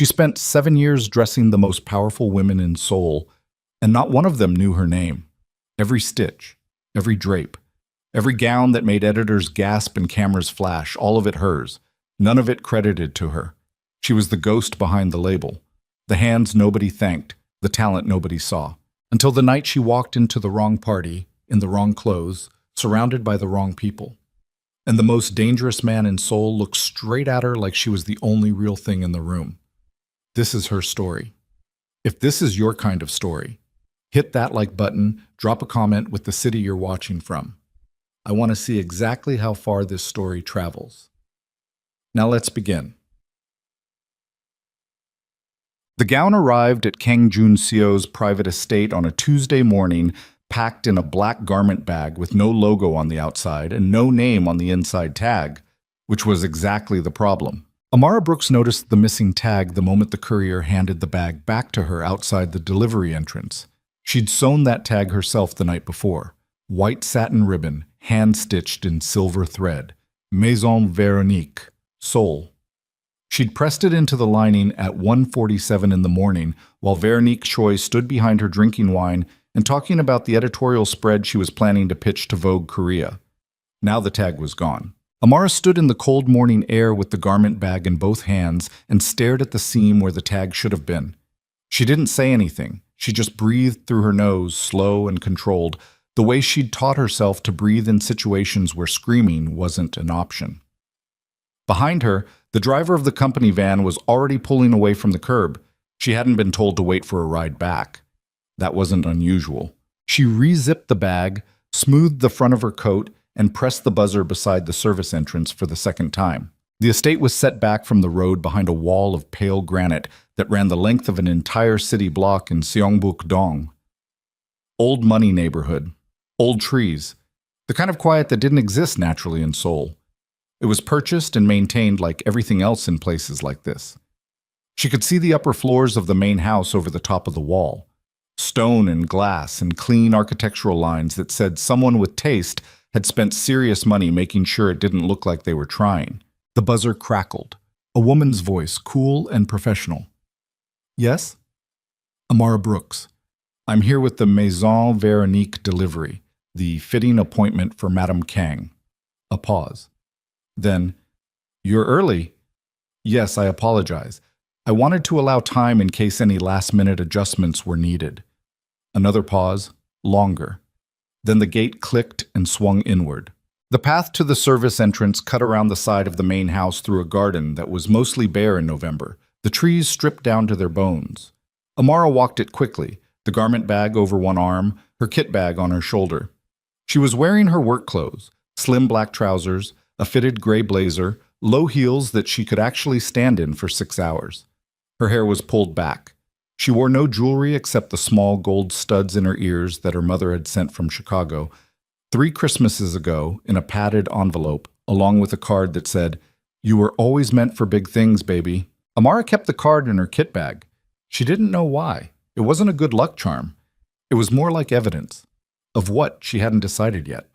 She spent 7 years dressing the most powerful women in Seoul, and not one of them knew her name. Every stitch, every drape, every gown that made editors gasp and cameras flash, all of it hers, none of it credited to her. She was the ghost behind the label, the hands nobody thanked, the talent nobody saw. Until the night she walked into the wrong party, in the wrong clothes, surrounded by the wrong people. And the most dangerous man in Seoul looked straight at her like she was the only real thing in the room. This is her story. If this is your kind of story, hit that like button, drop a comment with the city you're watching from. I want to see exactly how far this story travels. Now let's begin. The gown arrived at Kang Jun-seo's private estate on a Tuesday morning, packed in a black garment bag with no logo on the outside and no name on the inside tag, which was exactly the problem. Amara Brooks noticed the missing tag the moment the courier handed the bag back to her outside the delivery entrance. She'd sewn that tag herself the night before. White satin ribbon, hand-stitched in silver thread. Maison Véronique, Seoul. She'd pressed it into the lining at 1:47 in the morning while Véronique Choi stood behind her drinking wine and talking about the editorial spread she was planning to pitch to Vogue Korea. Now the tag was gone. Amara stood in the cold morning air with the garment bag in both hands and stared at the seam where the tag should have been. She didn't say anything. She just breathed through her nose, slow and controlled, the way she'd taught herself to breathe in situations where screaming wasn't an option. Behind her, the driver of the company van was already pulling away from the curb. She hadn't been told to wait for a ride back. That wasn't unusual. She re-zipped the bag, smoothed the front of her coat, and pressed the buzzer beside the service entrance for the second time. The estate was set back from the road behind a wall of pale granite that ran the length of an entire city block in Seongbuk-dong. Old money neighborhood. Old trees. The kind of quiet that didn't exist naturally in Seoul. It was purchased and maintained like everything else in places like this. She could see the upper floors of the main house over the top of the wall. Stone and glass and clean architectural lines that said someone with taste had spent serious money making sure it didn't look like they were trying. The buzzer crackled. A woman's voice, cool and professional. Yes? Amara Brooks. I'm here with the Maison Véronique delivery, the fitting appointment for Madame Kang. A pause. Then, you're early. Yes, I apologize. I wanted to allow time in case any last-minute adjustments were needed. Another pause, longer. Then the gate clicked and swung inward. The path to the service entrance cut around the side of the main house through a garden that was mostly bare in November, the trees stripped down to their bones. Amara walked it quickly, the garment bag over one arm, her kit bag on her shoulder. She was wearing her work clothes, slim black trousers, a fitted gray blazer, low heels that she could actually stand in for 6 hours. Her hair was pulled back. She wore no jewelry except the small gold studs in her ears that her mother had sent from Chicago 3 Christmases ago in a padded envelope, along with a card that said, "You were always meant for big things, baby." Amara kept the card in her kit bag. She didn't know why. It wasn't a good luck charm. It was more like evidence. Of what, she hadn't decided yet.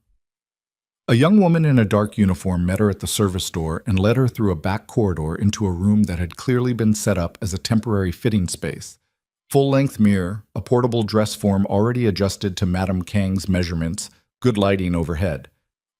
A young woman in a dark uniform met her at the service door and led her through a back corridor into a room that had clearly been set up as a temporary fitting space. Full-length mirror, a portable dress form already adjusted to Madame Kang's measurements, good lighting overhead.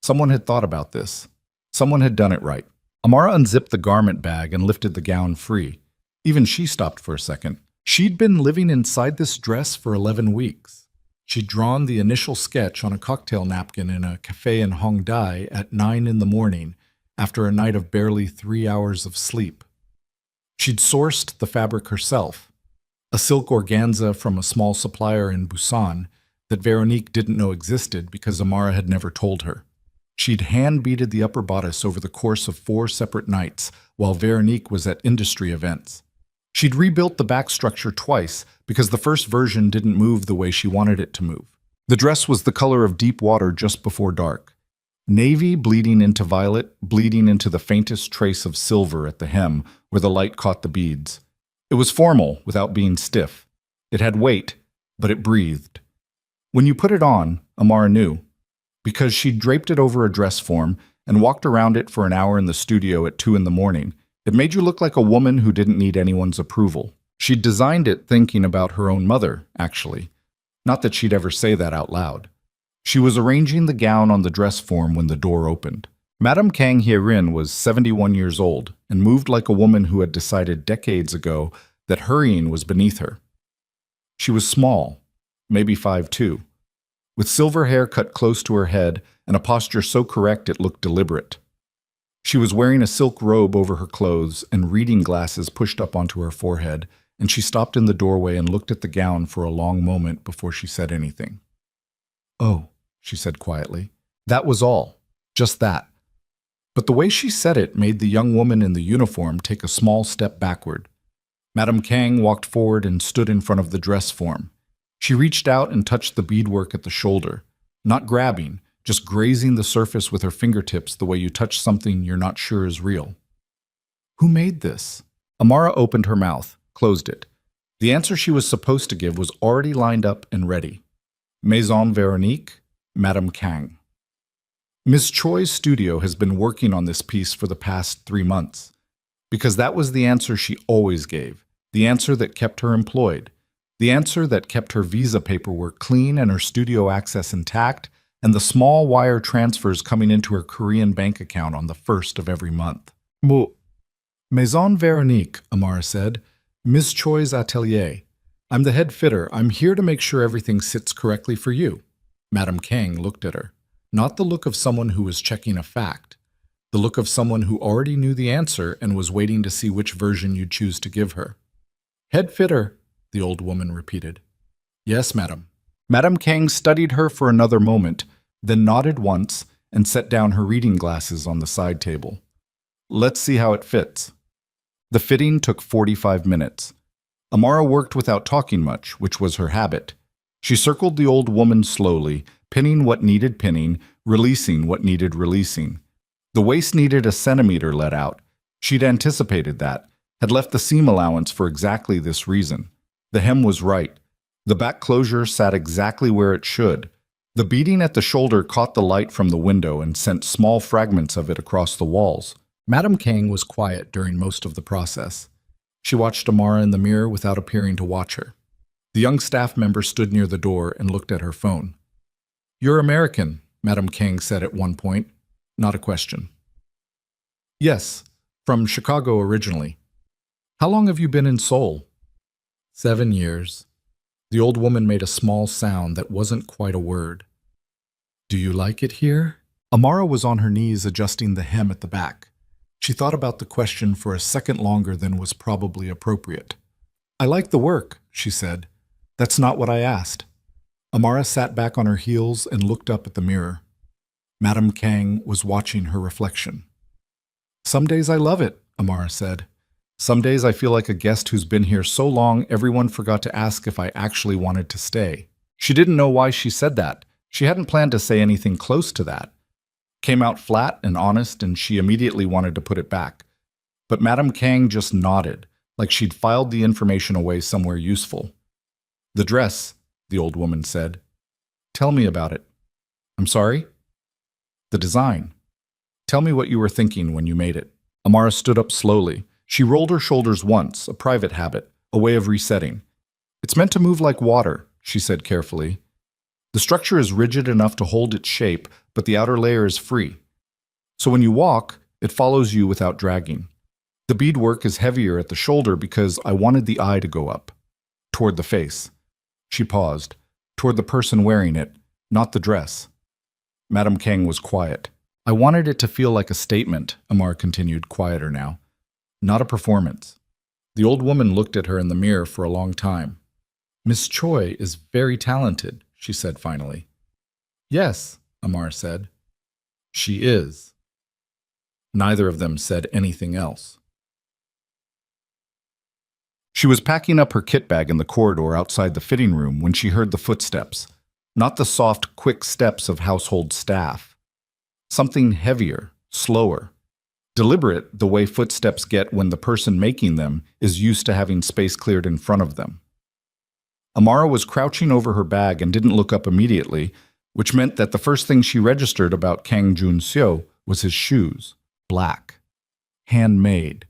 Someone had thought about this. Someone had done it right. Amara unzipped the garment bag and lifted the gown free. Even she stopped for a second. She'd been living inside this dress for 11 weeks. She'd drawn the initial sketch on a cocktail napkin in a cafe in Hongdae at 9 in the morning after a night of barely 3 hours of sleep. She'd sourced the fabric herself, a silk organza from a small supplier in Busan that Véronique didn't know existed because Amara had never told her. She'd hand-beaded the upper bodice over the course of 4 separate nights while Véronique was at industry events. She'd rebuilt the back structure twice because the first version didn't move the way she wanted it to move. The dress was the color of deep water just before dark. Navy bleeding into violet, bleeding into the faintest trace of silver at the hem where the light caught the beads. It was formal without being stiff. It had weight, but it breathed. When you put it on, Amara knew, because she'd draped it over a dress form and walked around it for an hour in the studio at 2 in the morning. It made you look like a woman who didn't need anyone's approval. She'd designed it thinking about her own mother, actually. Not that she'd ever say that out loud. She was arranging the gown on the dress form when the door opened. Madame Kang Hye-rin was 71 years old and moved like a woman who had decided decades ago that hurrying was beneath her. She was small, maybe 5'2", with silver hair cut close to her head and a posture so correct it looked deliberate. She was wearing a silk robe over her clothes and reading glasses pushed up onto her forehead, and she stopped in the doorway and looked at the gown for a long moment before she said anything. "Oh," she said quietly. That was all. Just that. But the way she said it made the young woman in the uniform take a small step backward. Madame Kang walked forward and stood in front of the dress form. She reached out and touched the beadwork at the shoulder, not grabbing, just grazing the surface with her fingertips the way you touch something you're not sure is real. "Who made this?" Amara opened her mouth, closed it. The answer she was supposed to give was already lined up and ready. Maison Veronique, Madame Kang. Miss Choi's studio has been working on this piece for the past 3 months, because that was the answer she always gave, the answer that kept her employed, the answer that kept her visa paperwork clean and her studio access intact, and the small wire transfers coming into her Korean bank account on the 1st of every month. Maison Veronique, Amara said. Miss Choi's atelier. I'm the head fitter. I'm here to make sure everything sits correctly for you. Madame Kang looked at her. Not the look of someone who was checking a fact. The look of someone who already knew the answer and was waiting to see which version you'd choose to give her. Head fitter, the old woman repeated. Yes, madam. Madame Kang studied her for another moment, then nodded once and set down her reading glasses on the side table. Let's see how it fits. The fitting took 45 minutes. Amara worked without talking much, which was her habit. She circled the old woman slowly, pinning what needed pinning, releasing what needed releasing. The waist needed a centimeter let out. She'd anticipated that, had left the seam allowance for exactly this reason. The hem was right. The back closure sat exactly where it should. The beading at the shoulder caught the light from the window and sent small fragments of it across the walls. Madame Kang was quiet during most of the process. She watched Amara in the mirror without appearing to watch her. The young staff member stood near the door and looked at her phone. You're American, Madame Kang said at one point. Not a question. Yes, from Chicago originally. How long have you been in Seoul? 7 years. The old woman made a small sound that wasn't quite a word. Do you like it here? Amara was on her knees adjusting the hem at the back. She thought about the question for a second longer than was probably appropriate. I like the work, she said. That's not what I asked. Amara sat back on her heels and looked up at the mirror. Madame Kang was watching her reflection. Some days I love it, Amara said. Some days I feel like a guest who's been here so long everyone forgot to ask if I actually wanted to stay. She didn't know why she said that. She hadn't planned to say anything close to that. Came out flat and honest, and she immediately wanted to put it back. But Madame Kang just nodded, like she'd filed the information away somewhere useful. The dress, the old woman said. Tell me about it. I'm sorry? The design. Tell me what you were thinking when you made it. Amara stood up slowly. She rolled her shoulders once, a private habit, a way of resetting. It's meant to move like water, she said carefully. The structure is rigid enough to hold its shape, but the outer layer is free. So when you walk, it follows you without dragging. The beadwork is heavier at the shoulder because I wanted the eye to go up, toward the face. She paused, toward the person wearing it, not the dress. Madame Kang was quiet. I wanted it to feel like a statement, Amar continued, quieter now. Not a performance. The old woman looked at her in the mirror for a long time. Miss Choi is very talented, she said finally. Yes, Amar said. She is. Neither of them said anything else. She was packing up her kit bag in the corridor outside the fitting room when she heard the footsteps, not the soft, quick steps of household staff. Something heavier, slower. Deliberate the way footsteps get when the person making them is used to having space cleared in front of them. Amara was crouching over her bag and didn't look up immediately, which meant that the first thing she registered about Kang Jun-seo was his shoes, black, handmade,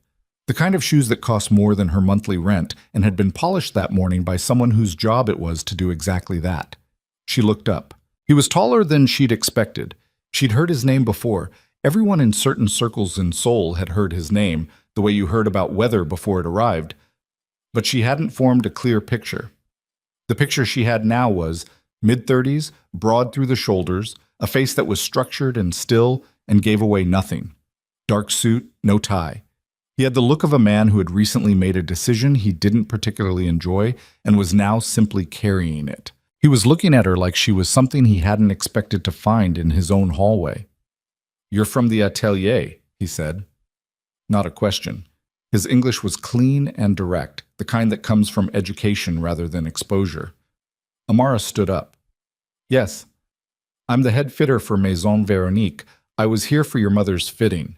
The kind of shoes that cost more than her monthly rent and had been polished that morning by someone whose job it was to do exactly that. She looked up. He was taller than she'd expected. She'd heard his name before. Everyone in certain circles in Seoul had heard his name, the way you heard about weather before it arrived. But she hadn't formed a clear picture. The picture she had now was mid-30s, broad through the shoulders, a face that was structured and still and gave away nothing. Dark suit, no tie. He had the look of a man who had recently made a decision he didn't particularly enjoy and was now simply carrying it. He was looking at her like she was something he hadn't expected to find in his own hallway. "You're from the atelier," he said. Not a question. His English was clean and direct, the kind that comes from education rather than exposure. Amara stood up. "Yes, I'm the head fitter for Maison Véronique. I was here for your mother's fitting."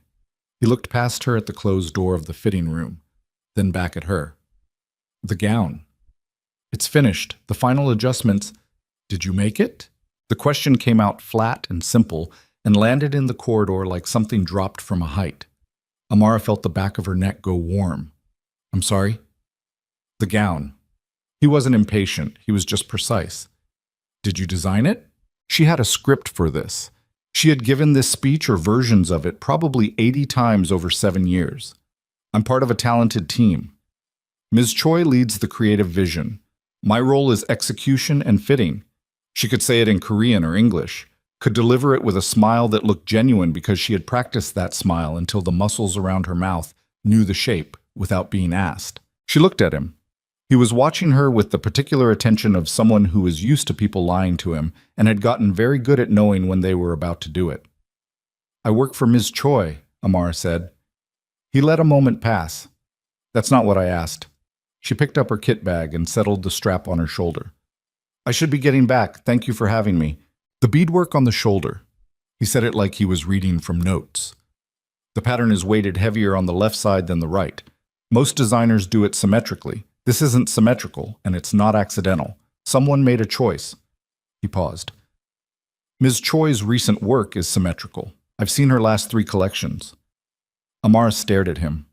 He looked past her at the closed door of the fitting room, then back at her. "The gown. It's finished. The final adjustments. Did you make it?" The question came out flat and simple and landed in the corridor like something dropped from a height. Amara felt the back of her neck go warm. "I'm sorry?" "The gown." He wasn't impatient. He was just precise. "Did you design it?" She had a script for this. She had given this speech or versions of it probably 80 times over 7 years. "I'm part of a talented team. Ms. Choi leads the creative vision. My role is execution and fitting." She could say it in Korean or English, could deliver it with a smile that looked genuine because she had practiced that smile until the muscles around her mouth knew the shape without being asked. She looked at him. He was watching her with the particular attention of someone who was used to people lying to him and had gotten very good at knowing when they were about to do it. "I work for Ms. Choi," Amara said. He let a moment pass. "That's not what I asked." She picked up her kit bag and settled the strap on her shoulder. "I should be getting back. Thank you for having me." The beadwork on the shoulder. He said it like he was reading from notes. "The pattern is weighted heavier on the left side than the right. Most designers do it symmetrically. This isn't symmetrical, and it's not accidental. Someone made a choice." He paused. "Ms. Choi's recent work is symmetrical. I've seen her last 3 collections." Amara stared at him.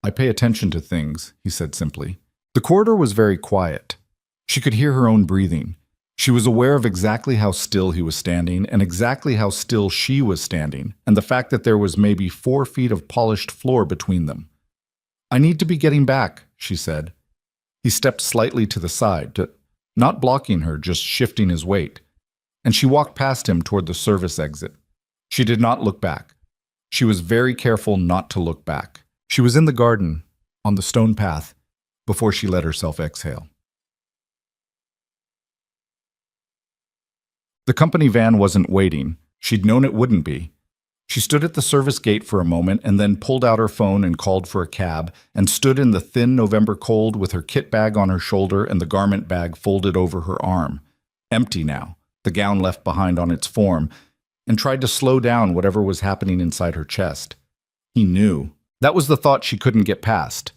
"I pay attention to things," he said simply. The corridor was very quiet. She could hear her own breathing. She was aware of exactly how still he was standing and exactly how still she was standing, and the fact that there was maybe 4 feet of polished floor between them. "I need to be getting back," she said. He stepped slightly to the side, not blocking her, just shifting his weight, and she walked past him toward the service exit. She did not look back. She was very careful not to look back. She was in the garden, on the stone path, before she let herself exhale. The company van wasn't waiting. She'd known it wouldn't be. She stood at the service gate for a moment and then pulled out her phone and called for a cab and stood in the thin November cold with her kit bag on her shoulder and the garment bag folded over her arm. Empty now, the gown left behind on its form, and tried to slow down whatever was happening inside her chest. He knew. That was the thought she couldn't get past.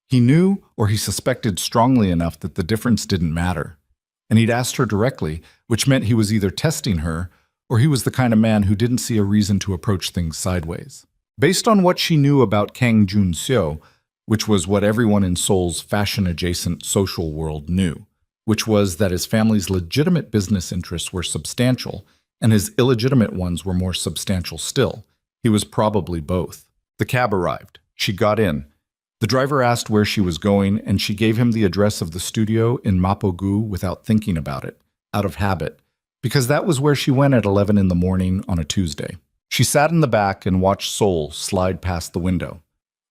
He knew, or he suspected strongly enough that the difference didn't matter. And he'd asked her directly, which meant he was either testing her or he was the kind of man who didn't see a reason to approach things sideways. Based on what she knew about Kang Jun-seo, which was what everyone in Seoul's fashion-adjacent social world knew, which was that his family's legitimate business interests were substantial and his illegitimate ones were more substantial still, he was probably both. The cab arrived. She got in. The driver asked where she was going, and she gave him the address of the studio in Mapo-gu without thinking about it, out of habit, because that was where she went at 11 in the morning on a Tuesday. She sat in the back and watched Seoul slide past the window.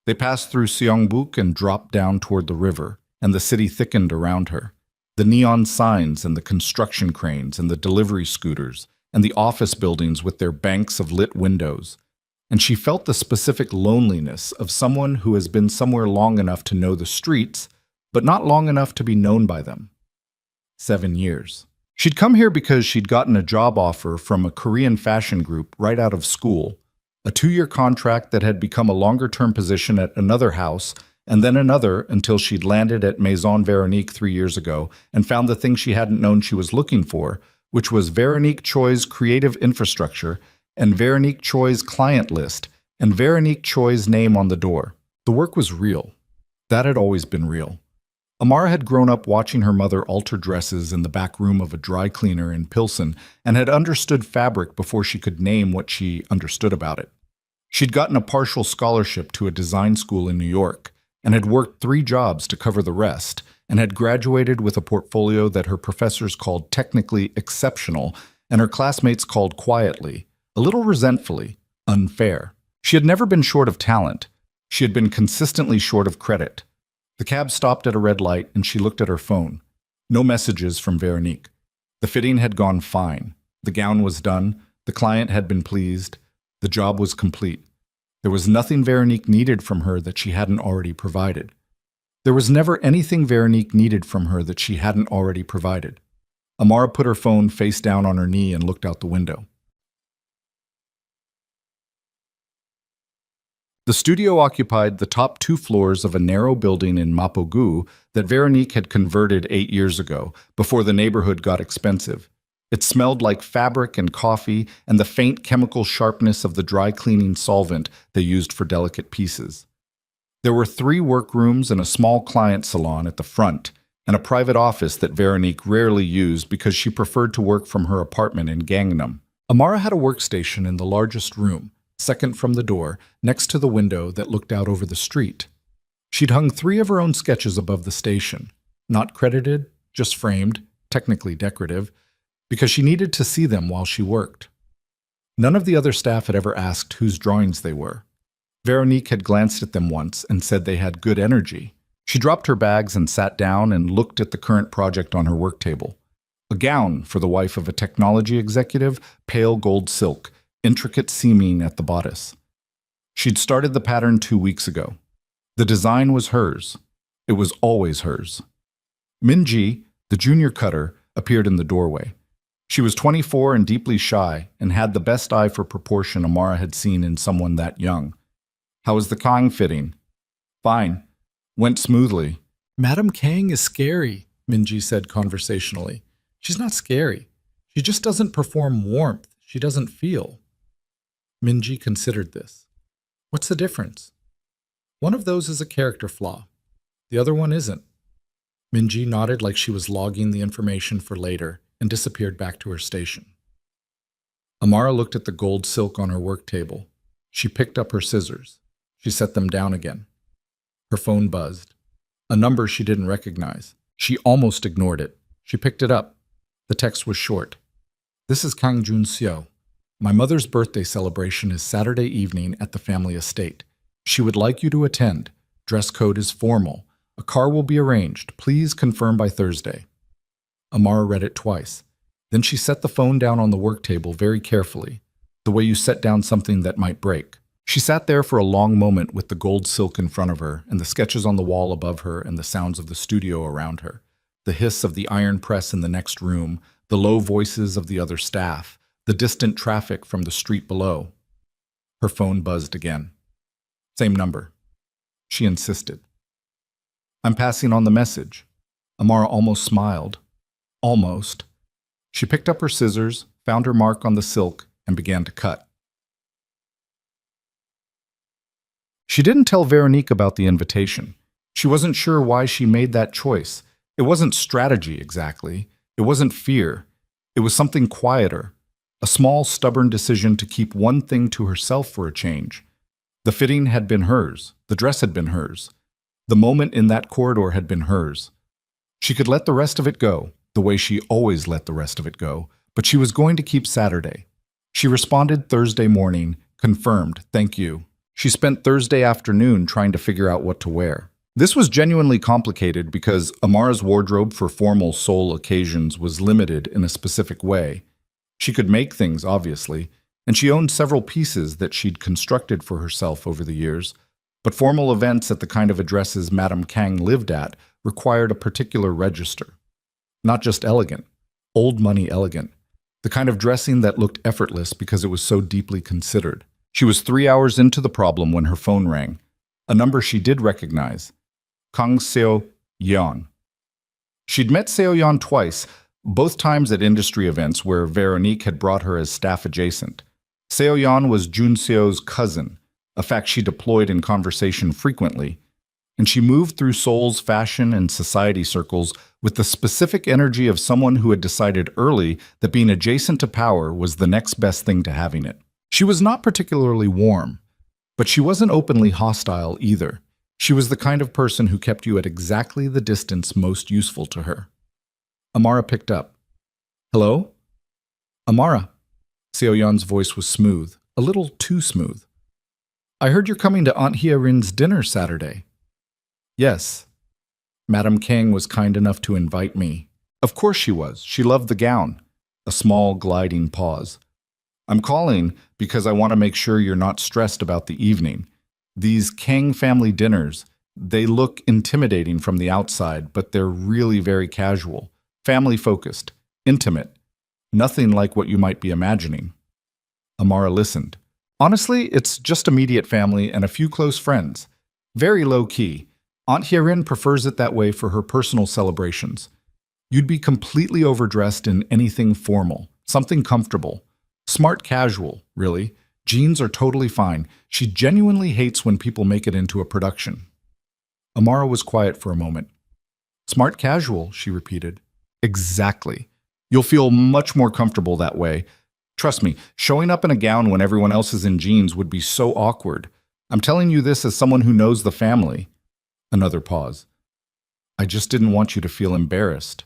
They passed through Seongbuk and dropped down toward the river, and the city thickened around her. The neon signs and the construction cranes and the delivery scooters and the office buildings with their banks of lit windows. And she felt the specific loneliness of someone who has been somewhere long enough to know the streets, but not long enough to be known by them. 7 years. She'd come here because she'd gotten a job offer from a Korean fashion group right out of school, a 2-year contract that had become a longer-term position at another house, and then another until she'd landed at Maison Véronique 3 years ago and found the thing she hadn't known she was looking for, which was Véronique Choi's creative infrastructure and Véronique Choi's client list and Véronique Choi's name on the door. The work was real. That had always been real. Amara had grown up watching her mother alter dresses in the back room of a dry cleaner in Pilsen and had understood fabric before she could name what she understood about it. She'd gotten a partial scholarship to a design school in New York and had worked 3 jobs to cover the rest and had graduated with a portfolio that her professors called technically exceptional and her classmates called quietly, a little resentfully, unfair. She had never been short of talent. She had been consistently short of credit. The cab stopped at a red light and she looked at her phone. No messages from Veronique. The fitting had gone fine. The gown was done. The client had been pleased. The job was complete. There was nothing Veronique needed from her that she hadn't already provided. There was never anything Veronique needed from her that she hadn't already provided. Amara put her phone face down on her knee and looked out the window. The studio occupied the top 2 floors of a narrow building in Mapogu that Veronique had converted 8 years ago, before the neighborhood got expensive. It smelled like fabric and coffee and the faint chemical sharpness of the dry cleaning solvent they used for delicate pieces. There were 3 workrooms and a small client salon at the front, and a private office that Veronique rarely used because she preferred to work from her apartment in Gangnam. Amara had a workstation in the largest room, second from the door, next to the window that looked out over the street. She'd hung 3 of her own sketches above the station, not credited, just framed, technically decorative, because she needed to see them while she worked. None of the other staff had ever asked whose drawings they were. Veronique had glanced at them once and said they had good energy. She dropped her bags and sat down and looked at the current project on her work table. A gown for the wife of a technology executive, pale gold silk, intricate seaming at the bodice. She'd started the pattern 2 weeks ago. The design was hers. It was always hers. Minji, the junior cutter, appeared in the doorway. She was 24 and deeply shy and had the best eye for proportion Amara had seen in someone that young. How was the Kang fitting? Fine. Went smoothly. Madame Kang is scary, Minji said conversationally. She's not scary. She just doesn't perform warmth. She doesn't feel. Minji considered this. What's the difference? One of those is a character flaw. The other one isn't. Minji nodded like she was logging the information for later and disappeared back to her station. Amara looked at the gold silk on her work table. She picked up her scissors. She set them down again. Her phone buzzed. A number she didn't recognize. She almost ignored it. She picked it up. The text was short. This is Kang Jun-seo. My mother's birthday celebration is Saturday evening at the family estate. She would like you to attend. Dress code is formal. A car will be arranged. Please confirm by Thursday. Amara read it twice. Then she set the phone down on the work table very carefully, the way you set down something that might break. She sat there for a long moment with the gold silk in front of her and the sketches on the wall above her and the sounds of the studio around her, the hiss of the iron press in the next room, the low voices of the other staff, the distant traffic from the street below. Her phone buzzed again. Same number. She insisted. I'm passing on the message. Amara almost smiled. Almost. She picked up her scissors, found her mark on the silk, and began to cut. She didn't tell Veronique about the invitation. She wasn't sure why she made that choice. It wasn't strategy exactly. It wasn't fear. It was something quieter. A small, stubborn decision to keep one thing to herself for a change. The fitting had been hers. The dress had been hers. The moment in that corridor had been hers. She could let the rest of it go, the way she always let the rest of it go, but she was going to keep Saturday. She responded Thursday morning, confirmed, thank you. She spent Thursday afternoon trying to figure out what to wear. This was genuinely complicated because Amara's wardrobe for formal Seoul occasions was limited in a specific way. She could make things, obviously, and she owned several pieces that she'd constructed for herself over the years, but formal events at the kind of addresses Madame Kang lived at required a particular register. Not just elegant, old money elegant, the kind of dressing that looked effortless because it was so deeply considered. She was 3 hours into the problem when her phone rang, a number she did recognize, Kang Seo-yeon. She'd met Seo-yeon twice, both times at industry events where Veronique had brought her as staff adjacent. Seo-yeon was Jun-seo's cousin. a fact she deployed in conversation frequently, and she moved through Seoul's fashion and society circles with the specific energy of someone who had decided early that being adjacent to power was the next best thing to having it. She was not particularly warm, but she wasn't openly hostile either. She was the kind of person who kept you at exactly the distance most useful to her. Amara picked up. "Hello? Amara." Seo-yeon's voice was smooth, a little too smooth. "I heard you're coming to Aunt Hye-rin's dinner Saturday." "Yes." Madame Kang was kind enough to invite me. Of course she was. She loved the gown. A small, gliding pause. "I'm calling because I want to make sure you're not stressed about the evening. These Kang family dinners, they look intimidating from the outside, but they're really very casual, family-focused, intimate. Nothing like what you might be imagining." Amara listened. "Honestly, it's just immediate family and a few close friends. Very low-key. Aunt Hye-rin prefers it that way for her personal celebrations. You'd be completely overdressed in anything formal, something comfortable. Smart casual, really. Jeans are totally fine. She genuinely hates when people make it into a production." Amara was quiet for a moment. "Smart casual," she repeated. "Exactly. You'll feel much more comfortable that way. Trust me, showing up in a gown when everyone else is in jeans would be so awkward. I'm telling you this as someone who knows the family." Another pause. "I just didn't want you to feel embarrassed."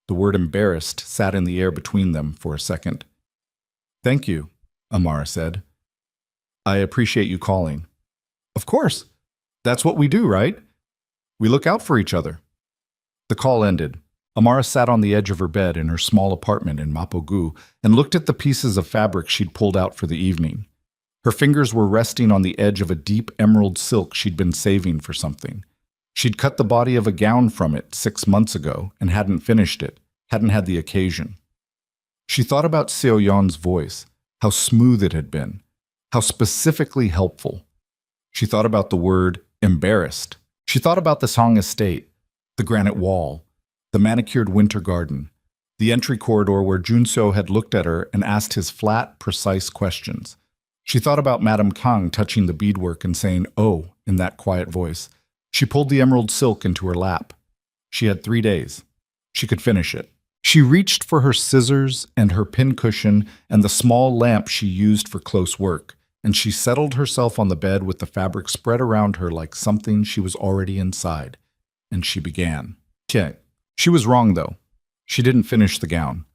The word embarrassed sat in the air between them for a second. "Thank you," Amara said. "I appreciate you calling." "Of course. That's what we do, right? We look out for each other." The call ended. Amara sat on the edge of her bed in her small apartment in Mapogu and looked at the pieces of fabric she'd pulled out for the evening. Her fingers were resting on the edge of a deep emerald silk she'd been saving for something. She'd cut the body of a gown from it 6 months ago and hadn't finished it, hadn't had the occasion. She thought about Seo-yeon's voice, how smooth it had been, how specifically helpful. She thought about the word embarrassed. She thought about the Song estate, the granite wall, the manicured winter garden, the entry corridor where Junseo had looked at her and asked his flat, precise questions. She thought about Madame Kang touching the beadwork and saying, "Oh," in that quiet voice. She pulled the emerald silk into her lap. She had 3 days. She could finish it. She reached for her scissors and her pincushion and the small lamp she used for close work, and she settled herself on the bed with the fabric spread around her like something she was already inside. And she began. She was wrong, though. She didn't finish the gown.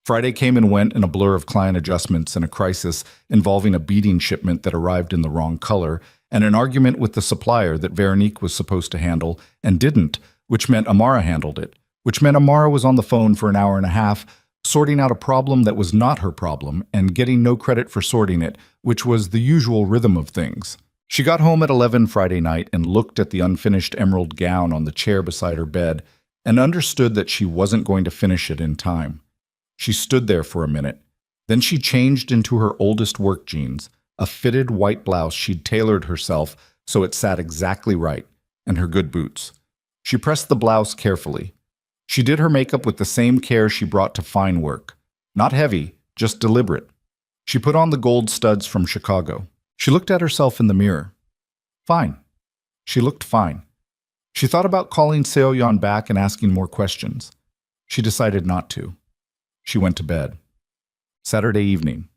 Friday came and went in a blur of client adjustments and a crisis involving a beading shipment that arrived in the wrong color, and an argument with the supplier that Veronique was supposed to handle and didn't, which meant Amara handled it, which meant Amara was on the phone for an hour and a half, sorting out a problem that was not her problem and getting no credit for sorting it, which was the usual rhythm of things. She got home at 11 Friday night and looked at the unfinished emerald gown on the chair beside her bed and understood that she wasn't going to finish it in time. She stood there for a minute. Then she changed into her oldest work jeans, a fitted white blouse she'd tailored herself so it sat exactly right, and her good boots. She pressed the blouse carefully. She did her makeup with the same care she brought to fine work. Not heavy, just deliberate. She put on the gold studs from Chicago. She looked at herself in the mirror. Fine. She looked fine. She thought about calling Seo-yeon back and asking more questions. She decided not to. She went to bed. Saturday evening.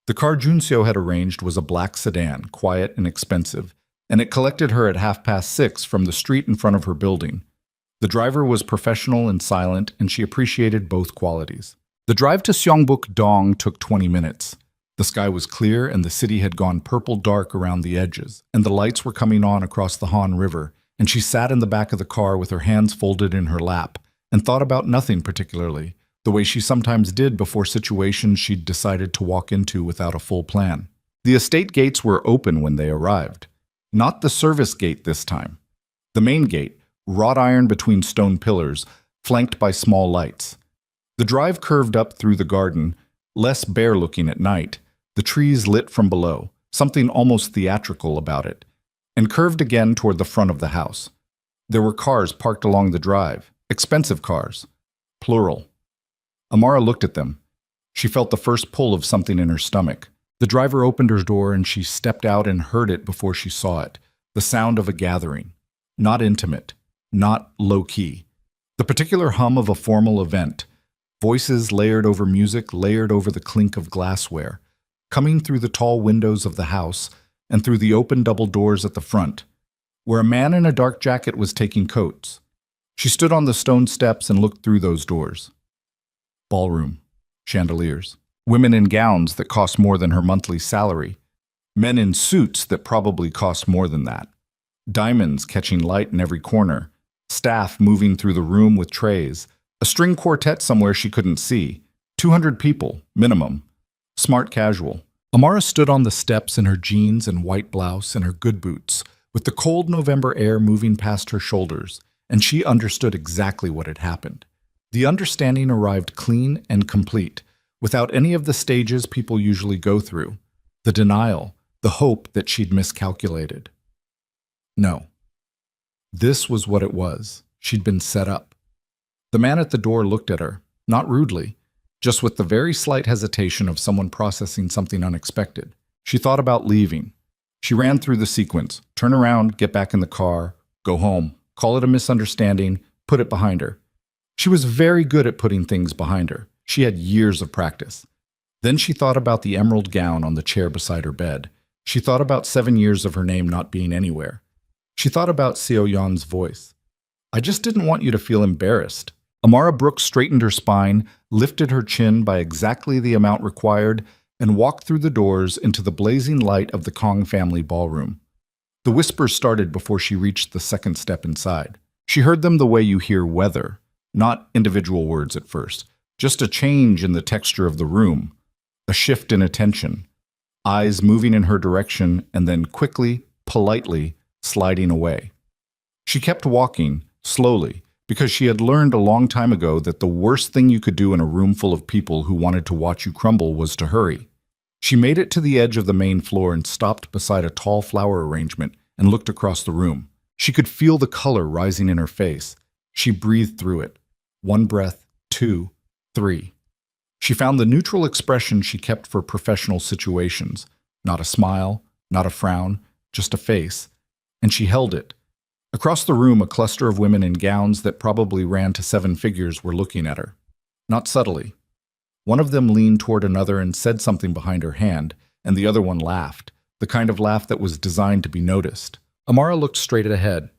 The car Junseo had arranged was a black sedan, quiet and expensive, and it collected her at 6:30 from the street in front of her building. The driver was professional and silent, and she appreciated both qualities. The drive to Seongbuk-dong took 20 minutes. The sky was clear, and the city had gone purple dark around the edges, and the lights were coming on across the Han River, and she sat in the back of the car with her hands folded in her lap and thought about nothing particularly, the way she sometimes did before situations she'd decided to walk into without a full plan. The estate gates were open when they arrived. Not the service gate this time. The main gate, wrought iron between stone pillars, flanked by small lights. The drive curved up through the garden, less bare-looking at night, the trees lit from below, something almost theatrical about it, and curved again toward the front of the house. There were cars parked along the drive, expensive cars, plural. Amara looked at them. She felt the first pull of something in her stomach. The driver opened her door and she stepped out and heard it before she saw it. The sound of a gathering. Not intimate. Not low-key. The particular hum of a formal event. Voices layered over music, layered over the clink of glassware. Coming through the tall windows of the house and through the open double doors at the front, where a man in a dark jacket was taking coats. She stood on the stone steps and looked through those doors. Ballroom. Chandeliers. Women in gowns that cost more than her monthly salary. Men in suits that probably cost more than that. Diamonds catching light in every corner. Staff moving through the room with trays. A string quartet somewhere she couldn't see. 200 people, minimum. Smart casual. Amara stood on the steps in her jeans and white blouse and her good boots, with the cold November air moving past her shoulders, and she understood exactly what had happened. The understanding arrived clean and complete, without any of the stages people usually go through. The denial, the hope that she'd miscalculated. No. This was what it was. She'd been set up. The man at the door looked at her, not rudely, just with the very slight hesitation of someone processing something unexpected. She thought about leaving. She ran through the sequence. Turn around, get back in the car, go home, call it a misunderstanding, put it behind her. She was very good at putting things behind her. She had years of practice. Then she thought about the emerald gown on the chair beside her bed. She thought about 7 years of her name not being anywhere. She thought about Seo Yeon's voice. I just didn't want you to feel embarrassed. Amara Brooks straightened her spine, lifted her chin by exactly the amount required, and walked through the doors into the blazing light of the Kong family ballroom. The whispers started before she reached the second step inside. She heard them the way you hear weather, not individual words at first, just a change in the texture of the room, a shift in attention, eyes moving in her direction and then quickly, politely, sliding away. She kept walking, slowly, because she had learned a long time ago that the worst thing you could do in a room full of people who wanted to watch you crumble was to hurry. She made it to the edge of the main floor and stopped beside a tall flower arrangement and looked across the room. She could feel the color rising in her face. She breathed through it. 1 breath, 2, 3. She found the neutral expression she kept for professional situations. Not a smile, not a frown, just a face. And she held it. Across the room, a cluster of women in gowns that probably ran to 7 figures were looking at her. Not subtly. One of them leaned toward another and said something behind her hand, and the other one laughed, the kind of laugh that was designed to be noticed. Amara looked straight ahead.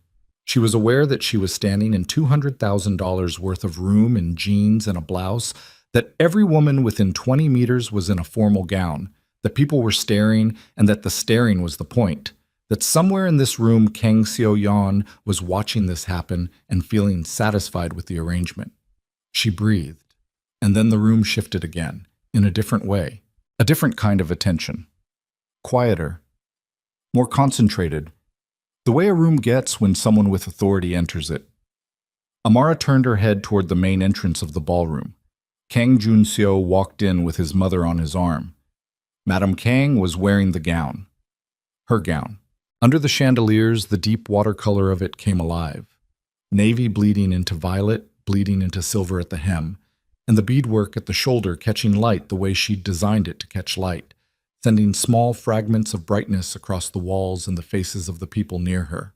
She was aware that she was standing in $200,000 worth of room in jeans and a blouse, that every woman within 20 meters was in a formal gown, that people were staring, and that the staring was the point. That somewhere in this room, Kang Seo-yeon was watching this happen and feeling satisfied with the arrangement. She breathed, and then the room shifted again, in a different way, a different kind of attention. Quieter, more concentrated, the way a room gets when someone with authority enters it. Amara turned her head toward the main entrance of the ballroom. Kang Jun-seo walked in with his mother on his arm. Madame Kang was wearing the gown. Her gown. Under the chandeliers, the deep watercolor of it came alive. Navy bleeding into violet, bleeding into silver at the hem, and the beadwork at the shoulder catching light the way she'd designed it to catch light, sending small fragments of brightness across the walls and the faces of the people near her.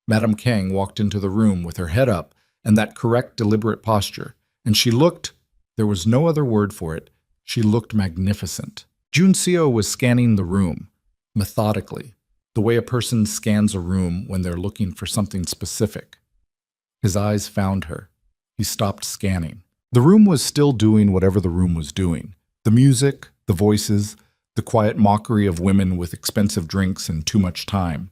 Madame Kang walked into the room with her head up and that correct, deliberate posture, and she looked, there was no other word for it, she looked magnificent. Jun-seo was scanning the room, methodically, the way a person scans a room when they're looking for something specific. His eyes found her. He stopped scanning. The room was still doing whatever the room was doing. The music, the voices, the quiet mockery of women with expensive drinks and too much time.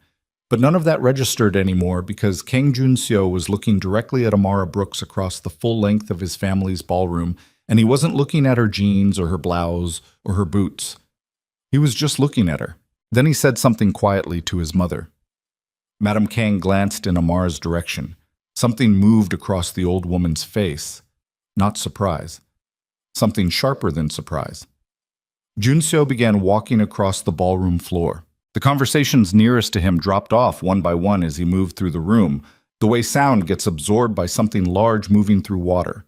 But none of that registered anymore because Kang Jun-seo was looking directly at Amara Brooks across the full length of his family's ballroom, and he wasn't looking at her jeans or her blouse or her boots. He was just looking at her. Then he said something quietly to his mother. Madame Kang glanced in Amara's direction. Something moved across the old woman's face. Not surprise. Something sharper than surprise. Jun-seo began walking across the ballroom floor. The conversations nearest to him dropped off one by one as he moved through the room, the way sound gets absorbed by something large moving through water.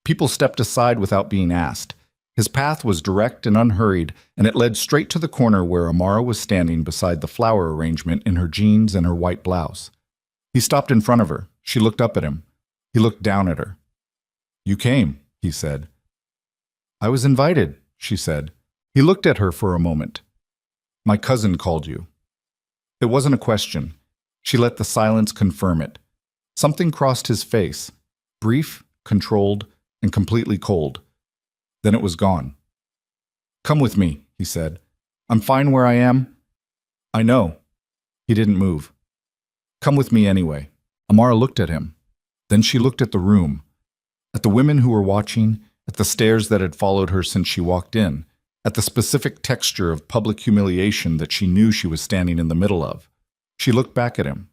People stepped aside without being asked. His path was direct and unhurried, and it led straight to the corner where Amara was standing beside the flower arrangement in her jeans and her white blouse. He stopped in front of her. She looked up at him. He looked down at her. "You came," he said. "I was invited," she said. He looked at her for a moment. "My cousin called you." It wasn't a question. She let the silence confirm it. Something crossed his face, brief, controlled, and completely cold. Then it was gone. "Come with me," he said. "I'm fine where I am." "I know." He didn't move. "Come with me anyway." Amara looked at him. Then she looked at the room, at the women who were watching, at the stares that had followed her since she walked in, at the specific texture of public humiliation that she knew she was standing in the middle of. She looked back at him.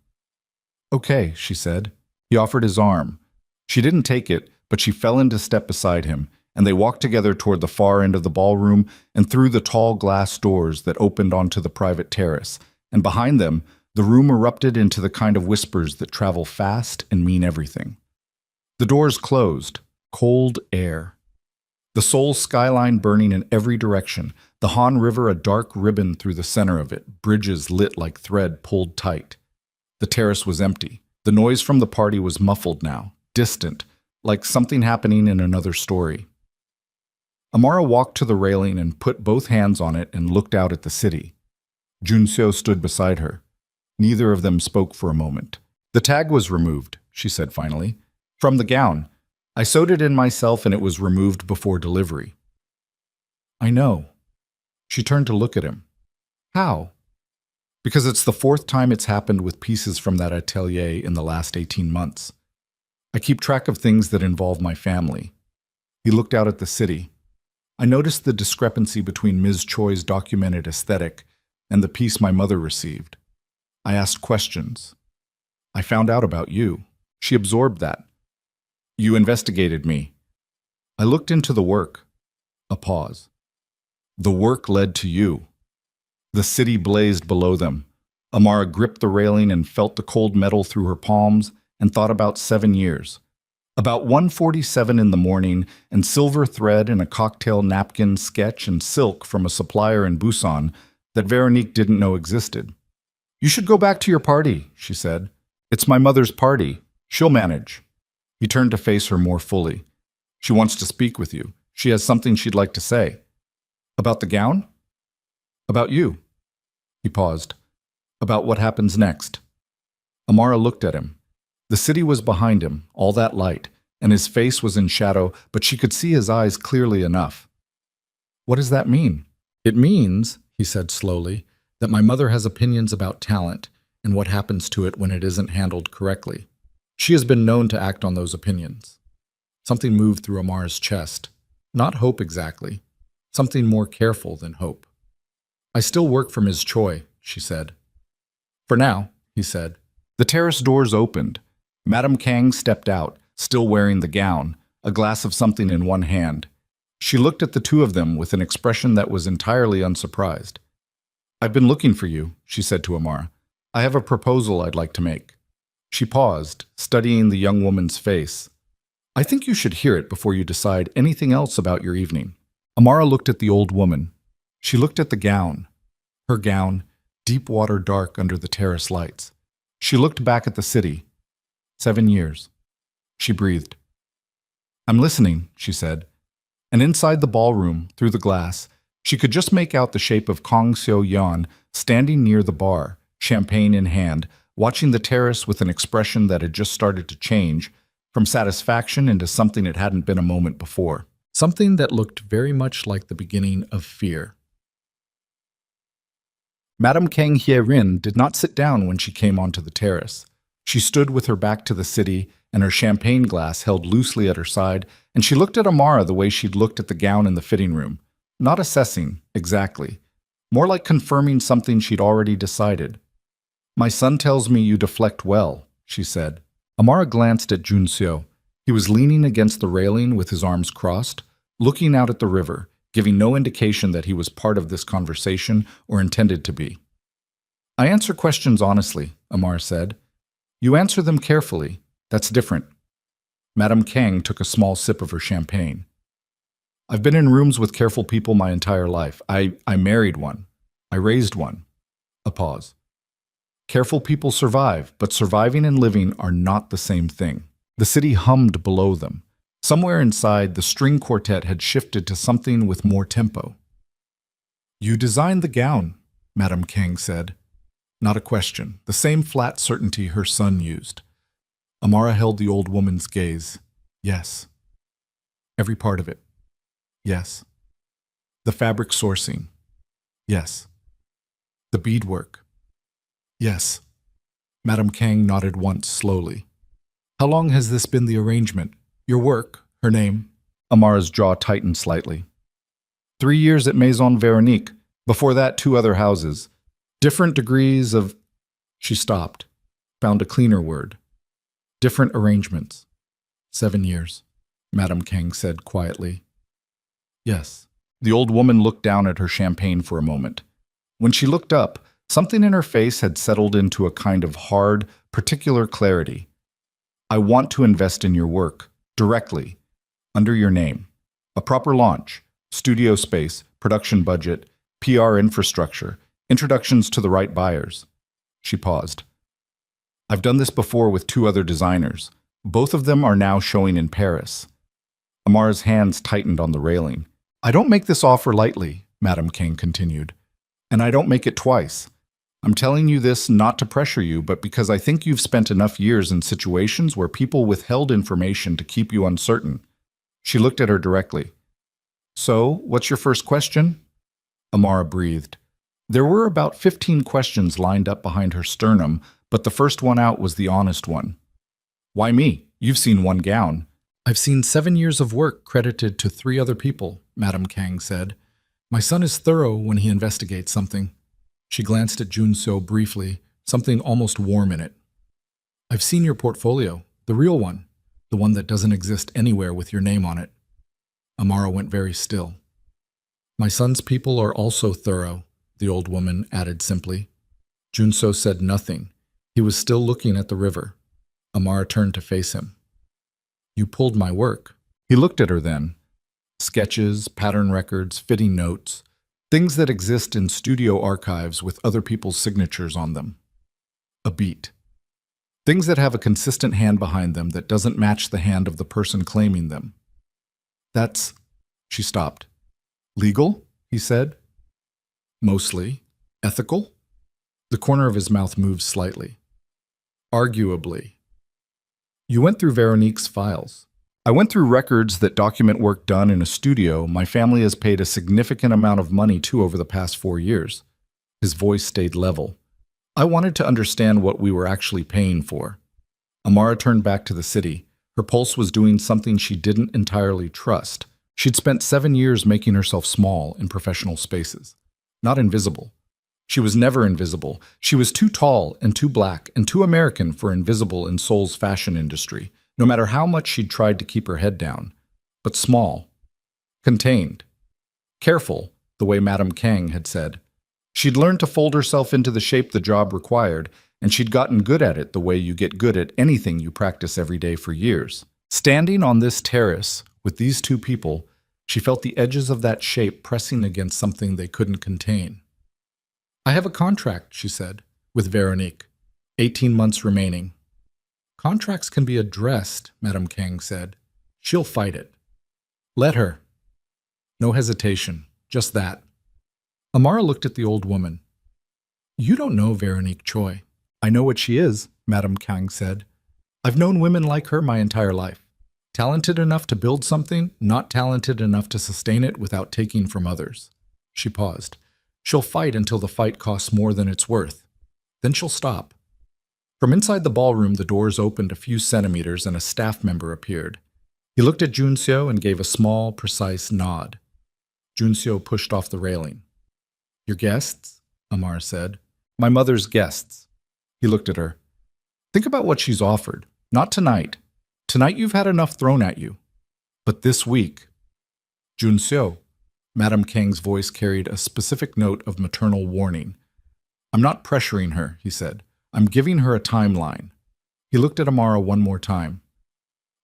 "Okay," she said. He offered his arm. She didn't take it, but she fell into step beside him, and they walked together toward the far end of the ballroom and through the tall glass doors that opened onto the private terrace, and behind them, the room erupted into the kind of whispers that travel fast and mean everything. The doors closed. Cold air. The Seoul skyline burning in every direction, the Han River a dark ribbon through the center of it, bridges lit like thread pulled tight. The terrace was empty. The noise from the party was muffled now, distant, like something happening in another story. Amara walked to the railing and put both hands on it and looked out at the city. Junseo stood beside her. Neither of them spoke for a moment. "The tag was removed," she said finally. "From the gown. I sewed it in myself and it was removed before delivery." "I know." She turned to look at him. "How?" "Because it's the fourth time it's happened with pieces from that atelier in the last 18 months. I keep track of things that involve my family." He looked out at the city. "I noticed the discrepancy between Ms. Choi's documented aesthetic and the piece my mother received. I asked questions. I found out about you. She absorbed that. You investigated me. I looked into the work." A pause. "The work led to you." The city blazed below them. Amara gripped the railing and felt the cold metal through her palms and thought about 7 years. About 1:47 in the morning, and silver thread in a cocktail napkin sketch and silk from a supplier in Busan that Veronique didn't know existed. "You should go back to your party," she said. "It's my mother's party. She'll manage." He turned to face her more fully. "She wants to speak with you. She has something she'd like to say." "About the gown?" "About you." He paused. "About what happens next." Amara looked at him. The city was behind him, all that light, and his face was in shadow, but she could see his eyes clearly enough. "What does that mean?" "It means," he said slowly, "that my mother has opinions about talent and what happens to it when it isn't handled correctly. She has been known to act on those opinions." Something moved through Amara's chest. Not hope exactly. Something more careful than hope. "I still work for Ms. Choi," she said. "For now," he said. The terrace doors opened. Madame Kang stepped out, still wearing the gown, a glass of something in one hand. She looked at the two of them with an expression that was entirely unsurprised. "I've been looking for you," she said to Amara. "I have a proposal I'd like to make." She paused, studying the young woman's face. "I think you should hear it before you decide anything else about your evening." Amara looked at the old woman. She looked at the gown. Her gown, deep water dark under the terrace lights. She looked back at the city. 7 years. She breathed. "I'm listening," she said. And inside the ballroom, through the glass, she could just make out the shape of Kong Seo-yeon standing near the bar, champagne in hand, watching the terrace with an expression that had just started to change, from satisfaction into something it hadn't been a moment before. Something that looked very much like the beginning of fear. Madame Kang Hye-rin did not sit down when she came onto the terrace. She stood with her back to the city and her champagne glass held loosely at her side, and she looked at Amara the way she'd looked at the gown in the fitting room, not assessing, exactly, more like confirming something she'd already decided. "My son tells me you deflect well," she said. Amara glanced at Junseo. He was leaning against the railing with his arms crossed, looking out at the river, giving no indication that he was part of this conversation or intended to be. "I answer questions honestly," Amara said. "You answer them carefully. That's different." Madame Kang took a small sip of her champagne. I've been in rooms with careful people my entire life. I married one. I raised one. A pause. Careful people survive, but surviving and living are not the same thing. The city hummed below them. Somewhere inside, the string quartet had shifted to something with more tempo. "You designed the gown," Madame Kang said. Not a question, the same flat certainty her son used. Amara held the old woman's gaze. Yes. Every part of it. Yes. The fabric sourcing. Yes. The beadwork. Yes. Madame Kang nodded once slowly. How long has this been the arrangement? Your work, her name. Amara's jaw tightened slightly. 3 years at Maison Veronique. Before that, 2 other houses. Different degrees of... She stopped, found a cleaner word. Different arrangements. 7 years, Madame Kang said quietly. Yes. The old woman looked down at her champagne for a moment. When she looked up, something in her face had settled into a kind of hard, particular clarity. I want to invest in your work, directly, under your name. A proper launch, studio space, production budget, PR infrastructure, introductions to the right buyers. She paused. I've done this before with 2 other designers. Both of them are now showing in Paris. Amara's hands tightened on the railing. I don't make this offer lightly, Madame Kang continued. And I don't make it twice. I'm telling you this not to pressure you, but because I think you've spent enough years in situations where people withheld information to keep you uncertain. She looked at her directly. So, what's your first question? Amara breathed. There were about 15 questions lined up behind her sternum, but the first one out was the honest one. Why me? You've seen one gown. I've seen 7 years of work credited to 3 other people, Madame Kang said. My son is thorough when he investigates something. She glanced at Junso briefly, something almost warm in it. I've seen your portfolio, the real one, the one that doesn't exist anywhere with your name on it. Amara went very still. My son's people are also thorough, the old woman added simply. Junso said nothing. He was still looking at the river. Amara turned to face him. You pulled my work. He looked at her then. Sketches, pattern records, fitting notes. Things that exist in studio archives with other people's signatures on them. A beat. Things that have a consistent hand behind them that doesn't match the hand of the person claiming them. That's... She stopped. Legal? He said. Mostly. Ethical? The corner of his mouth moved slightly. Arguably. You went through Veronique's files. I went through records that document work done in a studio my family has paid a significant amount of money to over the past 4 years. His voice stayed level. I wanted to understand what we were actually paying for. Amara turned back to the city. Her pulse was doing something she didn't entirely trust. She'd spent 7 years making herself small in professional spaces. Not invisible. She was never invisible. She was too tall and too black and too American for invisible in Seoul's fashion industry, no matter how much she'd tried to keep her head down. But small. Contained. Careful, the way Madame Kang had said. She'd learned to fold herself into the shape the job required, and she'd gotten good at it the way you get good at anything you practice every day for years. Standing on this terrace with these 2 people, she felt the edges of that shape pressing against something they couldn't contain. I have a contract, she said, with Veronique. 18 months remaining. Contracts can be addressed, Madame Kang said. She'll fight it. Let her. No hesitation, just that. Amara looked at the old woman. You don't know Veronique Choi. I know what she is, Madame Kang said. I've known women like her my entire life. Talented enough to build something, not talented enough to sustain it without taking from others. She paused. She'll fight until the fight costs more than it's worth. Then she'll stop. From inside the ballroom, the doors opened a few centimeters and a staff member appeared. He looked at Junseo and gave a small, precise nod. Junseo pushed off the railing. Your guests? Amar said. My mother's guests. He looked at her. Think about what she's offered. Not tonight. Tonight you've had enough thrown at you. But this week. Junseo. Madame Kang's voice carried a specific note of maternal warning. I'm not pressuring her, he said. I'm giving her a timeline. He looked at Amara one more time.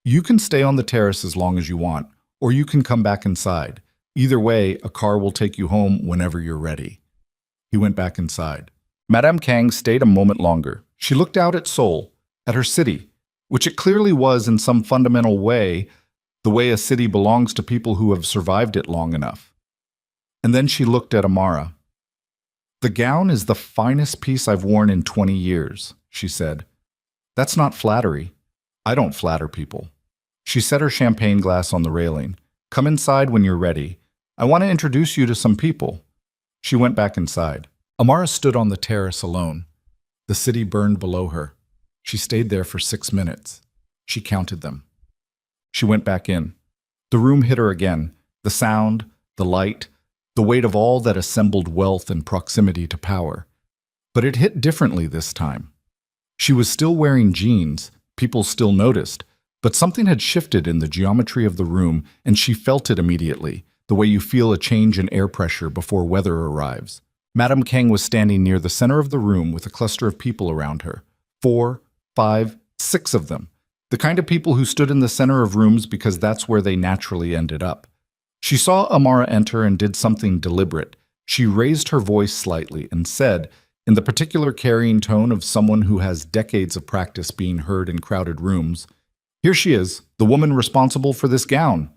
You can stay on the terrace as long as you want. or you can come back inside. Either way, a car will take you home whenever you're ready." He went back inside. Madame Kang stayed a moment longer. She looked out at Seoul, at her city, which it clearly was in some fundamental way, the way a city belongs to people who have survived it long enough. And then she looked at Amara. "The gown is the finest piece I've worn in 20 years, she said. "That's not flattery. I don't flatter people." She set her champagne glass on the railing. "Come inside when you're ready. I want to introduce you to some people." She went back inside. Amara stood on the terrace alone. The city burned below her. She stayed there for 6 minutes. She counted them. She went back in. The room hit her again. The sound, the light, the weight of all that assembled wealth and proximity to power. But it hit differently this time. She was still wearing jeans. People still noticed. But something had shifted in the geometry of the room, and she felt it immediately, the way you feel a change in air pressure before weather arrives. Madame Kang was standing near the center of the room with a cluster of people around her. 4, 5, 6 of them. The kind of people who stood in the center of rooms because that's where they naturally ended up. She saw Amara enter and did something deliberate. She raised her voice slightly and said, in the particular carrying tone of someone who has decades of practice being heard in crowded rooms, "Here she is, the woman responsible for this gown."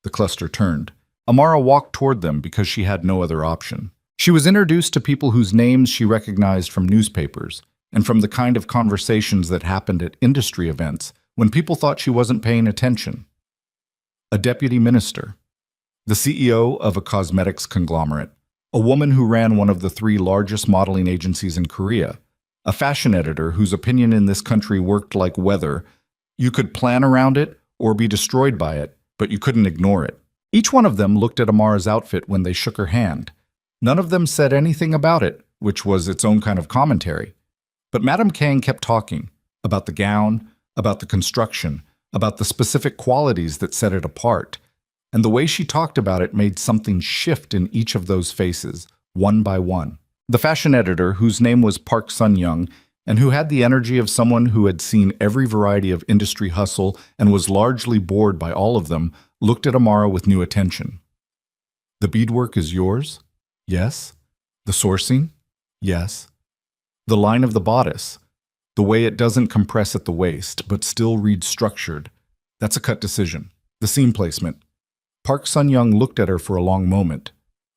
The cluster turned. Amara walked toward them because she had no other option. She was introduced to people whose names she recognized from newspapers and from the kind of conversations that happened at industry events when people thought she wasn't paying attention. A deputy minister, the CEO of a cosmetics conglomerate, a woman who ran one of the 3 largest modeling agencies in Korea, a fashion editor whose opinion in this country worked like weather. You could plan around it or be destroyed by it, but you couldn't ignore it. Each one of them looked at Amara's outfit when they shook her hand. None of them said anything about it, which was its own kind of commentary. But Madame Kang kept talking about the gown, about the construction, about the specific qualities that set it apart. And the way she talked about it made something shift in each of those faces, one by one. The fashion editor, whose name was Park Sun-young, and who had the energy of someone who had seen every variety of industry hustle and was largely bored by all of them, looked at Amara with new attention. "The beadwork is yours?" "Yes." "The sourcing?" "Yes." "The line of the bodice? The way it doesn't compress at the waist, but still reads structured? That's a cut decision." "The seam placement?" Park Sun-young looked at her for a long moment.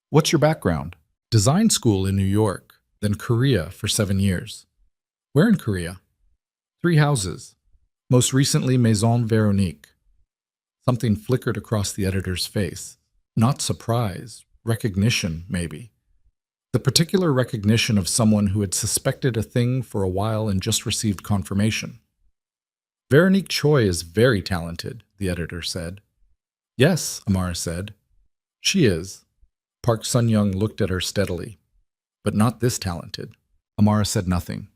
"What's your background?" "Design school in New York, then Korea for 7 years." "Where in Korea?" 3 houses. Most recently Maison Veronique." Something flickered across the editor's face. Not surprise, recognition, maybe. The particular recognition of someone who had suspected a thing for a while and just received confirmation. "Veronique Choi is very talented," the editor said. "Yes," Amara said. "She is." Park Sun-young looked at her steadily. "But not this talented." Amara said nothing.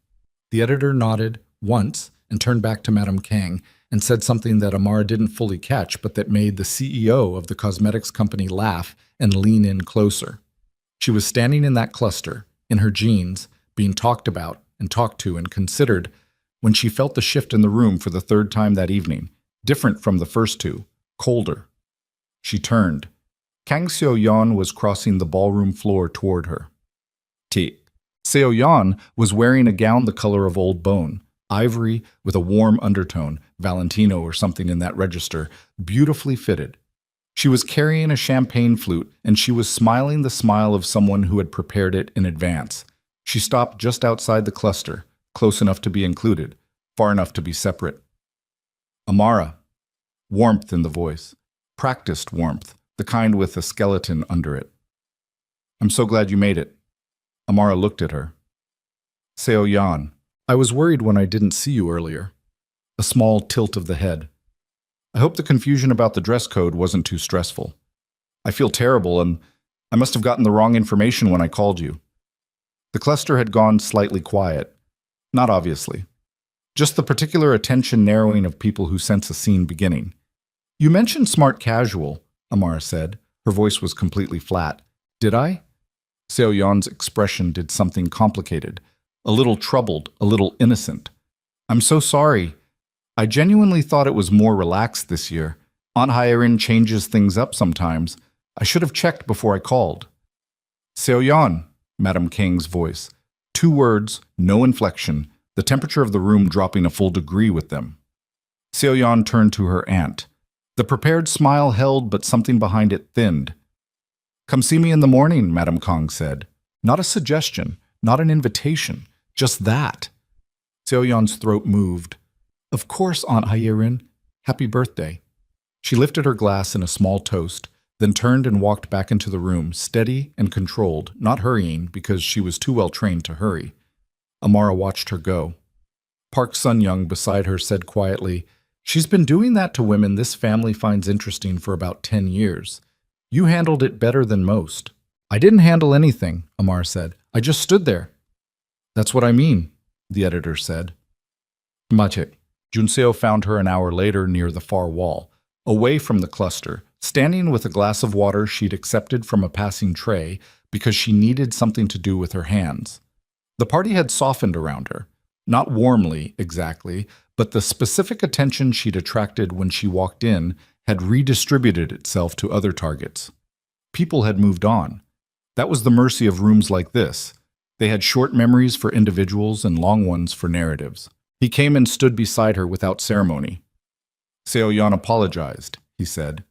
The editor nodded once and turned back to Madame Kang and said something that Amara didn't fully catch, but that made the CEO of the cosmetics company laugh and lean in closer. She was standing in that cluster, in her jeans, being talked about and talked to and considered, when she felt the shift in the room for the 3rd time that evening, different from the first 2, colder. She turned. Kang Seo-yeon was crossing the ballroom floor toward her. Seo-yeon was wearing a gown the color of old bone, ivory with a warm undertone, Valentino or something in that register, beautifully fitted. She was carrying a champagne flute, and she was smiling the smile of someone who had prepared it in advance. She stopped just outside the cluster, close enough to be included, far enough to be separate. "Amara." Warmth in the voice. Practiced warmth, the kind with a skeleton under it. "I'm so glad you made it." Amara looked at her. "Seo-yeon, I was worried when I didn't see you earlier." A small tilt of the head. "I hope the confusion about the dress code wasn't too stressful. I feel terrible, and I must have gotten the wrong information when I called you." The cluster had gone slightly quiet. Not obviously. Just the particular attention narrowing of people who sense a scene beginning. "You mentioned smart casual," Amara said. Her voice was completely flat. "Did I?" Seo-yeon's expression did something complicated. A little troubled, a little innocent. "I'm so sorry. I genuinely thought it was more relaxed this year. Aunt Hyerin changes things up sometimes. I should have checked before I called. Seoyeon, Madame Kang's voice. 2 words, no inflection, the temperature of the room dropping a full degree with them. Seoyeon turned to her aunt. The prepared smile held, but something behind it thinned. Come see me in the morning, Madame Kang said. Not a suggestion, not an invitation, just that. Seoyeon's throat moved. Of course, Aunt Hyerin. Happy birthday. She lifted her glass in a small toast, then turned and walked back into the room, steady and controlled, not hurrying because she was too well trained to hurry. Amara watched her go. Park Sun-young beside her said quietly, She's been doing that to women this family finds interesting for about 10 years. You handled it better than most. I didn't handle anything, Amara said. I just stood there. That's what I mean, the editor said. Machik. Junseo found her an hour later near the far wall, away from the cluster, standing with a glass of water she'd accepted from a passing tray because she needed something to do with her hands. The party had softened around her. Not warmly, exactly, but the specific attention she'd attracted when she walked in had redistributed itself to other targets. People had moved on. That was the mercy of rooms like this. They had short memories for individuals and long ones for narratives. He came and stood beside her without ceremony. Seoyeon apologized, he said.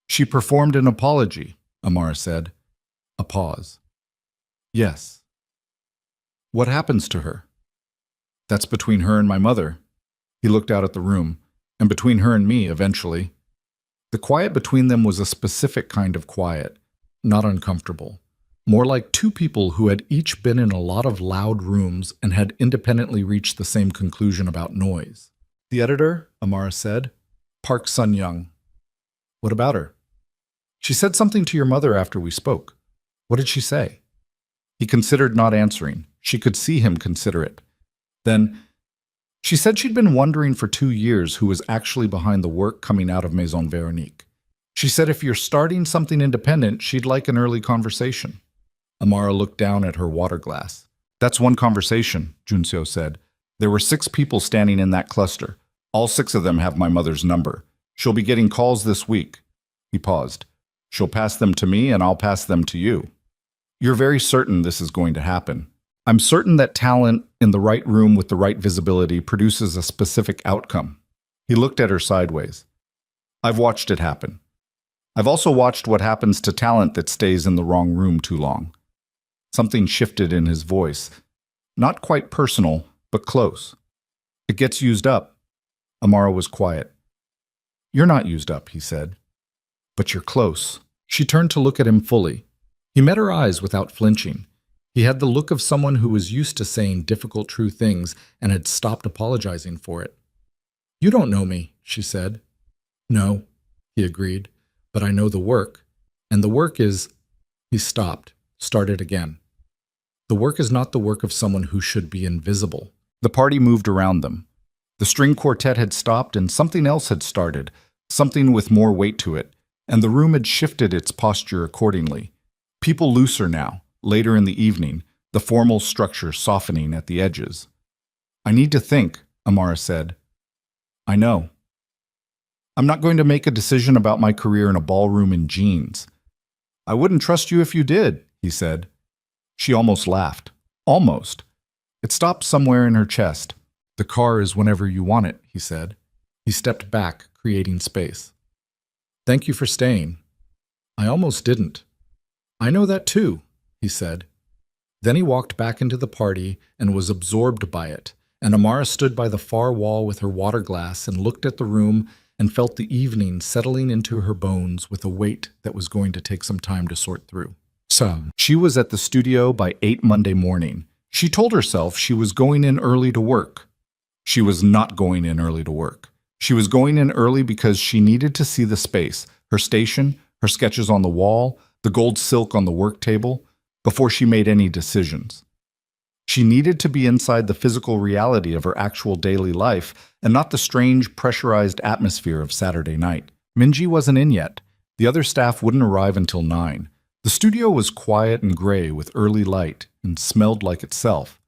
She performed an apology, Amara said. A pause. Yes. What happens to her? That's between her and my mother. He looked out at the room, and between her and me, eventually. The quiet between them was a specific kind of quiet, not uncomfortable. More like 2 people who had each been in a lot of loud rooms and had independently reached the same conclusion about noise. The editor, Amara said. Park Sun-young. What about her? She said something to your mother after we spoke. What did she say? He considered not answering. She could see him consider it. Then, she said she'd been wondering for 2 years who was actually behind the work coming out of Maison Veronique. She said if you're starting something independent, she'd like an early conversation. Amara looked down at her water glass. That's one conversation, Junseo said. There were 6 people standing in that cluster. All 6 of them have my mother's number. She'll be getting calls this week. He paused. She'll pass them to me and I'll pass them to you. You're very certain this is going to happen. I'm certain that talent in the right room with the right visibility produces a specific outcome. He looked at her sideways. I've watched it happen. I've also watched what happens to talent that stays in the wrong room too long. Something shifted in his voice. Not quite personal, but close. It gets used up. Amara was quiet. You're not used up, he said. But you're close. She turned to look at him fully. He met her eyes without flinching. He had the look of someone who was used to saying difficult, true things and had stopped apologizing for it. You don't know me, she said. No, he agreed, but I know the work. And the work is... He stopped, started again. The work is not the work of someone who should be invisible. The party moved around them. The string quartet had stopped and something else had started, something with more weight to it, and the room had shifted its posture accordingly. People looser now, later in the evening, the formal structure softening at the edges. I need to think, Amara said. I know. I'm not going to make a decision about my career in a ballroom in jeans. I wouldn't trust you if you did, he said. She almost laughed. Almost. It stopped somewhere in her chest. The car is whenever you want it, he said. He stepped back, creating space. Thank you for staying. I almost didn't. I know that too, he said. Then he walked back into the party and was absorbed by it, and Amara stood by the far wall with her water glass and looked at the room and felt the evening settling into her bones with a weight that was going to take some time to sort through. She was at the studio by 8 Monday morning. She told herself she was going in early to work. She was not going in early to work. She was going in early because she needed to see the space, her station, her sketches on the wall, the gold silk on the work table, before she made any decisions. She needed to be inside the physical reality of her actual daily life and not the strange, pressurized atmosphere of Saturday night. Minji wasn't in yet. The other staff wouldn't arrive until 9. The studio was quiet and gray with early light and smelled like itself,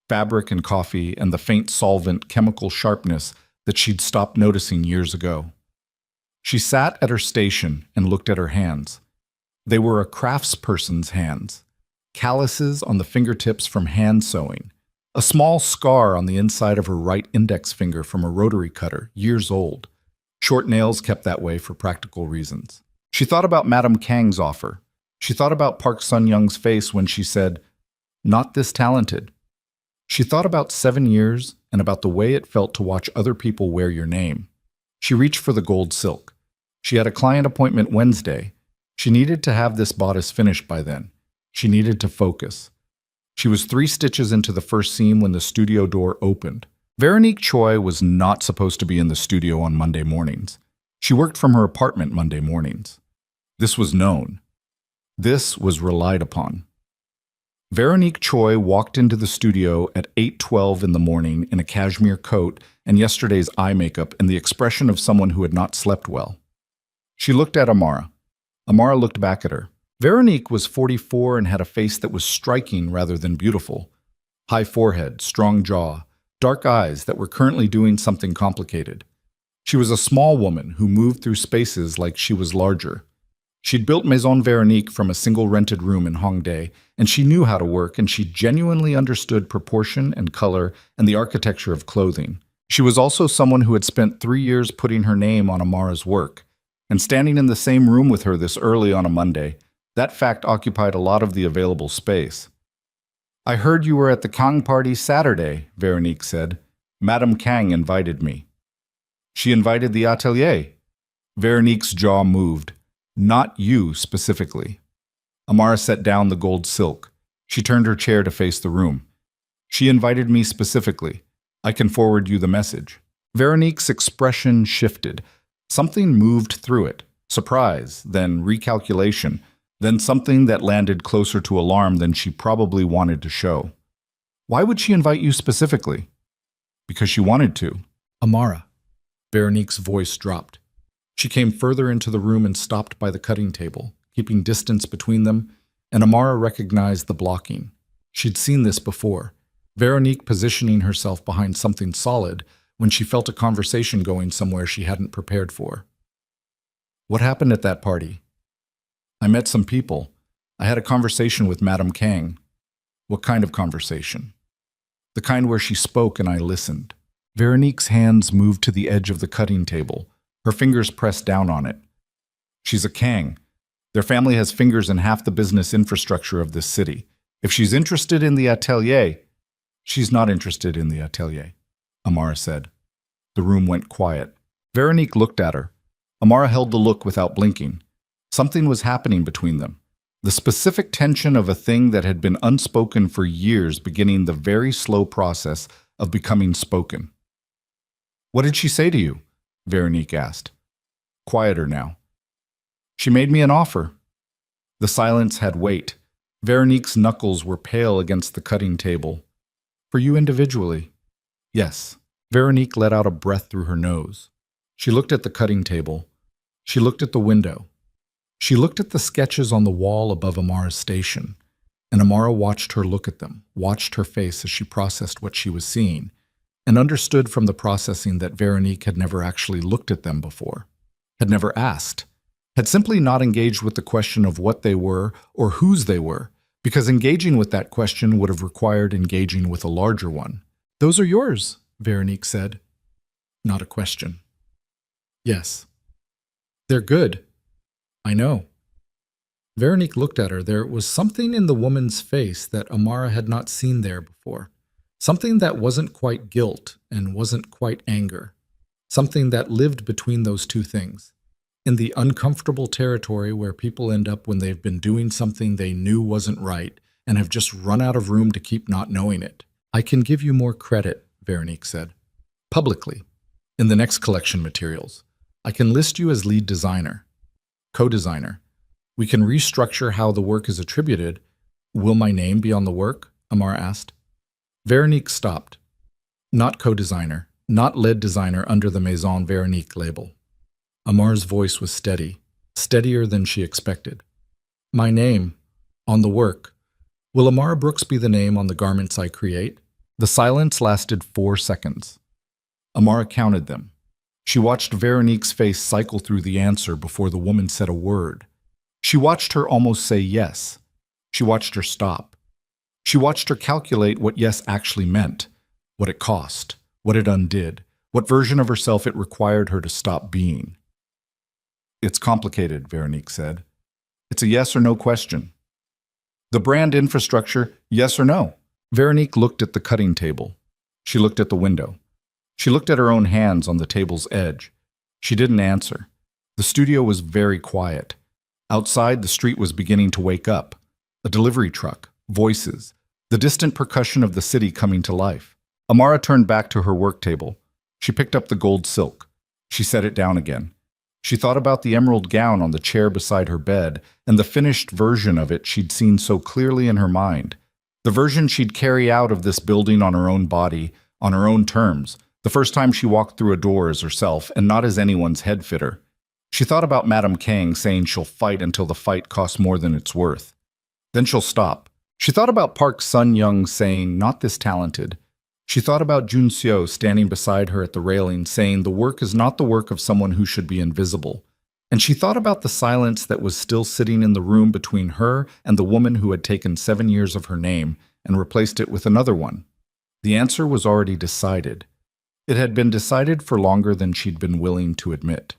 fabric and coffee and the faint solvent chemical sharpness that she'd stopped noticing years ago. She sat at her station and looked at her hands. They were a craftsperson's hands. Calluses on the fingertips from hand sewing. A small scar on the inside of her right index finger from a rotary cutter, years old. Short nails kept that way for practical reasons. She thought about Madame Kang's offer. She thought about Park Sun-young's face when she said, "Not this talented." She thought about 7 years and about the way it felt to watch other people wear your name. She reached for the gold silk. She had a client appointment Wednesday. She needed to have this bodice finished by then. She needed to focus. She was 3 stitches into the first seam when the studio door opened. Veronique Choi was not supposed to be in the studio on Monday mornings. She worked from her apartment Monday mornings. This was known. This was relied upon. Veronique Choi walked into the studio at 8:12 in the morning in a cashmere coat and yesterday's eye makeup and the expression of someone who had not slept well. She looked at Amara. Amara looked back at her. Veronique was 44 and had a face that was striking rather than beautiful. High forehead, strong jaw, dark eyes that were currently doing something complicated. She was a small woman who moved through spaces like she was larger. She'd built Maison Veronique from a single rented room in Hongdae, and she knew how to work, and she genuinely understood proportion and color and the architecture of clothing. She was also someone who had spent 3 years putting her name on Amara's work. And standing in the same room with her this early on a Monday, that fact occupied a lot of the available space. "I heard you were at the Kang party Saturday," Veronique said. "Madame Kang invited me." "She invited the atelier." Veronique's jaw moved. "Not you specifically." Amara set down the gold silk. She turned her chair to face the room. "She invited me specifically. I can forward you the message." Veronique's expression shifted. Something moved through it. Surprise, then recalculation, then something that landed closer to alarm than she probably wanted to show. "Why would she invite you specifically?" "Because she wanted to." "Amara." Veronique's voice dropped. She came further into the room and stopped by the cutting table, keeping distance between them, and Amara recognized the blocking. She'd seen this before, Veronique positioning herself behind something solid when she felt a conversation going somewhere she hadn't prepared for. "What happened at that party?" "I met some people. I had a conversation with Madame Kang." "What kind of conversation?" "The kind where she spoke and I listened." Veronique's hands moved to the edge of the cutting table, her fingers pressed down on it. "She's a Kang. Their family has fingers in half the business infrastructure of this city. If she's interested in the atelier..." "She's not interested in the atelier," Amara said. The room went quiet. Veronique looked at her. Amara held the look without blinking. Something was happening between them. The specific tension of a thing that had been unspoken for years beginning the very slow process of becoming spoken. "What did she say to you?" Veronique asked. Quieter now. "She made me an offer." The silence had weight. Veronique's knuckles were pale against the cutting table. "For you individually?" "Yes." Veronique let out a breath through her nose. She looked at the cutting table. She looked at the window. She looked at the sketches on the wall above Amara's station, and Amara watched her look at them, watched her face as she processed what she was seeing, and understood from the processing that Veronique had never actually looked at them before, had never asked, had simply not engaged with the question of what they were or whose they were, because engaging with that question would have required engaging with a larger one. "Those are yours," Veronique said. Not a question. "Yes." "They're good." "I know." Veronique looked at her. There was something in the woman's face that Amara had not seen there before. Something that wasn't quite guilt and wasn't quite anger. Something that lived between those two things. In the uncomfortable territory where people end up when they've been doing something they knew wasn't right and have just run out of room to keep not knowing it. "I can give you more credit," Veronique said. "Publicly. In the next collection materials. I can list you as lead designer. Co-designer. We can restructure how the work is attributed." "Will my name be on the work?" Amara asked. Veronique stopped. "Not co-designer. Not lead designer under the Maison Veronique label." Amara's voice was steady, steadier than she expected. "My name, on the work. Will Amara Brooks be the name on the garments I create?" The silence lasted 4 seconds. Amara counted them. She watched Veronique's face cycle through the answer before the woman said a word. She watched her almost say yes. She watched her stop. She watched her calculate what yes actually meant, what it cost, what it undid, what version of herself it required her to stop being. It's complicated, Veronique said. It's a yes or no question. The brand infrastructure, yes or no? Veronique looked at the cutting table. She looked at the window. She looked at her own hands on the table's edge. She didn't answer. The studio was very quiet. Outside, the street was beginning to wake up. A delivery truck, voices, the distant percussion of the city coming to life. Amara turned back to her work table. She picked up the gold silk. She set it down again. She thought about the emerald gown on the chair beside her bed and the finished version of it she'd seen so clearly in her mind. The version she'd carry out of this building on her own body, on her own terms, the first time she walked through a door as herself and not as anyone's head fitter. She thought about Madame Kang saying she'll fight until the fight costs more than it's worth. Then she'll stop. She thought about Park Sun-young saying, not this talented. She thought about Jun Seo standing beside her at the railing saying the work is not the work of someone who should be invisible. And she thought about the silence that was still sitting in the room between her and the woman who had taken 7 years of her name and replaced it with another one. The answer was already decided. It had been decided for longer than she'd been willing to admit.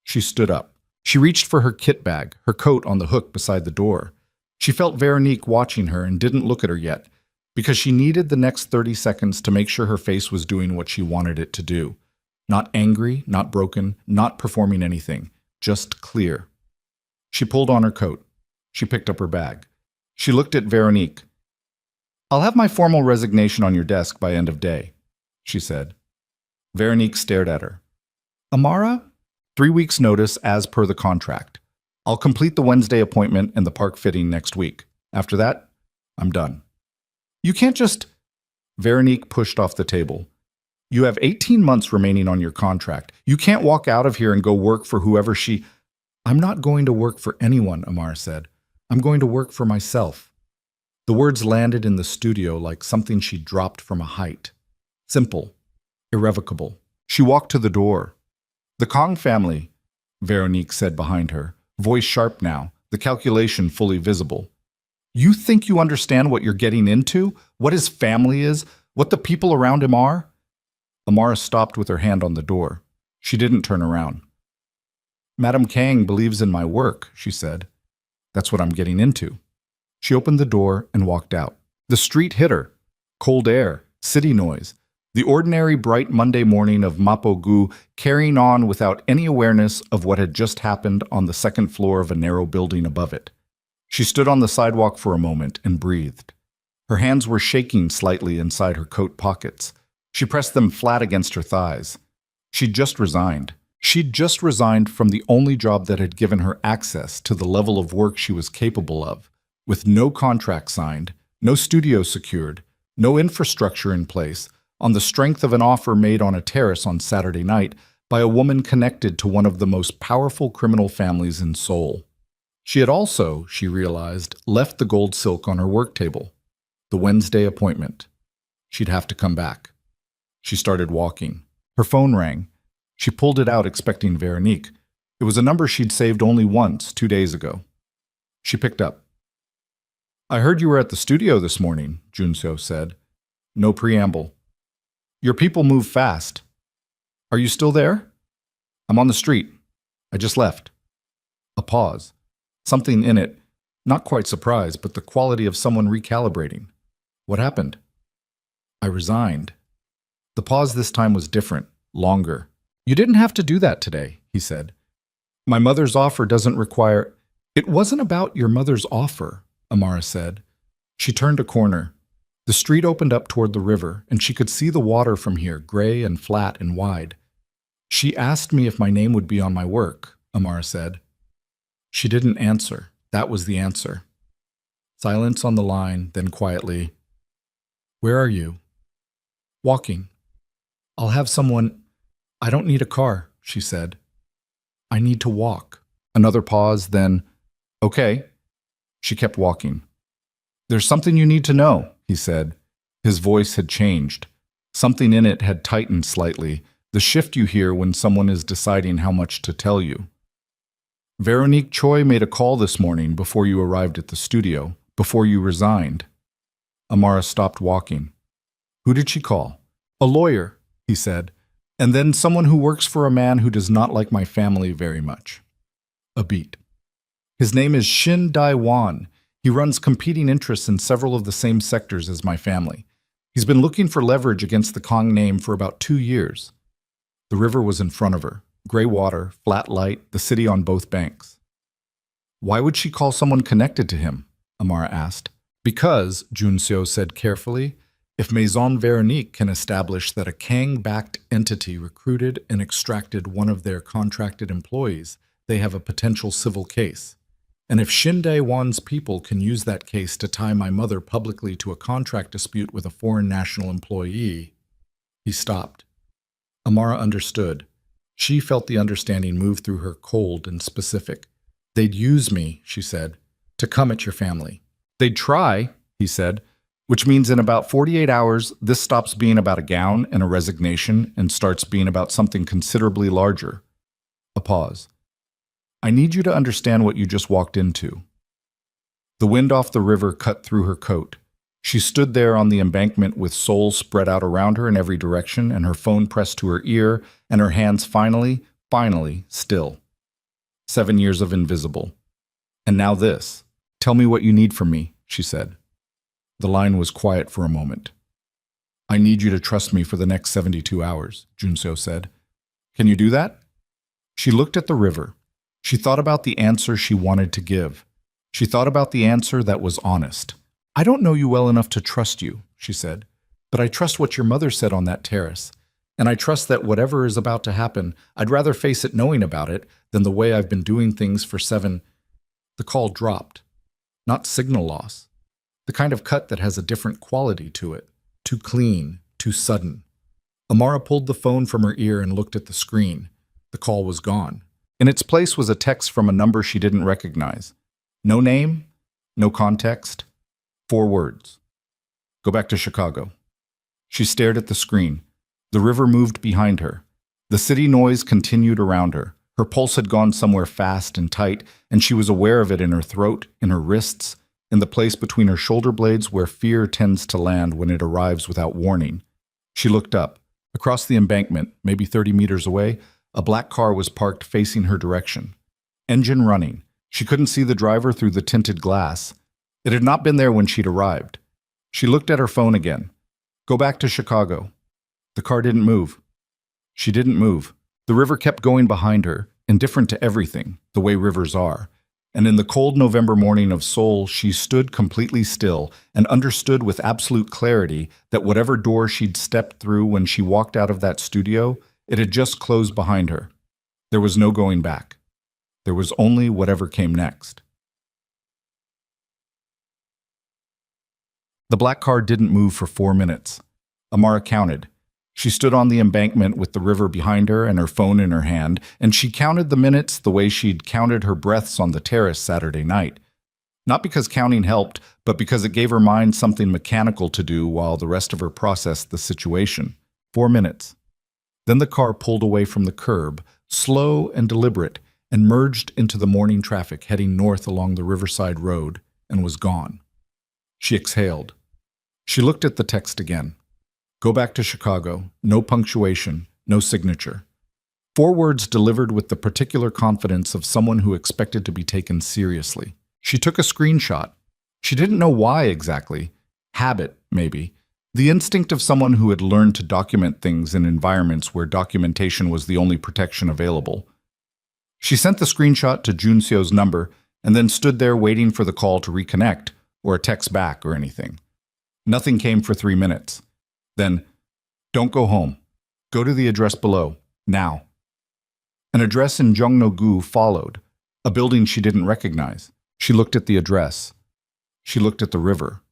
She stood up. She reached for her kit bag, her coat on the hook beside the door. She felt Veronique watching her and didn't look at her yet, because she needed the next 30 seconds to make sure her face was doing what she wanted it to do. Not angry, not broken, not performing anything, just clear. She pulled on her coat. She picked up her bag. She looked at Veronique. "I'll have my formal resignation on your desk by end of day," she said. Veronique stared at her. "Amara? 3 weeks' notice as per the contract. I'll complete the Wednesday appointment and the park fitting next week. After that, I'm done." "You can't just—" Veronique pushed off the table. "You have 18 months remaining on your contract. You can't walk out of here and go work for whoever she—" "I'm not going to work for anyone," Amara said. "I'm going to work for myself." The words landed in the studio like something she dropped from a height. Simple. Irrevocable. She walked to the door. "The Kong family," Veronique said behind her, voice sharp now, the calculation fully visible. "You think you understand what you're getting into? What his family is? What the people around him are?" Amara stopped with her hand on the door. She didn't turn around. "Madame Kang believes in my work," she said. "That's what I'm getting into." She opened the door and walked out. The street hit her. Cold air, city noise, the ordinary bright Monday morning of Mapo-gu carrying on without any awareness of what had just happened on the second floor of a narrow building above it. She stood on the sidewalk for a moment and breathed. Her hands were shaking slightly inside her coat pockets. She pressed them flat against her thighs. She'd just resigned. She'd just resigned from the only job that had given her access to the level of work she was capable of, with no contract signed, no studio secured, no infrastructure in place, on the strength of an offer made on a terrace on Saturday night by a woman connected to one of the most powerful criminal families in Seoul. She had also, she realized, left the gold silk on her work table. The Wednesday appointment. She'd have to come back. She started walking. Her phone rang. She pulled it out expecting Veronique. It was a number she'd saved only once, 2 days ago. She picked up. "I heard you were at the studio this morning," Jun Seo said. No preamble. "Your people move fast. Are you still there?" "I'm on the street. I just left." A pause. Something in it, not quite surprise, but the quality of someone recalibrating. "What happened?" "I resigned." The pause this time was different, longer. "You didn't have to do that today," he said. "My mother's offer doesn't require—" "It wasn't about your mother's offer," Amara said. She turned a corner. The street opened up toward the river, and she could see the water from here, gray and flat and wide. "She asked me if my name would be on my work," Amara said. She didn't answer. That was the answer. Silence on the line, then quietly, "Where are you?" "Walking." "I'll have someone—" "I don't need a car," she said. "I need to walk." Another pause, then, "Okay." She kept walking. "There's something you need to know," he said. His voice had changed. Something in it had tightened slightly, The shift you hear when someone is deciding how much to tell you. Veronique Choi made a call this morning before you arrived at the studio, before you resigned. Amara stopped walking. Who did she call? A lawyer, he said, and then someone who works for a man who does not like my family very much. A beat. His name is Shin Dai-wan. He runs competing interests in several of the same sectors as my family. He's been looking for leverage against the Kong name for about 2 years. The river was in front of her. Gray water, flat light, the city on both banks. Why would she call someone connected to him? Amara asked. Because, Junseo said carefully, if Maison Veronique can establish that a Kang-backed entity recruited and extracted one of their contracted employees, they have a potential civil case. And if Shin Dae-won's people can use that case to tie my mother publicly to a contract dispute with a foreign national employee... He stopped. Amara understood. She felt the understanding move through her, cold and specific. They'd use me, she said, to come at your family. They'd try, he said, which means in about 48 hours, this stops being about a gown and a resignation and starts being about something considerably larger. A pause. I need you to understand what you just walked into. The wind off the river cut through her coat. She stood there on the embankment with Seoul spread out around her in every direction and her phone pressed to her ear and her hands finally, still. 7 years of invisible. And now this. Tell me what you need from me, she said. The line was quiet for a moment. I need you to trust me for the next 72 hours, Junseo said. Can you do that? She looked at the river. She thought about the answer she wanted to give. She thought about the answer that was honest. I don't know you well enough to trust you, she said, but I trust what your mother said on that terrace. And I trust that whatever is about to happen, I'd rather face it knowing about it than the way I've been doing things for 7... The call dropped. Not signal loss. The kind of cut that has a different quality to it. Too clean, too sudden. Amara pulled the phone from her ear and looked at the screen. The call was gone. In its place was a text from a number she didn't recognize. No name, no context. 4 words. Go back to Chicago. She stared at the screen. The river moved behind her. The city noise continued around her. Her pulse had gone somewhere fast and tight, and she was aware of it in her throat, in her wrists, in the place between her shoulder blades where fear tends to land when it arrives without warning. She looked up. Across the embankment, maybe 30 meters away, a black car was parked facing her direction. Engine running. She couldn't see the driver through the tinted glass. It had not been there when she'd arrived. She looked at her phone again. Go back to Chicago. The car didn't move. She didn't move. The river kept going behind her, indifferent to everything, the way rivers are. And in the cold November morning of Seoul, she stood completely still and understood with absolute clarity that whatever door she'd stepped through when she walked out of that studio, it had just closed behind her. There was no going back. There was only whatever came next. The black car didn't move for 4 minutes. Amara counted. She stood on the embankment with the river behind her and her phone in her hand, and she counted the minutes the way she'd counted her breaths on the terrace Saturday night. Not because counting helped, but because it gave her mind something mechanical to do while the rest of her processed the situation. 4 minutes. Then the car pulled away from the curb, slow and deliberate, and merged into the morning traffic heading north along the Riverside Road, and was gone. She exhaled. She looked at the text again. Go back to Chicago. No punctuation, no signature. 4 words delivered with the particular confidence of someone who expected to be taken seriously. She took a screenshot. She didn't know why exactly. Habit, maybe. The instinct of someone who had learned to document things in environments where documentation was the only protection available. She sent the screenshot to Junseo's number and then stood there waiting for the call to reconnect or a text back or anything. Nothing came for 3 minutes. Then, don't go home. Go to the address below, now. An address in Jongno-gu followed, a building she didn't recognize. She looked at the address. She looked at the river.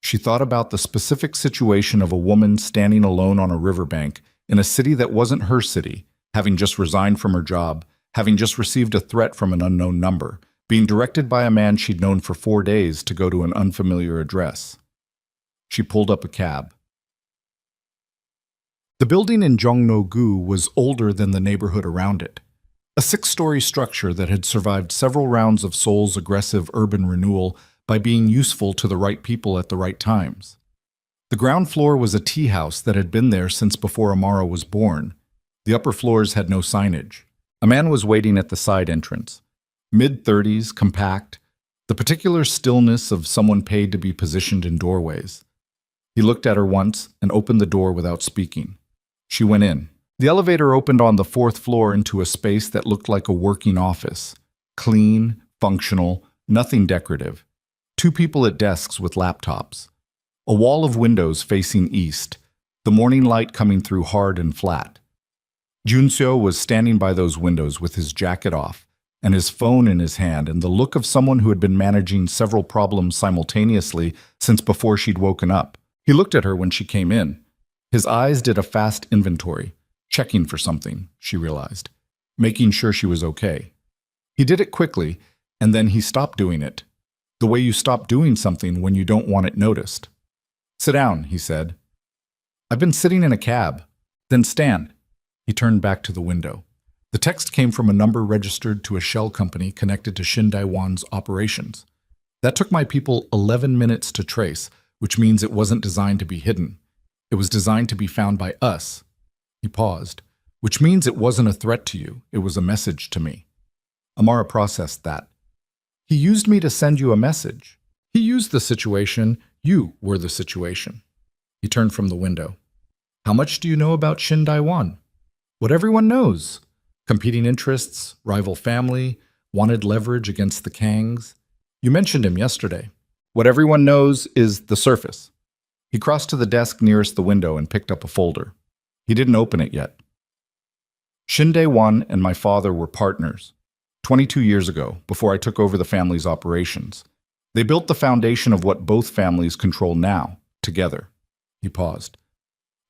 She thought about the specific situation of a woman standing alone on a riverbank in a city that wasn't her city, having just resigned from her job, having just received a threat from an unknown number, being directed by a man she'd known for 4 days to go to an unfamiliar address. She pulled up a cab. The building in Jongno-gu was older than the neighborhood around it. A six-story structure that had survived several rounds of Seoul's aggressive urban renewal by being useful to the right people at the right times. The ground floor was a tea house that had been there since before Amara was born. The upper floors had no signage. A man was waiting at the side entrance. Mid-30s, compact, the particular stillness of someone paid to be positioned in doorways. He looked at her once and opened the door without speaking. She went in. The elevator opened on the fourth floor into a space that looked like a working office. Clean, functional, nothing decorative. Two people at desks with laptops. A wall of windows facing east, the morning light coming through hard and flat. Junseo was standing by those windows with his jacket off and his phone in his hand and the look of someone who had been managing several problems simultaneously since before she'd woken up. He looked at her when she came in. His eyes did a fast inventory, checking for something, she realized, making sure she was okay. He did it quickly, and then he stopped doing it, the way you stop doing something when you don't want it noticed. "Sit down," he said. "I've been sitting in a cab." "Then stand." He turned back to the window. The text came from a number registered to a shell company connected to Shin Daewon's operations. That took my people 11 minutes to trace, which means it wasn't designed to be hidden. It was designed to be found by us. He paused. "Which means it wasn't a threat to you. It was a message to me." Amara processed that. "He used me to send you a message. He used the situation. You were the situation." He turned from the window. "How much do you know about Shin Daewon?" "What everyone knows. Competing interests, rival family, wanted leverage against the Kangs. You mentioned him yesterday. What everyone knows is the surface." He crossed to the desk nearest the window and picked up a folder. He didn't open it yet. "Shin Daewon and my father were partners 22 years ago, before I took over the family's operations. They built the foundation of what both families control now, together." He paused.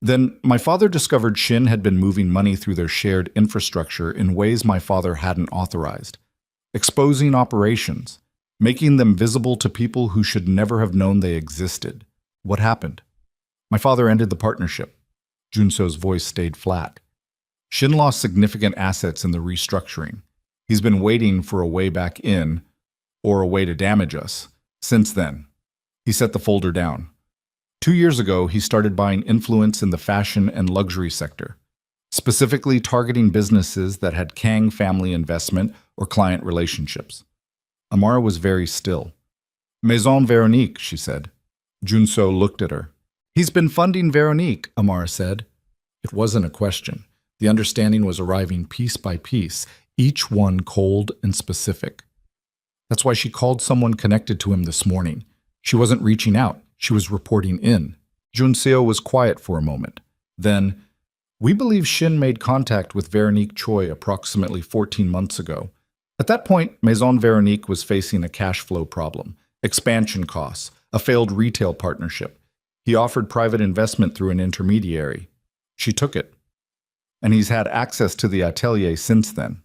"Then my father discovered Shin had been moving money through their shared infrastructure in ways my father hadn't authorized, exposing operations, making them visible to people who should never have known they existed. What happened? My father ended the partnership." Junso's voice stayed flat. "Shin lost significant assets in the restructuring. He's been waiting for a way back in, or a way to damage us, since then." He set the folder down. 2 years ago, he started buying influence in the fashion and luxury sector, specifically targeting businesses that had Kang family investment or client relationships. Amara was very still. "Maison Veronique," she said. Junso looked at her. "He's been funding Veronique," Amara said. It wasn't a question. The understanding was arriving piece by piece, each one cold and specific. That's why she called someone connected to him this morning. She wasn't reaching out. She was reporting in. Junseo was quiet for a moment. Then, "We believe Shin made contact with Veronique Choi approximately 14 months ago. At that point, Maison Veronique was facing a cash flow problem, expansion costs, a failed retail partnership. He offered private investment through an intermediary. She took it. And he's had access to the atelier since then.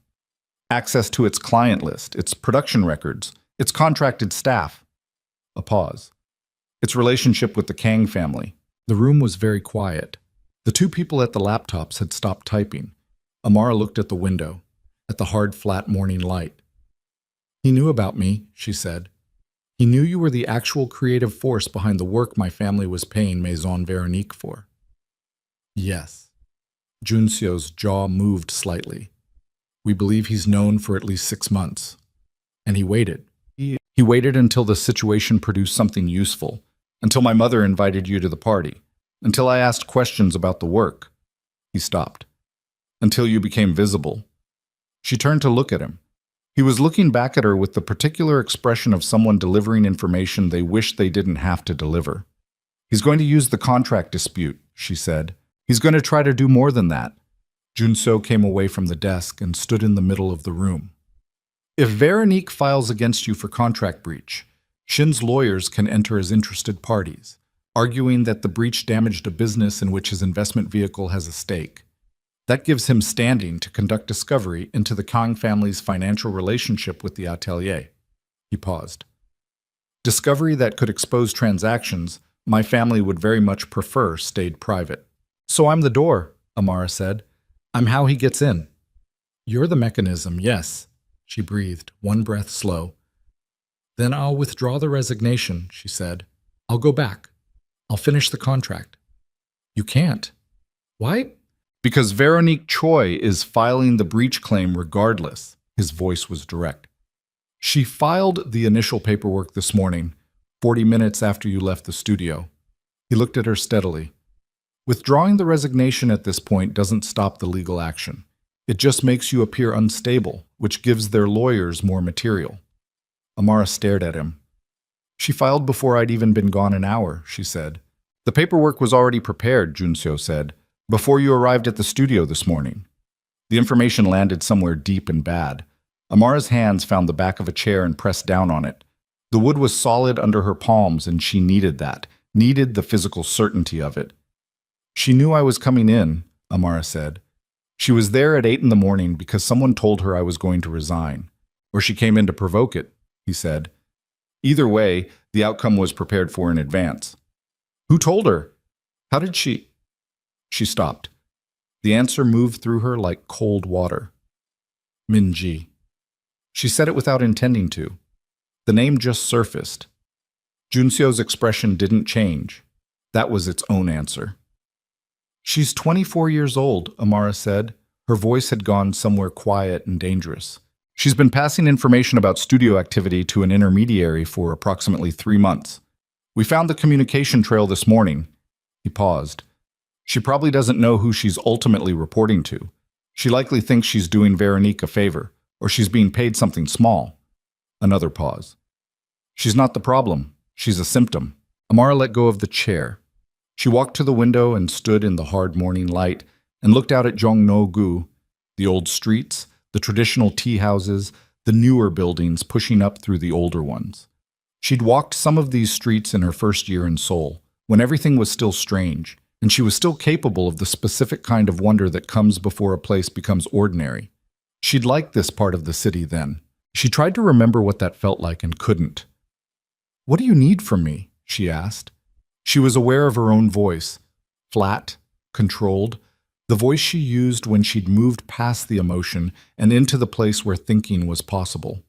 Access to its client list, its production records, its contracted staff." A pause. "Its relationship with the Kang family." The room was very quiet. The two people at the laptops had stopped typing. Amara looked at the window, at the hard, flat morning light. "He knew about me," she said. "He knew you were the actual creative force behind the work my family was paying Maison Veronique for." "Yes." Junseo's jaw moved slightly. "We believe he's known for at least 6 months. And he waited. He waited until the situation produced something useful, until my mother invited you to the party, until I asked questions about the work." He stopped. "Until you became visible." She turned to look at him. He was looking back at her with the particular expression of someone delivering information they wish they didn't have to deliver. "He's going to use the contract dispute," she said. "He's going to try to do more than that." Junso came away from the desk and stood in the middle of the room. "If Veronique files against you for contract breach, Shin's lawyers can enter as interested parties, arguing that the breach damaged a business in which his investment vehicle has a stake. That gives him standing to conduct discovery into the Kang family's financial relationship with the atelier." He paused. "Discovery that could expose transactions my family would very much prefer stayed private. So I'm the door," Amara said. I'm how he gets in. You're the mechanism, yes, she breathed, one breath slow. Then I'll withdraw the resignation, she said. I'll go back. I'll finish the contract. You can't. Why? Because Veronique Choi is filing the breach claim regardless. His voice was direct. She filed the initial paperwork this morning, 40 minutes after you left the studio. He looked at her steadily. Withdrawing the resignation at this point doesn't stop the legal action. It just makes you appear unstable, which gives their lawyers more material. Amara stared at him. She filed before I'd even been gone an hour, she said. The paperwork was already prepared, Junseo said, before you arrived at the studio this morning. The information landed somewhere deep and bad. Amara's hands found the back of a chair and pressed down on it. The wood was solid under her palms, and she needed that, needed the physical certainty of it. She knew I was coming in, Amara said. She was there at 8 in the morning because someone told her I was going to resign. Or she came in to provoke it, he said. Either way, the outcome was prepared for in advance. Who told her? How did she? She stopped. The answer moved through her like cold water. Minji. She said it without intending to. The name just surfaced. Junseo's expression didn't change. That was its own answer. She's 24 years old, Amara said. Her voice had gone somewhere quiet and dangerous. She's been passing information about studio activity to an intermediary for approximately 3 months. We found the communication trail this morning. He paused. She probably doesn't know who she's ultimately reporting to. She likely thinks she's doing Veronique a favor, or she's being paid something small. Another pause. She's not the problem. She's a symptom. Amara let go of the chair. She walked to the window and stood in the hard morning light and looked out at Jongno-gu, the old streets, the traditional tea houses, the newer buildings pushing up through the older ones. She'd walked some of these streets in her first year in Seoul, when everything was still strange, and she was still capable of the specific kind of wonder that comes before a place becomes ordinary. She'd liked this part of the city then. She tried to remember what that felt like and couldn't. What do you need from me? She asked. She was aware of her own voice, flat, controlled, the voice she used when she'd moved past the emotion and into the place where thinking was possible.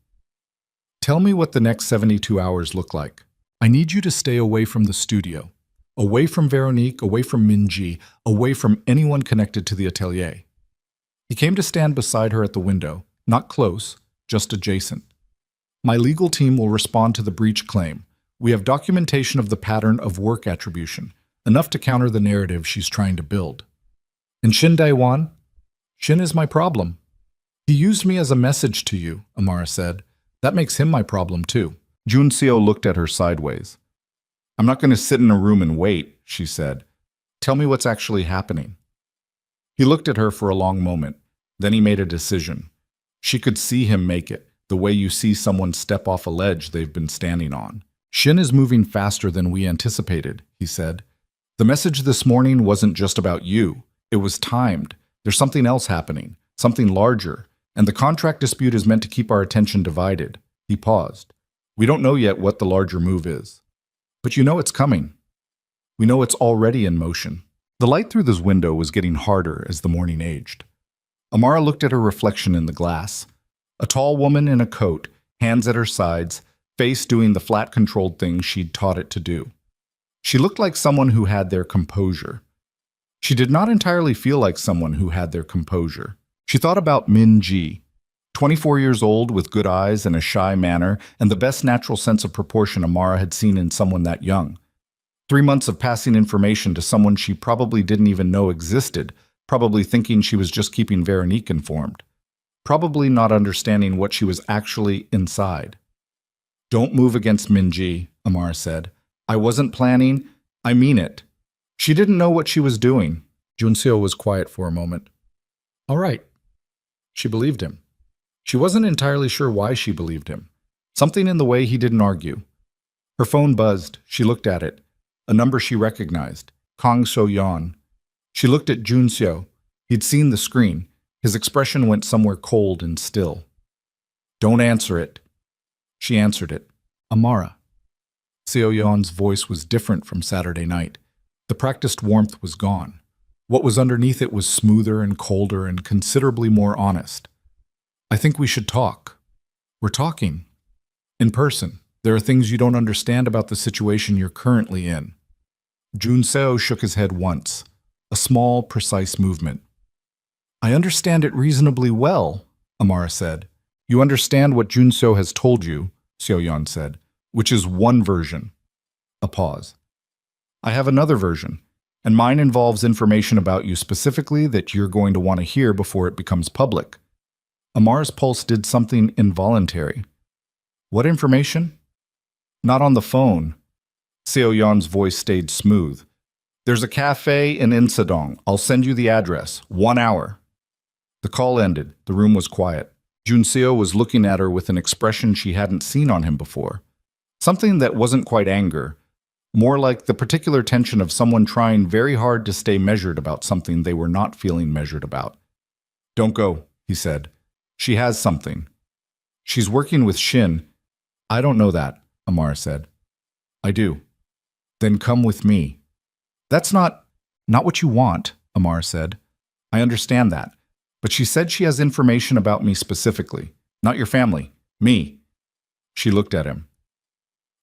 Tell me what the next 72 hours look like. I need you to stay away from the studio, away from Veronique, away from Minji, away from anyone connected to the atelier. He came to stand beside her at the window, not close, just adjacent. My legal team will respond to the breach claim. We have documentation of the pattern of work attribution, enough to counter the narrative she's trying to build. And Shin Dae-won? Shin is my problem. He used me as a message to you, Amara said. That makes him my problem too. Junseo looked at her sideways. I'm not going to sit in a room and wait, she said. Tell me what's actually happening. He looked at her for a long moment. Then he made a decision. She could see him make it, the way you see someone step off a ledge they've been standing on. Shin is moving faster than we anticipated, he said. The message this morning wasn't just about you. It was timed. There's something else happening, something larger, and the contract dispute is meant to keep our attention divided. He paused. We don't know yet what the larger move is. But you know it's coming. We know it's already in motion. The light through this window was getting harder as the morning aged. Amara looked at her reflection in the glass. A tall woman in a coat, hands at her sides, face doing the flat controlled thing she'd taught it to do. She looked like someone who had their composure. She did not entirely feel like someone who had their composure. She thought about Min Ji, 24 years old with good eyes and a shy manner and the best natural sense of proportion Amara had seen in someone that young. 3 months of passing information to someone she probably didn't even know existed, probably thinking she was just keeping Veronique informed, probably not understanding what she was actually inside. Don't move against Minji, Amara said. I wasn't planning. I mean it. She didn't know what she was doing. Junseo was quiet for a moment. All right. She believed him. She wasn't entirely sure why she believed him. Something in the way he didn't argue. Her phone buzzed. She looked at it. A number she recognized. Kang So-yeon. She looked at Junseo. He'd seen the screen. His expression went somewhere cold and still. Don't answer it. She answered it. Amara. Seo-yeon's voice was different from Saturday night. The practiced warmth was gone. What was underneath it was smoother and colder and considerably more honest. I think we should talk. We're talking. In person. There are things you don't understand about the situation you're currently in. Jun Seo shook his head once. A small, precise movement. I understand it reasonably well, Amara said. You understand what Jun Seo has told you, Seo-yeon said, which is one version. A pause. I have another version, and mine involves information about you specifically that you're going to want to hear before it becomes public. Amara's pulse did something involuntary. What information? Not on the phone. Seo-yeon's voice stayed smooth. There's a cafe in Insadong. I'll send you the address. 1 hour. The call ended. The room was quiet. Jun Seo was looking at her with an expression she hadn't seen on him before. Something that wasn't quite anger, more like the particular tension of someone trying very hard to stay measured about something they were not feeling measured about. Don't go, he said. She has something. She's working with Shin. I don't know that, Amara said. I do. Then come with me. That's not what you want, Amara said. I understand that. But she said she has information about me specifically. Not your family. Me. She looked at him.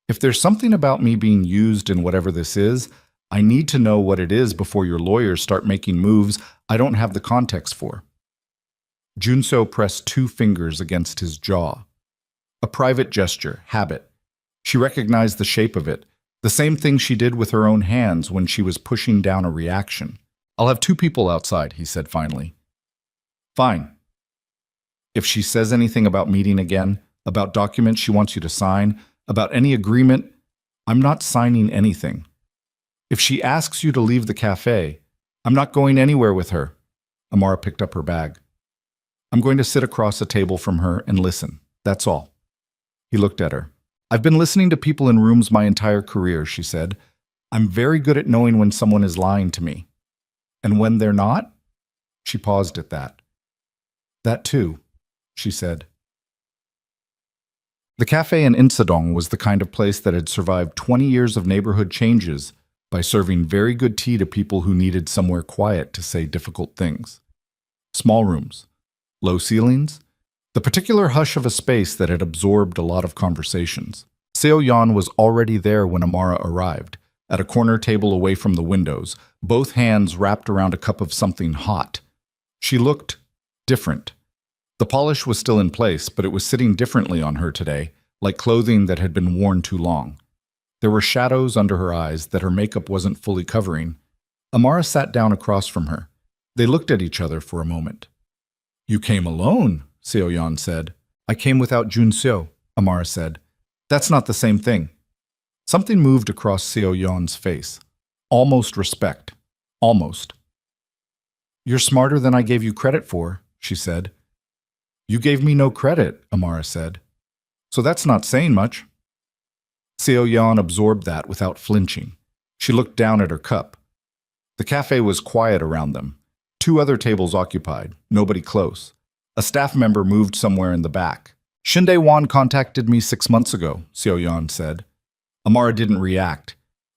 If there's something about me being used in whatever this is, I need to know what it is before your lawyers start making moves I don't have the context for. Jun Seo pressed 2 fingers against his jaw. A private gesture, habit. She recognized the shape of it, the same thing she did with her own hands when she was pushing down a reaction. I'll have 2 people outside, he said finally. Fine. If she says anything about meeting again, about documents she wants you to sign, about any agreement, I'm not signing anything. If she asks you to leave the cafe, I'm not going anywhere with her. Amara picked up her bag. I'm going to sit across a table from her and listen. That's all. He looked at her. I've been listening to people in rooms my entire career, she said. I'm very good at knowing when someone is lying to me. And when they're not? She paused at that. That too, she said. The cafe in Insadong was the kind of place that had survived 20 years of neighborhood changes by serving very good tea to people who needed somewhere quiet to say difficult things. Small rooms, low ceilings, the particular hush of a space that had absorbed a lot of conversations. Seo-yeon was already there when Amara arrived, at a corner table away from the windows, both hands wrapped around a cup of something hot. She looked different. The polish was still in place, but it was sitting differently on her today, like clothing that had been worn too long. There were shadows under her eyes that her makeup wasn't fully covering. Amara sat down across from her. They looked at each other for a moment. You came alone, Seo-yeon said. I came without Jun Seo, Amara said. That's not the same thing. Something moved across Seo-yeon's face. Almost respect. Almost. You're smarter than I gave you credit for, she said. You gave me no credit, Amara said. So that's not saying much. Seo-yeon absorbed that without flinching. She looked down at her cup. The cafe was quiet around them. 2 other tables occupied, nobody close. A staff member moved somewhere in the back. Shin Dae-won contacted me 6 months ago, Seo-yeon said. Amara didn't react.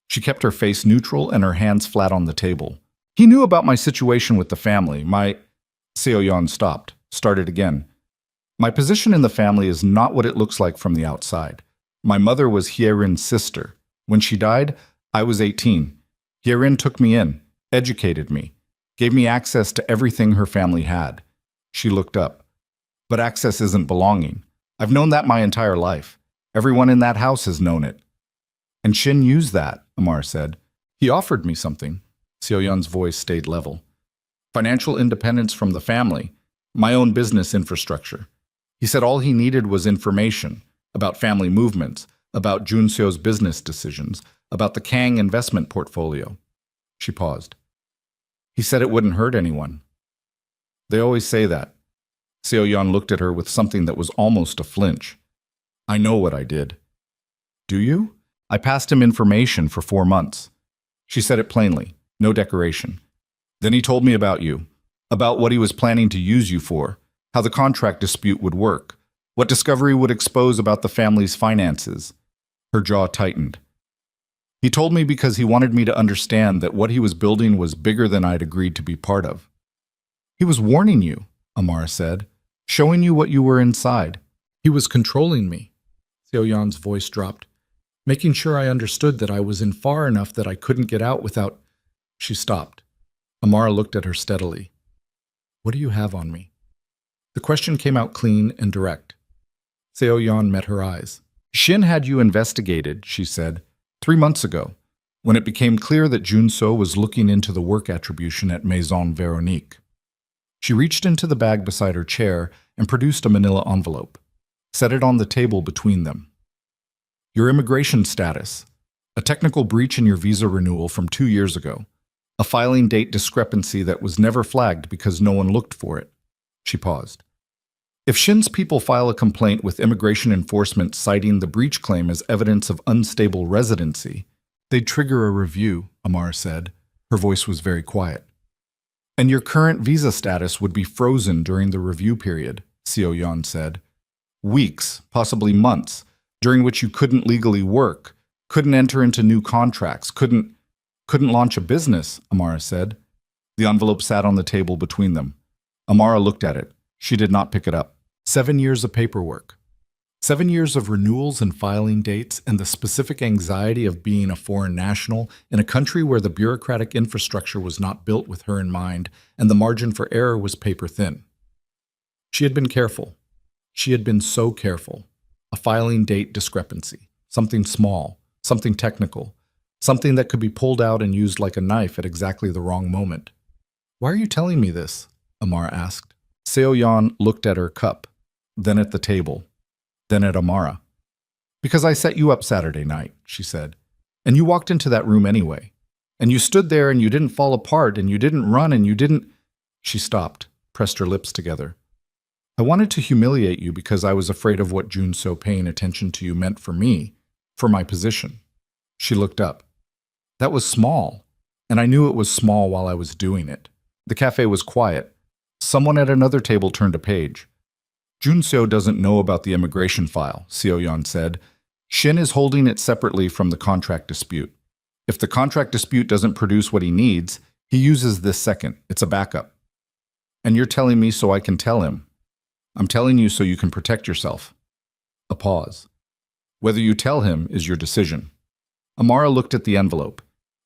She kept her face neutral and her hands flat on the table. He knew about my situation with the family. Seo-yeon stopped, started again. My position in the family is not what it looks like from the outside. My mother was Hye-rin's sister. When she died, I was 18. Hye-rin took me in, educated me, gave me access to everything her family had. She looked up. But access isn't belonging. I've known that my entire life. Everyone in that house has known it. And Shin used that, Amar said. He offered me something. Seo-yeon's voice stayed level. Financial independence from the family. My own business infrastructure. He said all he needed was information about family movements, about Jun Seo's business decisions, about the Kang investment portfolio. She paused. He said it wouldn't hurt anyone. They always say that. Seo-yeon looked at her with something that was almost a flinch. I know what I did. Do you? I passed him information for 4 months. She said it plainly, no decoration. Then he told me about you, about what he was planning to use you for, how the contract dispute would work, what discovery would expose about the family's finances. Her jaw tightened. He told me because he wanted me to understand that what he was building was bigger than I'd agreed to be part of. He was warning you, Amara said, showing you what you were inside. He was controlling me. Seo-yeon's voice dropped, making sure I understood that I was in far enough that I couldn't get out without... She stopped. Amara looked at her steadily. What do you have on me? The question came out clean and direct. Seo-yeon met her eyes. Shin had you investigated, she said, 3 months ago, when it became clear that Jun-so was looking into the work attribution at Maison Veronique. She reached into the bag beside her chair and produced a manila envelope, set it on the table between them. Your immigration status, a technical breach in your visa renewal from 2 years ago, a filing date discrepancy that was never flagged because no one looked for it. She paused. If Shin's people file a complaint with immigration enforcement citing the breach claim as evidence of unstable residency, they'd trigger a review, Amara said. Her voice was very quiet. And your current visa status would be frozen during the review period, Seo-yeon said. Weeks, possibly months, during which you couldn't legally work, couldn't enter into new contracts, couldn't launch a business, Amara said. The envelope sat on the table between them. Amara looked at it. She did not pick it up. 7 years of paperwork. 7 years of renewals and filing dates and the specific anxiety of being a foreign national in a country where the bureaucratic infrastructure was not built with her in mind and the margin for error was paper thin. She had been careful. She had been so careful. A filing date discrepancy. Something small. Something technical. Something that could be pulled out and used like a knife at exactly the wrong moment. Why are you telling me this? Amara asked. Seo-yeon looked at her cup, then at the table, then at Amara. Because I set you up Saturday night, she said. And you walked into that room anyway. And you stood there and you didn't fall apart and you didn't run and you didn't... She stopped, pressed her lips together. I wanted to humiliate you because I was afraid of what Jun-so paying attention to you meant for me, for my position. She looked up. That was small, and I knew it was small while I was doing it. The cafe was quiet. Someone at another table turned a page. Jun-so doesn't know about the immigration file, Seo-yeon said. Shin is holding it separately from the contract dispute. If the contract dispute doesn't produce what he needs, he uses this second. It's a backup. And you're telling me so I can tell him. I'm telling you so you can protect yourself. A pause. Whether you tell him is your decision. Amara looked at the envelope.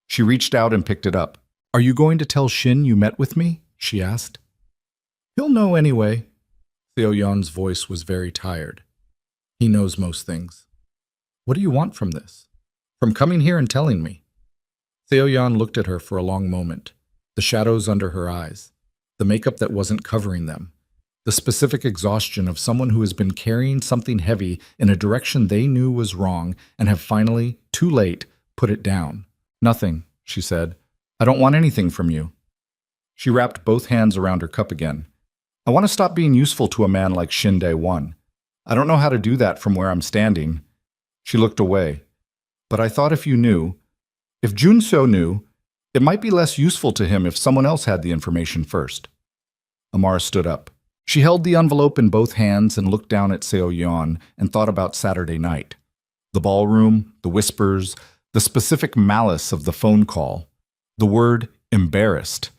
She reached out and picked it up. Are you going to tell Shin you met with me? She asked. He'll know anyway. Seo-yeon's voice was very tired. He knows most things. What do you want from this? From coming here and telling me? Seo-yeon looked at her for a long moment, the shadows under her eyes, the makeup that wasn't covering them, the specific exhaustion of someone who has been carrying something heavy in a direction they knew was wrong and have finally, too late, put it down. Nothing, she said. I don't want anything from you. She wrapped both hands around her cup again. I want to stop being useful to a man like Shin Dae-won. I don't know how to do that from where I'm standing. She looked away. But I thought if you knew, if Jun-so knew, it might be less useful to him if someone else had the information first. Amara stood up. She held the envelope in both hands and looked down at Seo-yeon and thought about Saturday night. The ballroom, the whispers, the specific malice of the phone call, the word embarrassed.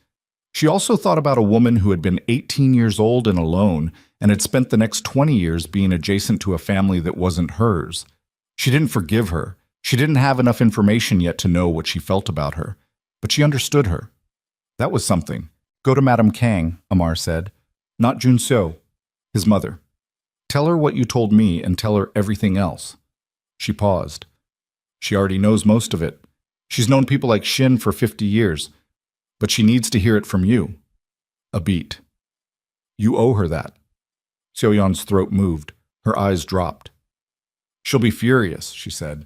She also thought about a woman who had been 18 years old and alone and had spent the next 20 years being adjacent to a family that wasn't hers. She didn't forgive her. She didn't have enough information yet to know what she felt about her. But she understood her. That was something. Go to Madame Kang, Amar said. Not Jun-so, his mother. Tell her what you told me and tell her everything else. She paused. She already knows most of it. She's known people like Shin for 50 years. But she needs to hear it from you. A beat. You owe her that. Seo-yeon's throat moved. Her eyes dropped. She'll be furious, she said.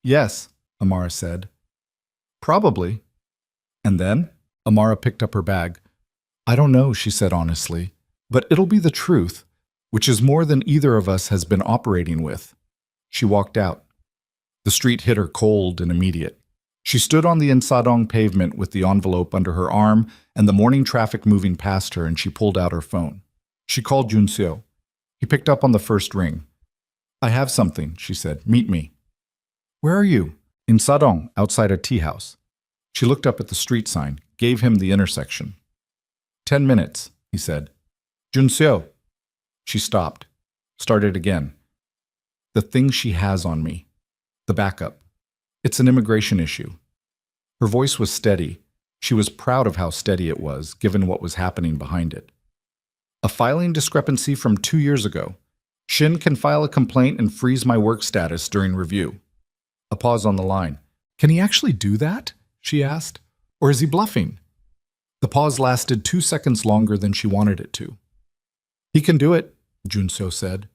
Yes, Amara said. Probably. And then? Amara picked up her bag. I don't know, she said honestly, but it'll be the truth, which is more than either of us has been operating with. She walked out. The street hit her cold and immediate. She stood on the Insadong pavement with the envelope under her arm and the morning traffic moving past her, and she pulled out her phone. She called Jun-seo. He picked up on the first ring. I have something, she said. Meet me. Where are you? In Sadong, outside a tea house. She looked up at the street sign, gave him the intersection. 10 minutes, he said. Junseo. She stopped. Started again. The thing she has on me. The backup. It's an immigration issue. Her voice was steady. She was proud of how steady it was, given what was happening behind it. A filing discrepancy from 2 years ago. Shin can file a complaint and freeze my work status during review. A pause on the line. Can he actually do that? She asked. Or is he bluffing? The pause lasted 2 seconds longer than she wanted it to. He can do it, Junseo said.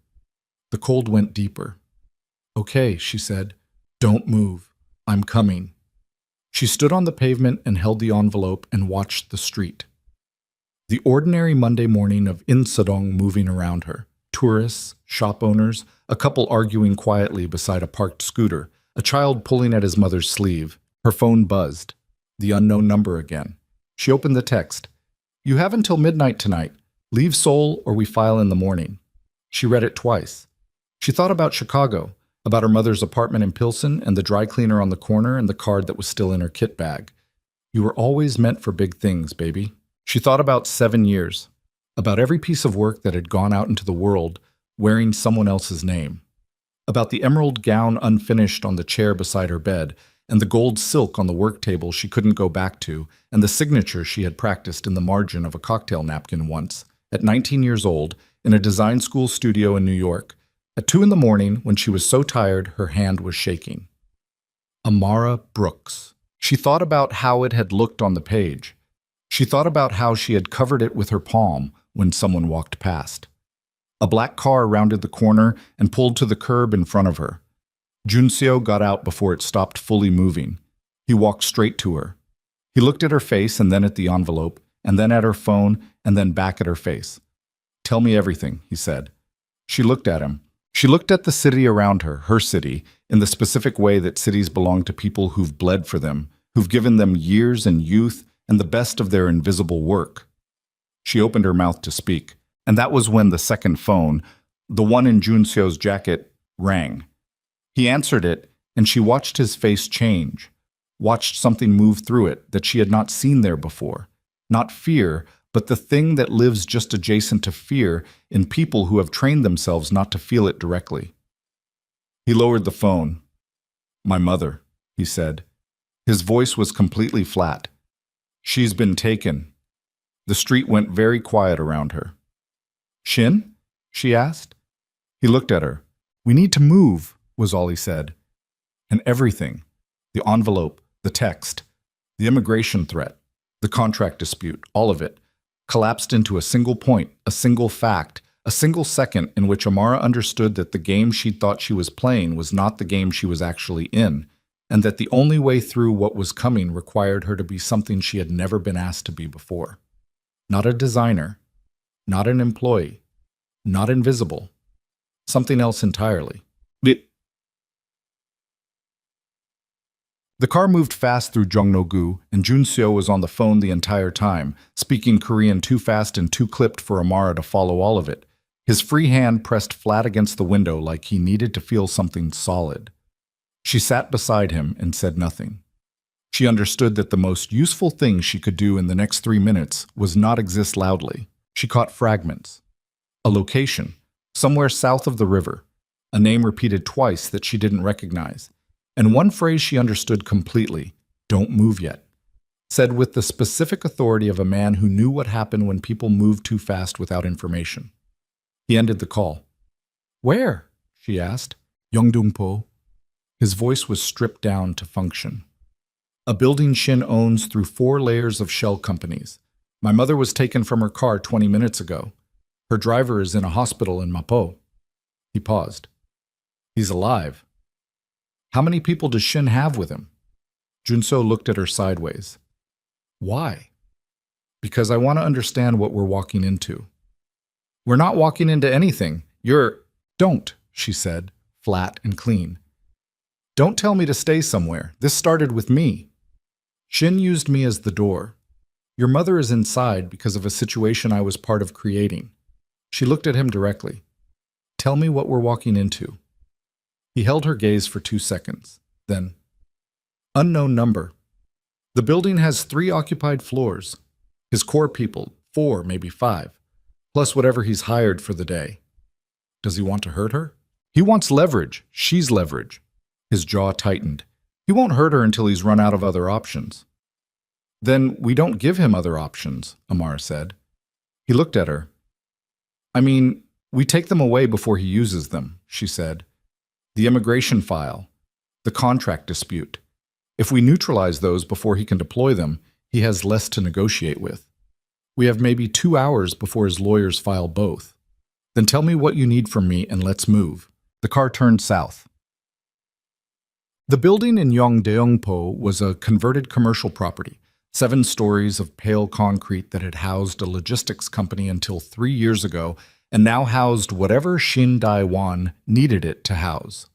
The cold went deeper. Okay, she said. Don't move. I'm coming. She stood on the pavement and held the envelope and watched the street. The ordinary Monday morning of Insadong moving around her. Tourists, shop owners, a couple arguing quietly beside a parked scooter, a child pulling at his mother's sleeve. Her phone buzzed. The unknown number again. She opened the text. You have until midnight tonight. Leave Seoul or we file in the morning. She read it twice. She thought about Chicago, about her mother's apartment in Pilsen and the dry cleaner on the corner and the card that was still in her kit bag. You were always meant for big things, baby. She thought about 7 years, about every piece of work that had gone out into the world wearing someone else's name, about the emerald gown unfinished on the chair beside her bed, and the gold silk on the work table she couldn't go back to, and the signature she had practiced in the margin of a cocktail napkin once, at 19 years old, in a design school studio in New York, at 2 in the morning when she was so tired her hand was shaking. Amara Brooks. She thought about how it had looked on the page. She thought about how she had covered it with her palm when someone walked past. A black car rounded the corner and pulled to the curb in front of her. Junseo got out before it stopped fully moving. He walked straight to her. He looked at her face and then at the envelope, and then at her phone, and then back at her face. Tell me everything, he said. She looked at him. She looked at the city around her city, in the specific way that cities belong to people who've bled for them, who've given them years and youth and the best of their invisible work. She opened her mouth to speak, and that was when the second phone, the one in Junseo's jacket, rang. He answered it, and she watched his face change, watched something move through it that she had not seen there before. Not fear, but the thing that lives just adjacent to fear in people who have trained themselves not to feel it directly. He lowered the phone. My mother, he said. His voice was completely flat. She's been taken. The street went very quiet around her. Shin? She asked. He looked at her. We need to move, was all he said. And everything, the envelope, the text, the immigration threat, the contract dispute, all of it, collapsed into a single point, a single fact, a single second in which Amara understood that the game she thought she was playing was not the game she was actually in, and that the only way through what was coming required her to be something she had never been asked to be before. Not a designer, not an employee, not invisible, something else entirely. The car moved fast through Jongno-gu, and Junseo was on the phone the entire time, speaking Korean too fast and too clipped for Amara to follow all of it. His free hand pressed flat against the window like he needed to feel something solid. She sat beside him and said nothing. She understood that the most useful thing she could do in the next 3 minutes was not exist loudly. She caught fragments. A location, somewhere south of the river, a name repeated twice that she didn't recognize, and one phrase she understood completely, don't move yet, said with the specific authority of a man who knew what happened when people moved too fast without information. He ended the call. Where? She asked. Yeongdongpo. His voice was stripped down to function. A building Shin owns through 4 layers of shell companies. My mother was taken from her car 20 minutes ago. Her driver is in a hospital in Mapo. He paused. He's alive. How many people does Shin have with him? Junseo looked at her sideways. Why? Because I want to understand what we're walking into. We're not walking into anything. Don't, she said, flat and clean. Don't tell me to stay somewhere. This started with me. Shin used me as the door. Your mother is inside because of a situation I was part of creating. She looked at him directly. Tell me what we're walking into. He held her gaze for 2 seconds. Then, Unknown number. The building has 3 occupied floors. His core people, 4, maybe 5, plus whatever he's hired for the day. Does he want to hurt her? He wants leverage. She's leverage. His jaw tightened. He won't hurt her until he's run out of other options. Then we don't give him other options, Amara said. He looked at her. I mean, we take them away before he uses them, she said. The immigration file, the contract dispute. If we neutralize those before he can deploy them, he has less to negotiate with. We have maybe 2 hours before his lawyers file both. Then tell me what you need from me and let's move. The car turned south. The building in Yongdeungpo was a converted commercial property, 7 stories of pale concrete that had housed a logistics company until 3 years ago and now housed whatever Shin Dai-wan needed it to house.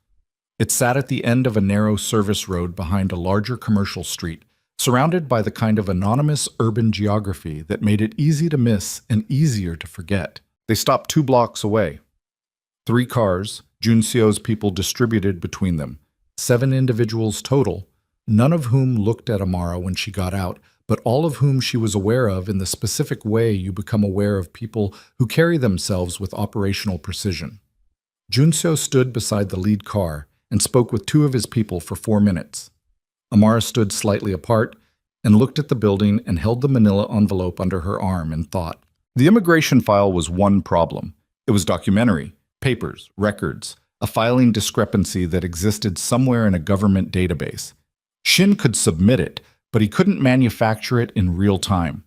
It sat at the end of a narrow service road behind a larger commercial street, surrounded by the kind of anonymous urban geography that made it easy to miss and easier to forget. They stopped 2 blocks away. 3 cars, Junseo's people distributed between them, 7 individuals total, none of whom looked at Amara when she got out, but all of whom she was aware of in the specific way you become aware of people who carry themselves with operational precision. Junseo stood beside the lead car and spoke with 2 of his people for 4 minutes. Amara stood slightly apart and looked at the building and held the manila envelope under her arm and thought. The immigration file was one problem. It was documentary, papers, records, a filing discrepancy that existed somewhere in a government database. Shin could submit it, but he couldn't manufacture it in real time.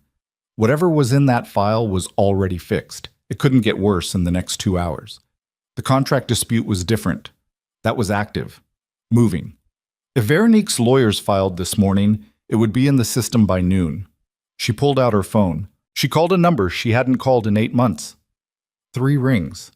Whatever was in that file was already fixed. It couldn't get worse in the next 2 hours. The contract dispute was different. That was active, moving. If Veronique's lawyers filed this morning, it would be in the system by noon. She pulled out her phone. She called a number she hadn't called in 8 months. 3 rings.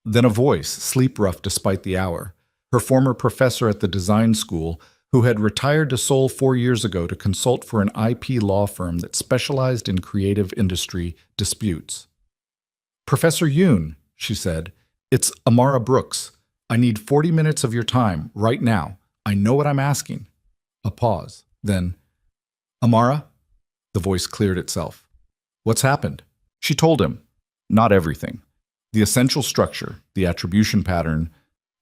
Then a voice, sleep-rough despite the hour. Her former professor at the design school, who had retired to Seoul 4 years ago to consult for an IP law firm that specialized in creative industry disputes. Professor Yoon, she said, it's Amara Brooks. I need 40 minutes of your time, right now. I know what I'm asking. A pause. Then, Amara? The voice cleared itself. What's happened? She told him. Not everything. The essential structure, the attribution pattern,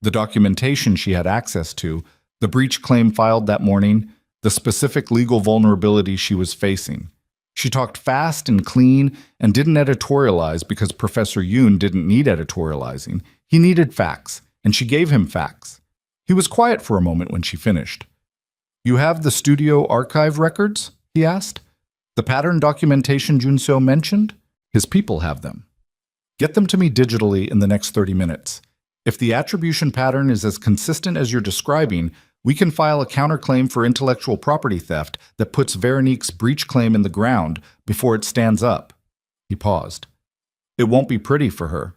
the documentation she had access to, the breach claim filed that morning, the specific legal vulnerability she was facing. She talked fast and clean and didn't editorialize because Professor Yoon didn't need editorializing. He needed facts, and she gave him facts. He was quiet for a moment when she finished. You have the studio archive records? He asked. The pattern documentation Junseo mentioned? His people have them. Get them to me digitally in the next 30 minutes. If the attribution pattern is as consistent as you're describing, we can file a counterclaim for intellectual property theft that puts Veronique's breach claim in the ground before it stands up. He paused. It won't be pretty for her.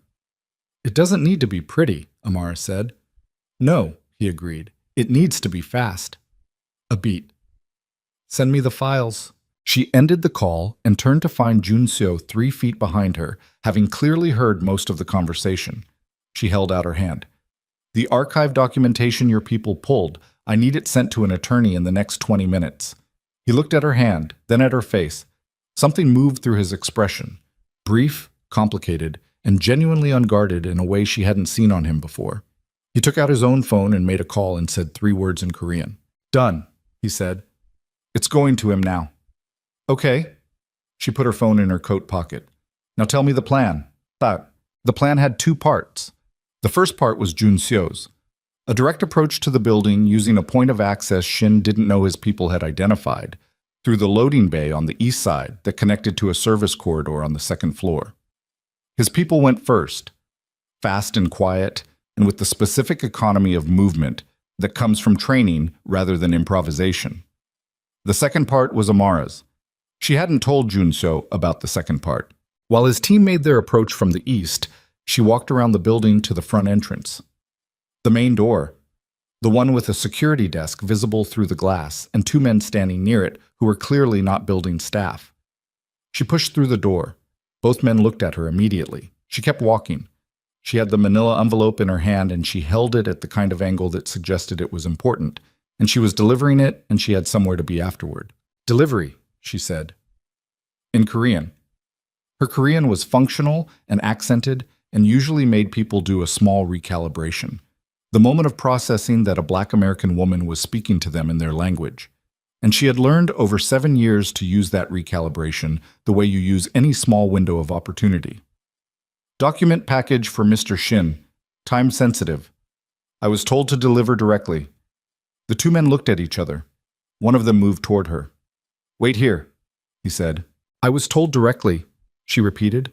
It doesn't need to be pretty, Amara said. No, he agreed. It needs to be fast. A beat. Send me the files. She ended the call and turned to find Junseo 3 feet behind her, having clearly heard most of the conversation. She held out her hand. The archive documentation your people pulled, I need it sent to an attorney in the next 20 minutes. He looked at her hand, then at her face. Something moved through his expression. Brief, complicated, and genuinely unguarded in a way she hadn't seen on him before. He took out his own phone and made a call and said 3 words in Korean. Done, he said. It's going to him now. Okay. She put her phone in her coat pocket. Now tell me the plan. The plan had 2 parts. The first part was Junseo's. A direct approach to the building using a point of access Shin didn't know his people had identified, through the loading bay on the east side that connected to a service corridor on the 2nd floor. His people went first, fast and quiet, and with the specific economy of movement that comes from training rather than improvisation. The second part was Amara's. She hadn't told Junseo about the second part. While his team made their approach from the east, she walked around the building to the front entrance. The main door, the one with a security desk visible through the glass and 2 men standing near it who were clearly not building staff. She pushed through the door. Both men looked at her immediately. She kept walking. She had the manila envelope in her hand and she held it at the kind of angle that suggested it was important, and she was delivering it, and she had somewhere to be afterward. Delivery, she said. In Korean. Her Korean was functional and accented and usually made people do a small recalibration. The moment of processing that a Black American woman was speaking to them in their language. And she had learned over 7 years to use that recalibration the way you use any small window of opportunity. Document package for Mr. Shin. Time sensitive. I was told to deliver directly. The two men looked at each other. One of them moved toward her. Wait here, he said. I was told directly, she repeated.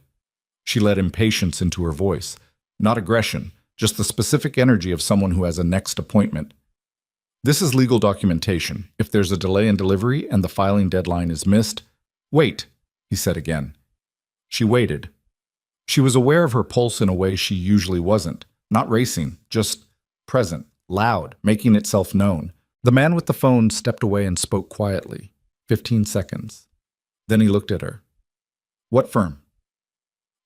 She let impatience into her voice. Not aggression, just the specific energy of someone who has a next appointment. This is legal documentation. If there's a delay in delivery and the filing deadline is missed, wait, he said again. She waited. She was aware of her pulse in a way she usually wasn't, not racing, just present, loud, making itself known. The man with the phone stepped away and spoke quietly. 15 seconds. Then he looked at her. What firm?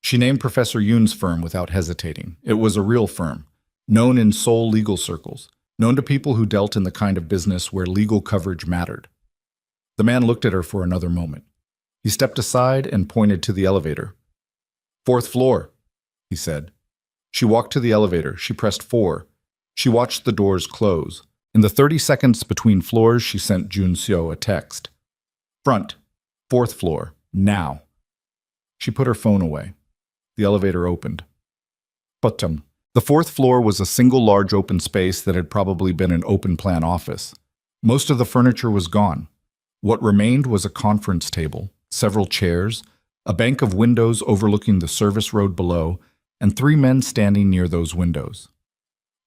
She named Professor Yoon's firm without hesitating. It was a real firm, known in Seoul legal circles, known to people who dealt in the kind of business where legal coverage mattered. The man looked at her for another moment. He stepped aside and pointed to the elevator. 4th floor, he said. She walked to the elevator. She pressed 4. She watched the doors close. In the 30 seconds between floors, she sent Jun Seo a text. Front, 4th floor, now. She put her phone away. The elevator opened. Bottom. The 4th floor was a single large open space that had probably been an open-plan office. Most of the furniture was gone. What remained was a conference table, several chairs, a bank of windows overlooking the service road below, and 3 men standing near those windows.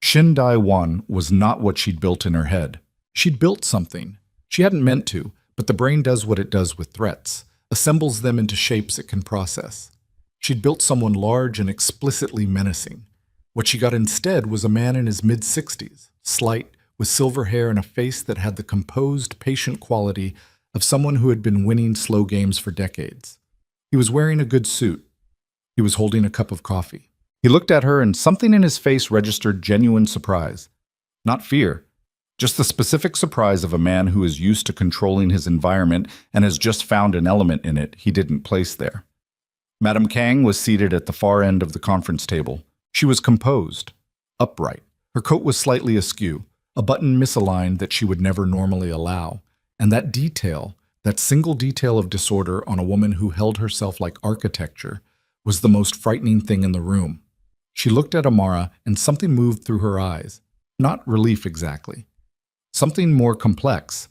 Shin Dae-won was not what she'd built in her head. She'd built something. She hadn't meant to, but the brain does what it does with threats, assembles them into shapes it can process. She'd built someone large and explicitly menacing. What she got instead was a man in his mid-60s, slight, with silver hair and a face that had the composed, patient quality of someone who had been winning slow games for decades. He was wearing a good suit. He was holding a cup of coffee. He looked at her, and something in his face registered genuine surprise. Not fear, just the specific surprise of a man who is used to controlling his environment and has just found an element in it he didn't place there. Madame Kang was seated at the far end of the conference table. She was composed, upright. Her coat was slightly askew, a button misaligned that she would never normally allow. And that detail, that single detail of disorder on a woman who held herself like architecture, was the most frightening thing in the room. She looked at Amara, and something moved through her eyes. Not relief exactly. Something more complex.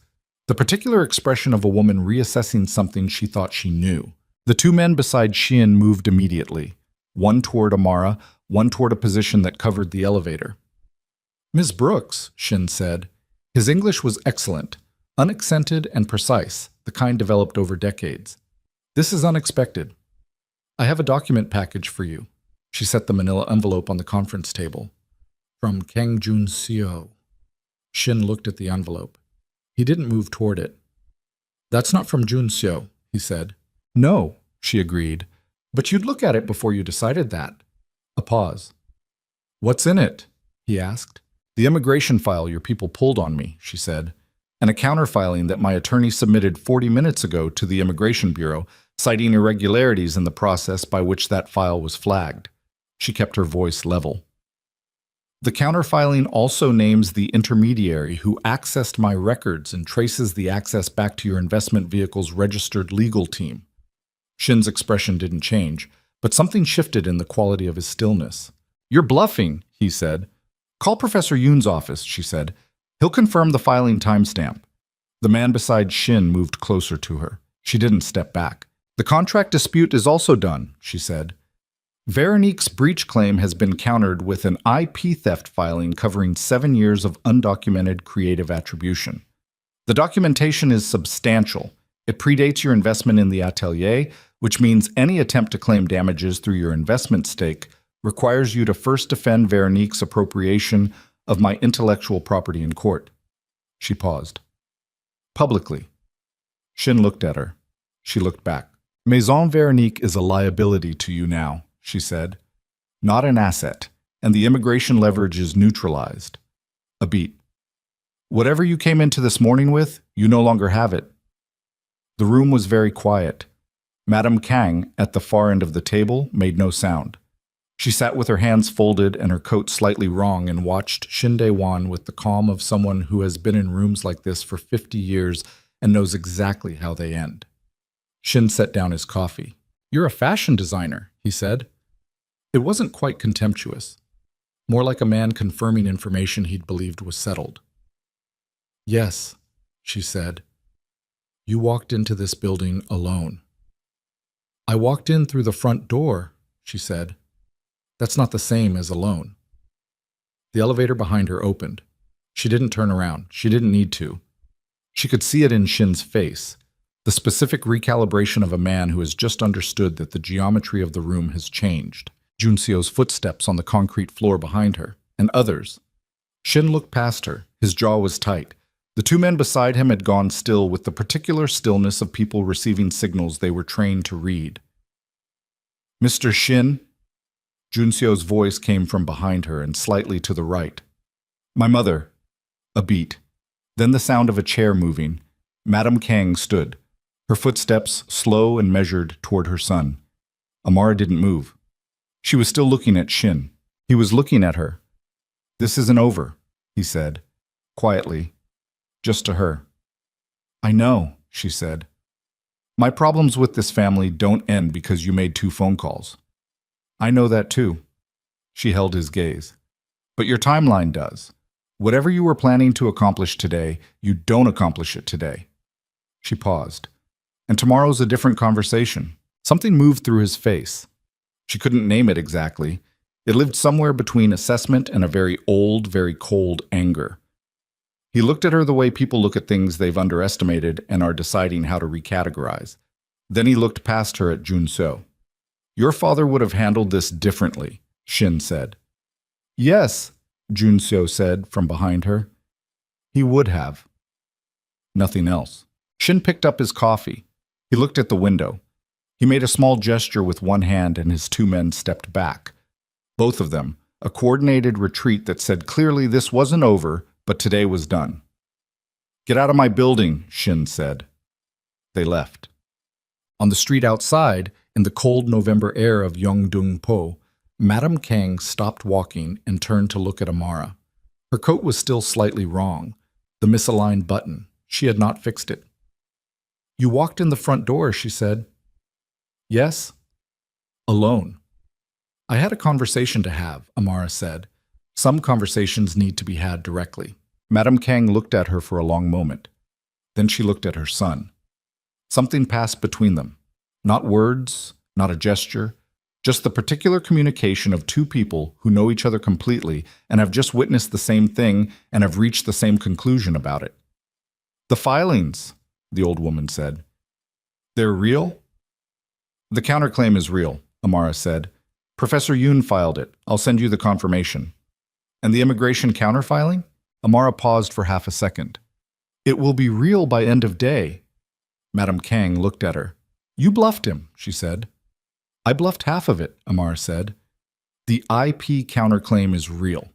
The particular expression of a woman reassessing something she thought she knew. The 2 men beside Shin moved immediately. One toward Amara, one toward a position that covered the elevator. Ms. Brooks, Shin said. His English was excellent, unaccented and precise, the kind developed over decades. This is unexpected. I have a document package for you. She set the manila envelope on the conference table. From Kang Jun Seo. Shin looked at the envelope. He didn't move toward it. That's not from Jun Seo, he said. No, she agreed. But you'd look at it before you decided that. A pause. What's in it? He asked. The immigration file your people pulled on me, she said, and a counterfiling that my attorney submitted 40 minutes ago to the Immigration Bureau, citing irregularities in the process by which that file was flagged. She kept her voice level. The counterfiling also names the intermediary who accessed my records and traces the access back to your investment vehicle's registered legal team. Shin's expression didn't change, but something shifted in the quality of his stillness. You're bluffing, he said. Call Professor Yoon's office, she said. He'll confirm the filing timestamp. The man beside Shin moved closer to her. She didn't step back. The contract dispute is also done, she said. Veronique's breach claim has been countered with an IP theft filing covering 7 years of undocumented creative attribution. The documentation is substantial. It predates your investment in the atelier, which means any attempt to claim damages through your investment stake requires you to first defend Veronique's appropriation of my intellectual property in court. She paused. Publicly. Shin looked at her. She looked back. Maison Veronique is a liability to you now, she said. Not an asset, and the immigration leverage is neutralized. A beat. Whatever you came into this morning with, you no longer have it. The room was very quiet. Madame Kang, at the far end of the table, made no sound. She sat with her hands folded and her coat slightly wrong and watched Shin Dae-won with the calm of someone who has been in rooms like this for 50 years and knows exactly how they end. Shin set down his coffee. "You're a fashion designer," he said. It wasn't quite contemptuous, more like a man confirming information he'd believed was settled. "Yes," she said. "You walked into this building alone." "I walked in through the front door," she said. "That's not the same as alone." The elevator behind her opened. She didn't turn around. She didn't need to. She could see it in Shin's face, the specific recalibration of a man who has just understood that the geometry of the room has changed. Junseo's footsteps on the concrete floor behind her, and others. Shin looked past her. His jaw was tight. The two men beside him had gone still with the particular stillness of people receiving signals they were trained to read. "Mr. Shin?" Junseo's voice came from behind her and slightly to the right. "My mother." A beat. Then the sound of a chair moving. Madame Kang stood, her footsteps slow and measured toward her son. Amara didn't move. She was still looking at Shin. He was looking at her. "This isn't over," he said, quietly, just to her. "I know," she said. "My problems with this family don't end because you made 2 phone calls. I know that too." She held his gaze. "But your timeline does. Whatever you were planning to accomplish today, you don't accomplish it today." She paused. "And tomorrow's a different conversation." Something moved through his face. She couldn't name it exactly. It lived somewhere between assessment and a very old, very cold anger. He looked at her the way people look at things they've underestimated and are deciding how to recategorize. Then he looked past her at Junseo. "Your father would have handled this differently," Shin said. "Yes," Junseo said from behind her. "He would have." Nothing else. Shin picked up his coffee. He looked at the window. He made a small gesture with one hand and his 2 men stepped back. Both of them, a coordinated retreat that said clearly this wasn't over, but today was done. "Get out of my building," Shin said. They left. On the street outside, in the cold November air of Yeongdeung-po, Madame Kang stopped walking and turned to look at Amara. Her coat was still slightly wrong, the misaligned button. She had not fixed it. "You walked in the front door," she said. "Yes." "Alone." "I had a conversation to have," Amara said. "Some conversations need to be had directly." Madame Kang looked at her for a long moment. Then she looked at her son. Something passed between them. Not words, not a gesture, just the particular communication of 2 people who know each other completely and have just witnessed the same thing and have reached the same conclusion about it. "The filings," the old woman said. "They're real?" "The counterclaim is real," Amara said. "Professor Yoon filed it. I'll send you the confirmation." "And the immigration counterfiling?" Amara paused for half a second. "It will be real by end of day." Madame Kang looked at her. "You bluffed him," she said. "I bluffed half of it," Amara said. "The IP counterclaim is real.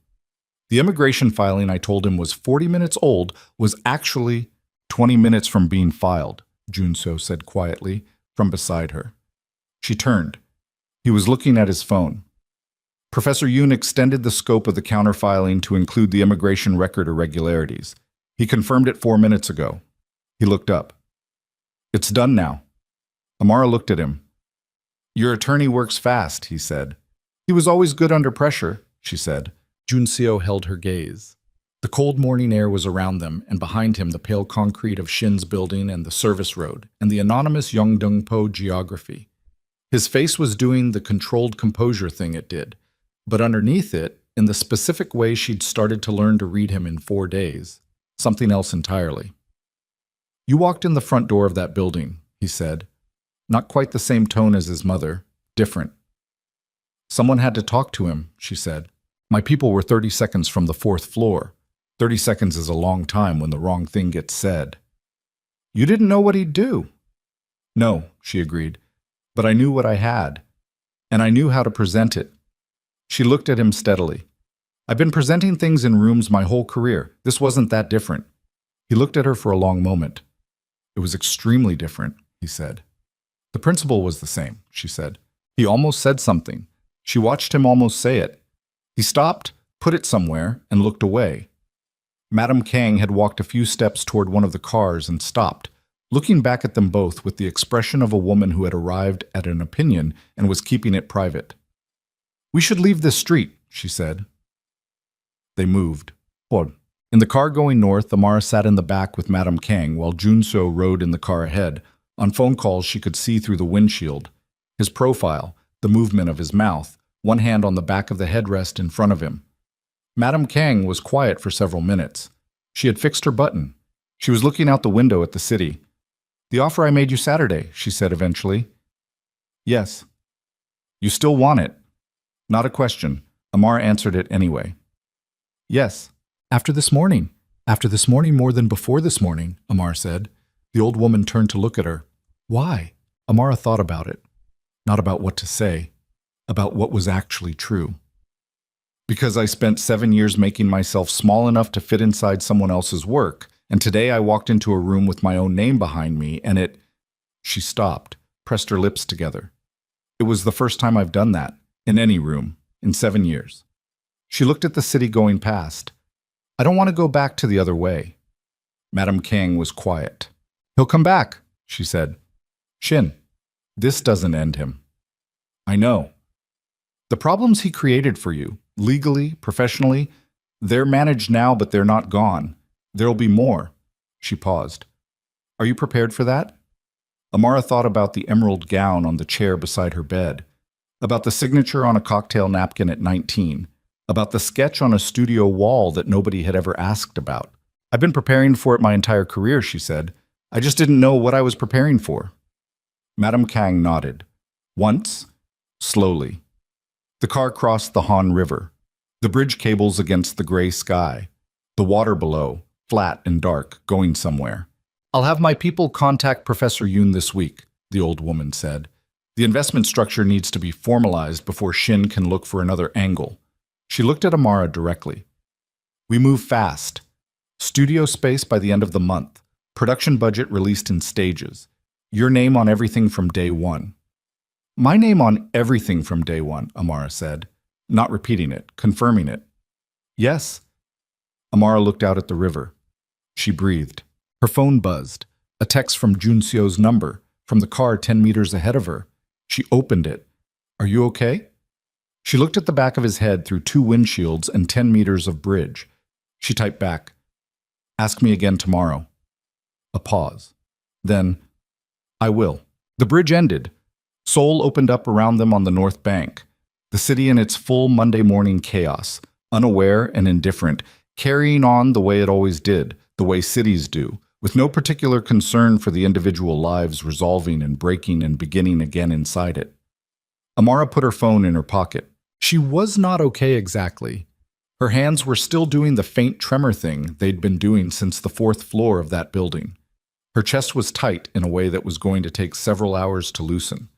The immigration filing I told him was 40 minutes old was actually 20 minutes from being filed," Junseo said quietly from beside her. She turned. He was looking at his phone. Professor Yoon extended the scope of the counterfiling to include the immigration record irregularities. He confirmed it 4 minutes ago. He looked up. "It's done now." Amara looked at him. "Your attorney works fast," he said. "He was always good under pressure," she said. Junseo held her gaze. The cold morning air was around them, and behind him the pale concrete of Shin's building and the service road, and the anonymous Yeongdeung-po geography. His face was doing the controlled composure thing it did, but underneath it, in the specific way she'd started to learn to read him in 4 days, something else entirely. "You walked in the front door of that building," he said. Not quite the same tone as his mother, different. "Someone had to talk to him," she said. "My people were 30 seconds from the 4th floor. 30 seconds is a long time when the wrong thing gets said." "You didn't know what he'd do." "No," she agreed, "but I knew what I had, and I knew how to present it." She looked at him steadily. I've been presenting things in rooms my whole career. This wasn't that different. He looked at her for a long moment. It was extremely different, he said. The principle was the same, she said. He almost said something. She watched him almost say it. He stopped, put it somewhere, and looked away. Madame Kang had walked a few steps toward one of the cars and stopped, looking back at them both with the expression of a woman who had arrived at an opinion and was keeping it private. "We should leave this street," she said. They moved. In the car going north, Amara sat in the back with Madame Kang while Junso rode in the car ahead. On phone calls, she could see through the windshield. His profile, the movement of his mouth, one hand on the back of the headrest in front of him. Madame Kang was quiet for several minutes. She had fixed her button. She was looking out the window at the city. "The offer I made you Saturday," she said eventually. "Yes." "You still want it?" Not a question. Amara answered it anyway. "Yes." After this morning more than before this morning," Amara said. The old woman turned to look at her. "Why?" Amara thought about it. Not about what to say, about what was actually true. "Because I spent 7 years making myself small enough to fit inside someone else's work, and today I walked into a room with my own name behind me, and it—" She stopped, pressed her lips together. "It was the first time I've done that, in any room, in 7 years. She looked at the city going past. "I don't want to go back to the other way." Madame Kang was quiet. "He'll come back," she said. "Shin, this doesn't end him." "I know. The problems he created for you, legally, professionally, they're managed now, but they're not gone. There'll be more." She paused. "Are you prepared for that?" Amara thought about the emerald gown on the chair beside her bed, about the signature on a cocktail napkin at 19, about the sketch on a studio wall that nobody had ever asked about. "I've been preparing for it my entire career," she said. "I just didn't know what I was preparing for." Madame Kang nodded. Once, slowly. The car crossed the Han River, the bridge cables against the gray sky, the water below, flat and dark, going somewhere. "I'll have my people contact Professor Yoon this week," the old woman said. "The investment structure needs to be formalized before Shin can look for another angle." She looked at Amara directly. "We move fast. Studio space by the end of the month. Production budget released in stages. Your name on everything from day one." "My name on everything from day one," Amara said, not repeating it, confirming it. "Yes." Amara looked out at the river. She breathed. Her phone buzzed. A text from Junseo's number, from the car 10 meters ahead of her. She opened it. "Are you okay?" She looked at the back of his head through 2 windshields and 10 meters of bridge. She typed back, "Ask me again tomorrow." A pause. Then, "I will." The bridge ended. Seoul opened up around them on the north bank. The city in its full Monday morning chaos, unaware and indifferent, carrying on the way it always did, the way cities do, with no particular concern for the individual lives resolving and breaking and beginning again inside it. Amara put her phone in her pocket. She was not okay exactly. Her hands were still doing the faint tremor thing they'd been doing since the 4th floor of that building. Her chest was tight in a way that was going to take several hours to loosen.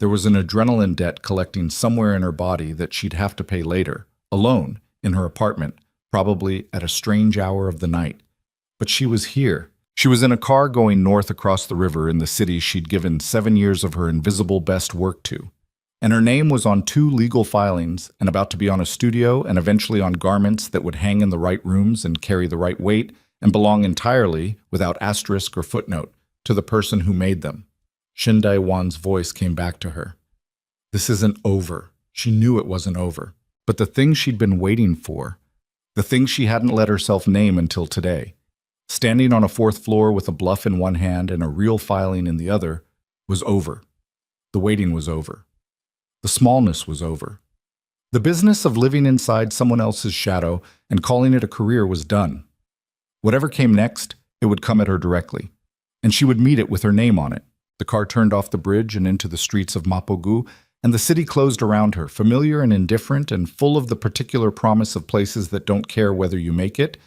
There was an adrenaline debt collecting somewhere in her body that she'd have to pay later, alone, in her apartment, probably at a strange hour of the night. But she was here. She was in a car going north across the river in the city she'd given 7 years of her invisible best work to. And her name was on 2 legal filings and about to be on a studio and eventually on garments that would hang in the right rooms and carry the right weight and belong entirely, without asterisk or footnote, to the person who made them. Shin Dae-won's voice came back to her. This isn't over. She knew it wasn't over. But the thing she'd been waiting for, the thing she hadn't let herself name until today, standing on a 4th floor with a bluff in one hand and a real filing in the other, was over. The waiting was over. The smallness was over. The business of living inside someone else's shadow and calling it a career was done. Whatever came next, it would come at her directly, and she would meet it with her name on it. The car turned off the bridge and into the streets of Mapogu, and the city closed around her, familiar and indifferent and full of the particular promise of places that don't care whether you make it.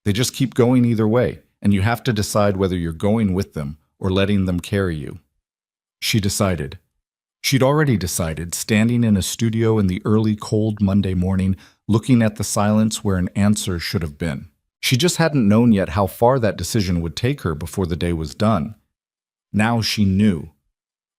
They just keep going either way, and you have to decide whether you're going with them or letting them carry you. She decided. She'd already decided, standing in a studio in the early, cold Monday morning, looking at the silence where an answer should have been. She just hadn't known yet how far that decision would take her before the day was done. Now she knew.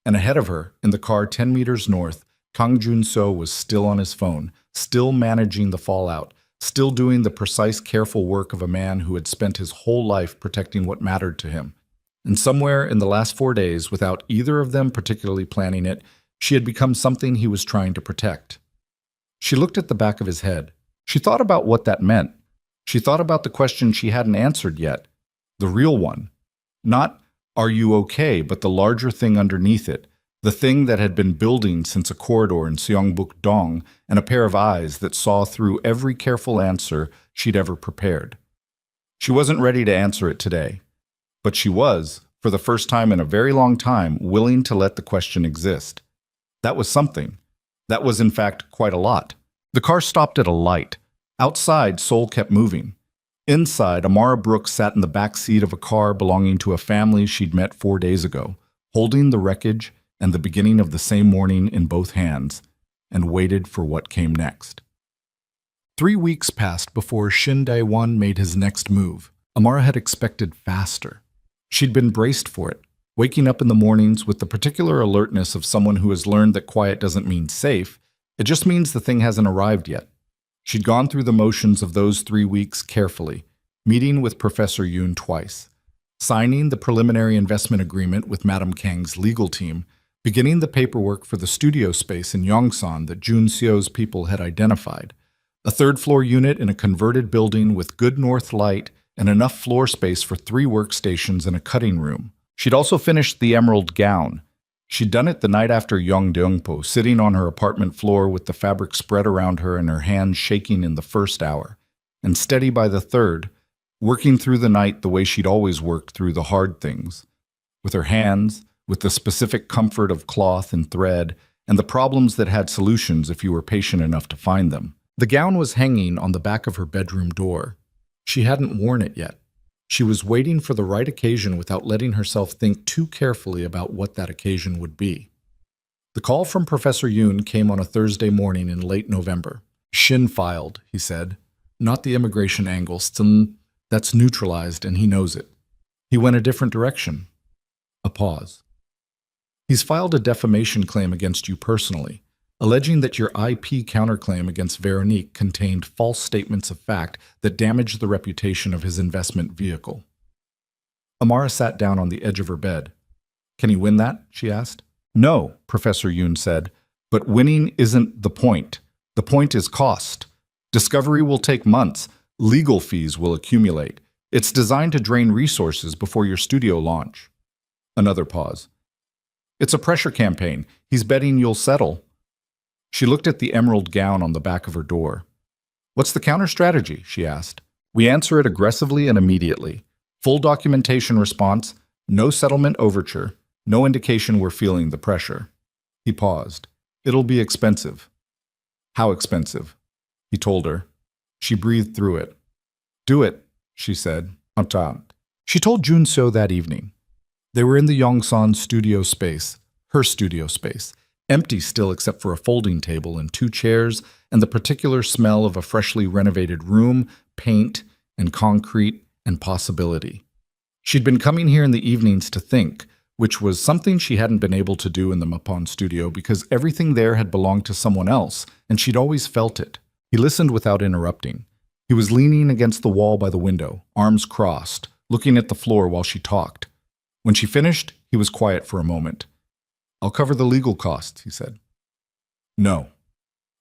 And ahead of her, in the car 10 meters north, Kang Jun-seo was still on his phone, still managing the fallout, still doing the precise, careful work of a man who had spent his whole life protecting what mattered to him. And somewhere in the last 4 days, without either of them particularly planning it, she had become something he was trying to protect. She looked at the back of his head. She thought about what that meant. She thought about the question she hadn't answered yet. The real one. Not, "Are you okay?" but the larger thing underneath it. The thing that had been building since a corridor in Seongbuk-dong and a pair of eyes that saw through every careful answer she'd ever prepared. She wasn't ready to answer it today. But she was, for the first time in a very long time, willing to let the question exist. That was something. That was, in fact, quite a lot. The car stopped at a light. Outside, Seoul kept moving. Inside, Amara Brooks sat in the back seat of a car belonging to a family she'd met 4 days ago, holding the wreckage and the beginning of the same morning in both hands, and waited for what came next. 3 weeks passed before Shin Dae-won made his next move. Amara had expected faster. She'd been braced for it, waking up in the mornings with the particular alertness of someone who has learned that quiet doesn't mean safe, it just means the thing hasn't arrived yet. She'd gone through the motions of those 3 weeks carefully, meeting with Professor Yoon twice, signing the preliminary investment agreement with Madame Kang's legal team, beginning the paperwork for the studio space in Yongsan that Jun-seo's people had identified, a third-floor unit in a converted building with good north light and enough floor space for 3 workstations and a cutting room. She'd also finished the emerald gown. She'd done it the night after Yong Deungpo, sitting on her apartment floor with the fabric spread around her and her hands shaking in the first hour, and steady by the third, working through the night the way she'd always worked through the hard things, with her hands, with the specific comfort of cloth and thread, and the problems that had solutions if you were patient enough to find them. The gown was hanging on the back of her bedroom door. She hadn't worn it yet. She was waiting for the right occasion without letting herself think too carefully about what that occasion would be. The call from Professor Yoon came on a Thursday morning in late November. "Shin filed," he said. "Not the immigration angle. That's neutralized, and he knows it." He went a different direction. A pause. "He's filed a defamation claim against you personally, alleging that your IP counterclaim against Veronique contained false statements of fact that damaged the reputation of his investment vehicle." Amara sat down on the edge of her bed. "Can he win that?" she asked. "No," Professor Yoon said, "but winning isn't the point. The point is cost. Discovery will take months. Legal fees will accumulate. It's designed to drain resources before your studio launch." Another pause. "It's a pressure campaign. He's betting you'll settle." She looked at the emerald gown on the back of her door. "What's the counter strategy?" she asked. "We answer it aggressively and immediately. Full documentation response, no settlement overture, no indication we're feeling the pressure." He paused. "It'll be expensive." "How expensive?" He told her. She breathed through it. "Do it," she said. "Entente." She told Jun-seo that evening. They were in the Yongsan studio space, her studio space, empty still except for a folding table and 2 chairs and the particular smell of a freshly renovated room, paint, and concrete and possibility. She'd been coming here in the evenings to think, which was something she hadn't been able to do in the Mapon studio because everything there had belonged to someone else, and she'd always felt it. He listened without interrupting. He was leaning against the wall by the window, arms crossed, looking at the floor while she talked. When she finished, he was quiet for a moment. "I'll cover the legal costs," he said. "No."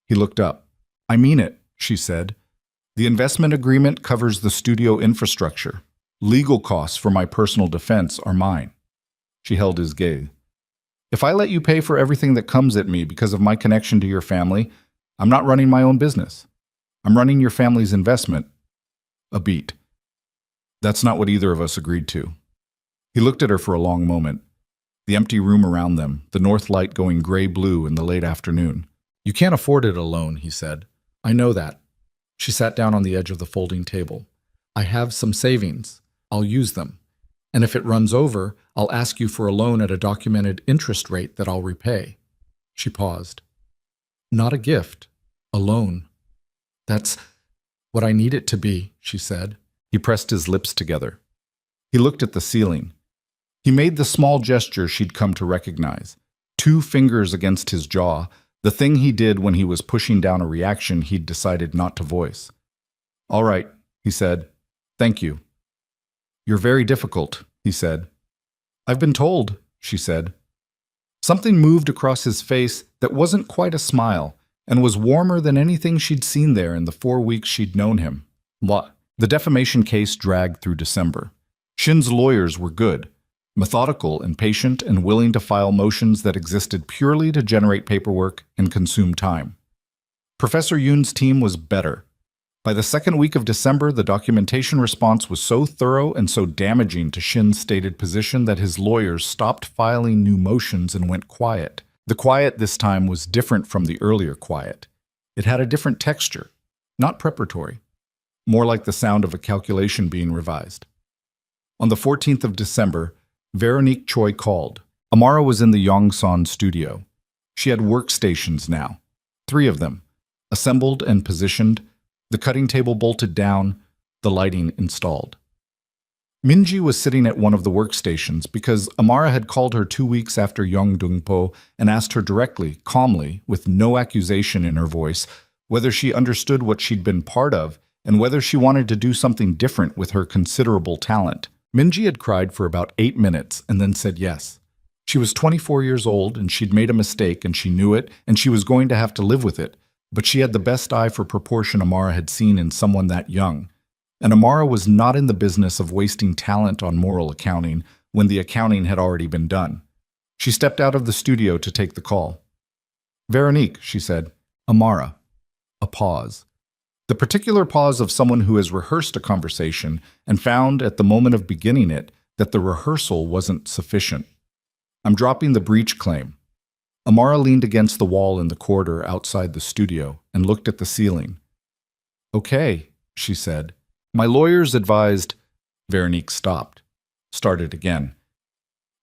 He looked up. "I mean it," she said. "The investment agreement covers the studio infrastructure. Legal costs for my personal defense are mine." She held his gaze. "If I let you pay for everything that comes at me because of my connection to your family, I'm not running my own business. I'm running your family's investment." A beat. "That's not what either of us agreed to." He looked at her for a long moment. The empty room around them, the north light going gray-blue in the late afternoon. "You can't afford it alone," he said. "I know that." She sat down on the edge of the folding table. "I have some savings. I'll use them. And if it runs over, I'll ask you for a loan at a documented interest rate that I'll repay." She paused. "Not a gift. A loan." That's what I need it to be, she said. He pressed his lips together. He looked at the ceiling. He made the small gesture she'd come to recognize. 2 fingers against his jaw, the thing he did when he was pushing down a reaction he'd decided not to voice. All right, he said. Thank you. You're very difficult, he said. I've been told, she said. Something moved across his face that wasn't quite a smile and was warmer than anything she'd seen there in the 4 weeks she'd known him. What? The defamation case dragged through December. Shin's lawyers were good, methodical and patient and willing to file motions that existed purely to generate paperwork and consume time. Professor Yoon's team was better. By the 2nd week of December, the documentation response was so thorough and so damaging to Shin's stated position that his lawyers stopped filing new motions and went quiet. The quiet this time was different from the earlier quiet. It had a different texture, not preparatory, more like the sound of a calculation being revised. On the 14th of December, Veronique Choi called. Amara was in the Yongsan studio. She had workstations now, 3 of them, assembled and positioned, the cutting table bolted down, the lighting installed. Minji was sitting at one of the workstations because Amara had called her 2 weeks after Yongdongpo and asked her directly, calmly, with no accusation in her voice, whether she understood what she'd been part of and whether she wanted to do something different with her considerable talent. Minji had cried for about 8 minutes and then said yes. She was 24 years old and she'd made a mistake and she knew it and she was going to have to live with it, but she had the best eye for proportion Amara had seen in someone that young. And Amara was not in the business of wasting talent on moral accounting when the accounting had already been done. She stepped out of the studio to take the call. Veronique, she said. Amara. A pause. The particular pause of someone who has rehearsed a conversation and found at the moment of beginning it that the rehearsal wasn't sufficient. I'm dropping the breach claim. Amara leaned against the wall in the corridor outside the studio and looked at the ceiling. Okay, she said. My lawyers advised. Veronique stopped. Started again.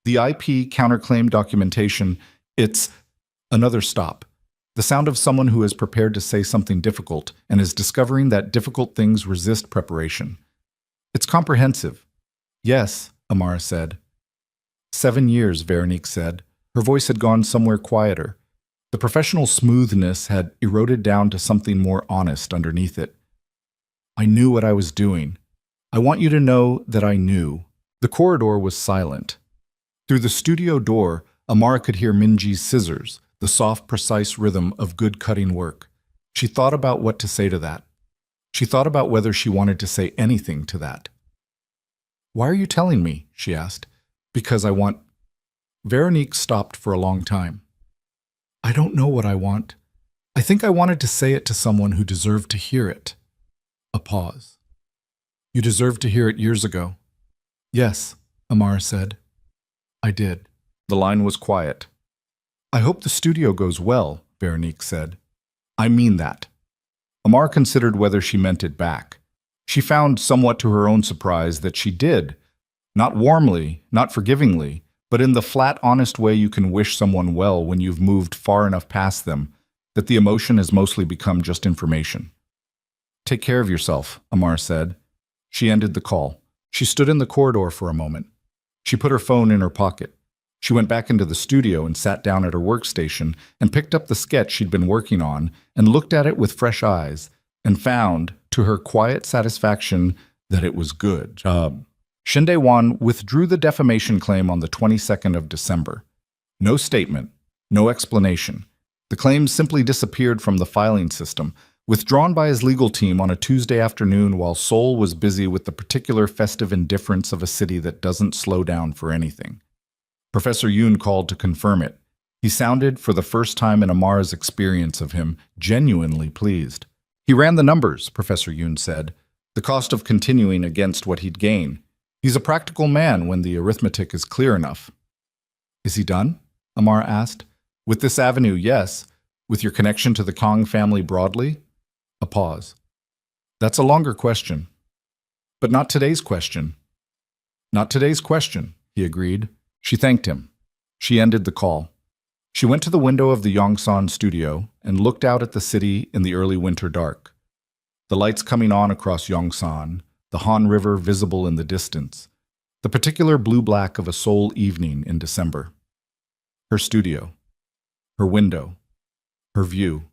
The IP counterclaim documentation, it's another stop. The sound of someone who is prepared to say something difficult and is discovering that difficult things resist preparation. It's comprehensive. Yes, Amara said. 7 years, Veronique said. Her voice had gone somewhere quieter. The professional smoothness had eroded down to something more honest underneath it. I knew what I was doing. I want you to know that I knew. The corridor was silent. Through the studio door, Amara could hear Minji's scissors, the soft, precise rhythm of good cutting work. She thought about what to say to that. She thought about whether she wanted to say anything to that. Why are you telling me? She asked. Because I want... Veronique stopped for a long time. I don't know what I want. I think I wanted to say it to someone who deserved to hear it. A pause. You deserved to hear it years ago. Yes, Amara said. I did. The line was quiet. I hope the studio goes well, Veronique said. I mean that. Amara considered whether she meant it back. She found, somewhat to her own surprise, that she did. Not warmly, not forgivingly, but in the flat, honest way you can wish someone well when you've moved far enough past them, that the emotion has mostly become just information. Take care of yourself, Amara said. She ended the call. She stood in the corridor for a moment. She put her phone in her pocket. She went back into the studio and sat down at her workstation and picked up the sketch she'd been working on and looked at it with fresh eyes and found, to her quiet satisfaction, that it was good. Shin Dae-won withdrew the defamation claim on the 22nd of December. No statement, no explanation. The claim simply disappeared from the filing system, withdrawn by his legal team on a Tuesday afternoon while Seoul was busy with the particular festive indifference of a city that doesn't slow down for anything. Professor Yoon called to confirm it. He sounded, for the first time in Amara's experience of him, genuinely pleased. He ran the numbers, Professor Yoon said, the cost of continuing against what he'd gain. He's a practical man when the arithmetic is clear enough. Is he done? Amara asked. With this avenue, yes. With your connection to the Kong family broadly? A pause. That's a longer question. But not today's question. Not today's question, he agreed. She thanked him. She ended the call. She went to the window of the Yongsan studio and looked out at the city in the early winter dark. The lights coming on across Yongsan, the Han River visible in the distance, the particular blue-black of a Seoul evening in December. Her studio, her window, her view.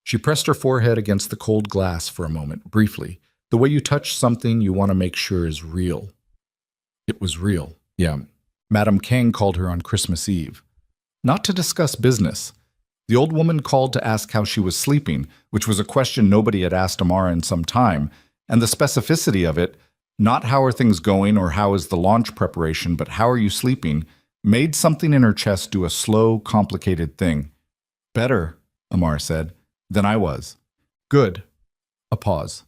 She pressed her forehead against the cold glass for a moment, briefly, the way you touch something you want to make sure is real. It was real. Yeah. Madame Kang called her on Christmas Eve. Not to discuss business. The old woman called to ask how she was sleeping, which was a question nobody had asked Amara in some time, and the specificity of it, not how are things going or how is the launch preparation, but how are you sleeping, made something in her chest do a slow, complicated thing. Better, Amara said, than I was. Good. A pause.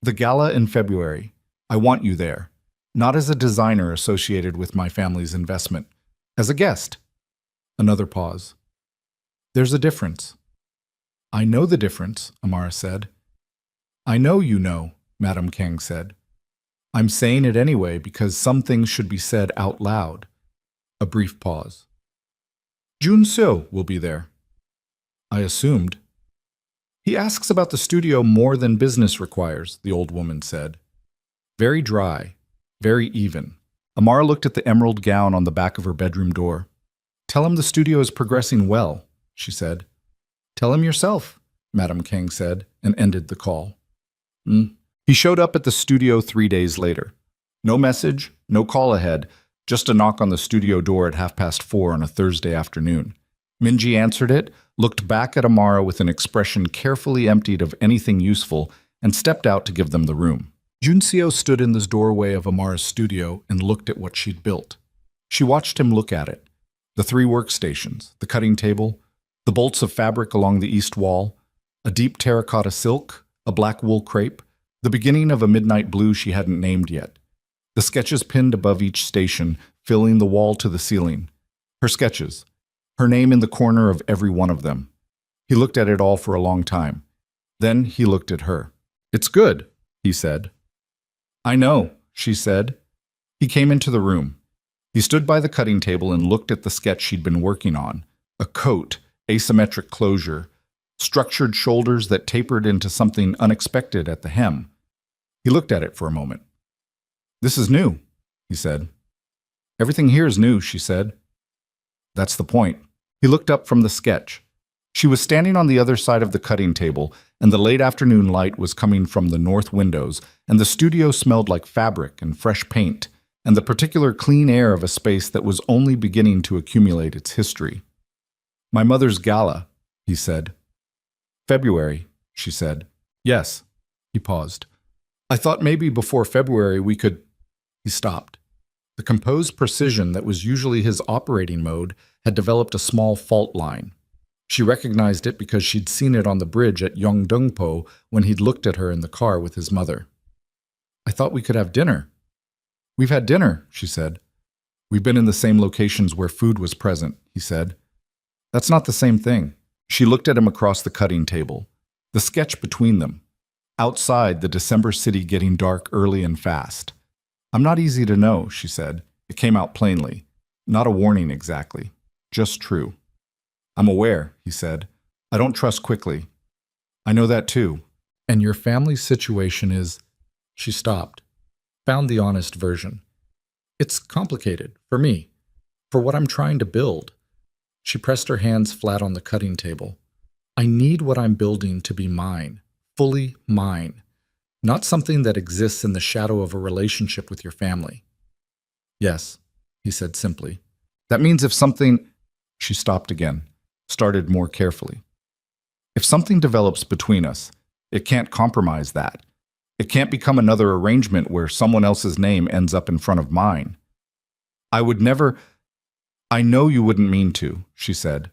The gala in February. I want you there. Not as a designer associated with my family's investment. As a guest. Another pause. There's a difference. I know the difference, Amara said. I know you know, Madame Kang said. I'm saying it anyway because some things should be said out loud. A brief pause. Jun Seo will be there. I assumed. He asks about the studio more than business requires, the old woman said. Very dry, very even. Amara looked at the emerald gown on the back of her bedroom door. Tell him the studio is progressing well, she said. Tell him yourself, Madame Kang said, and ended the call. He showed up at the studio 3 days later. No message, no call ahead, just a knock on the studio door at 4:30 on a Thursday afternoon. Minji answered it, looked back at Amara with an expression carefully emptied of anything useful, and stepped out to give them the room. Junseo stood in the doorway of Amara's studio and looked at what she'd built. She watched him look at it. The 3 workstations, the cutting table, the bolts of fabric along the east wall, a deep terracotta silk, a black wool crepe, the beginning of a midnight blue she hadn't named yet. The sketches pinned above each station, filling the wall to the ceiling. Her sketches. Her name in the corner of every one of them. He looked at it all for a long time. Then he looked at her. It's good, he said. I know, she said. He came into the room. He stood by the cutting table and looked at the sketch she'd been working on. A coat, asymmetric closure, structured shoulders that tapered into something unexpected at the hem. He looked at it for a moment. This is new, he said. Everything here is new, she said. That's the point. He looked up from the sketch. She was standing on the other side of the cutting table, and the late afternoon light was coming from the north windows, and the studio smelled like fabric and fresh paint, and the particular clean air of a space that was only beginning to accumulate its history. My mother's gala, he said. February, she said. Yes. He paused. I thought maybe before February we could... He stopped. The composed precision that was usually his operating mode had developed a small fault line. She recognized it because she'd seen it on the bridge at Yongdongpo when he'd looked at her in the car with his mother. I thought we could have dinner. We've had dinner, she said. We've been in the same locations where food was present, he said. That's not the same thing. She looked at him across the cutting table. The sketch between them. Outside, the December city getting dark early and fast. I'm not easy to know, she said. It came out plainly. Not a warning exactly. Just true. I'm aware, he said. I don't trust quickly. I know that too. And your family's situation is... She stopped. Found the honest version. It's complicated, for me. For what I'm trying to build. She pressed her hands flat on the cutting table. I need what I'm building to be mine. Fully mine. Not something that exists in the shadow of a relationship with your family. Yes, he said simply. That means if something... She stopped again, started more carefully. If something develops between us, it can't compromise that. It can't become another arrangement where someone else's name ends up in front of mine. I would never... I know you wouldn't mean to, she said.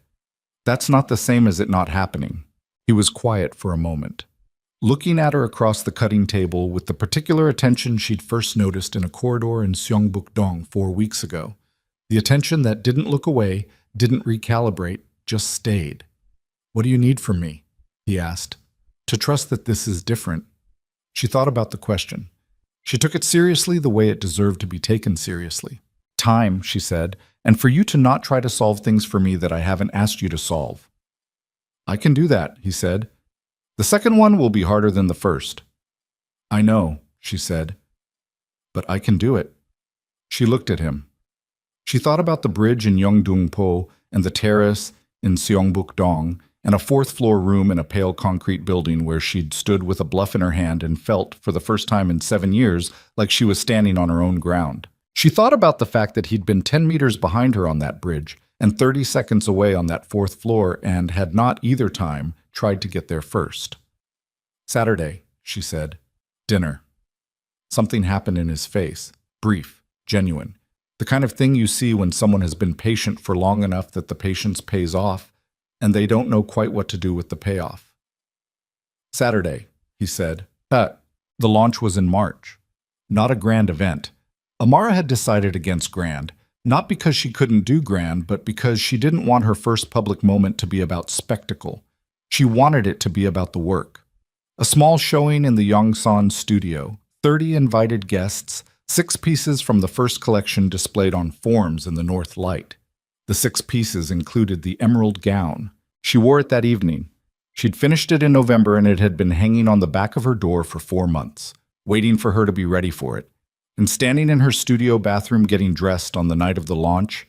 That's not the same as it not happening. He was quiet for a moment, looking at her across the cutting table with the particular attention she'd first noticed in a corridor in Seongbuk-dong 4 weeks ago. The attention that didn't look away, didn't recalibrate, just stayed. What do you need from me? He asked. To trust that this is different. She thought about the question. She took it seriously the way it deserved to be taken seriously. Time, she said, and for you to not try to solve things for me that I haven't asked you to solve. I can do that, he said. The second one will be harder than the first. I know, she said, but I can do it. She looked at him. She thought about the bridge in Yeongdongpo and the terrace in Seongbuk-dong and a fourth-floor room in a pale concrete building where she'd stood with a bluff in her hand and felt, for the first time in 7 years, like she was standing on her own ground. She thought about the fact that he'd been 10 meters behind her on that bridge and 30 seconds away on that fourth floor and had not either time tried to get there first. Saturday, she said. Dinner. Something happened in his face. Brief, genuine. The kind of thing you see when someone has been patient for long enough that the patience pays off, and they don't know quite what to do with the payoff. Saturday, he said. The launch was in March. Not a grand event. Amara had decided against grand, not because she couldn't do grand, but because she didn't want her first public moment to be about spectacle. She wanted it to be about the work. A small showing in the Yongsan studio, 30 invited guests, 6 pieces from the first collection displayed on forms in the north light. The 6 pieces included the emerald gown. She wore it that evening. She'd finished it in November and it had been hanging on the back of her door for 4 months, waiting for her to be ready for it. And standing in her studio bathroom getting dressed on the night of the launch,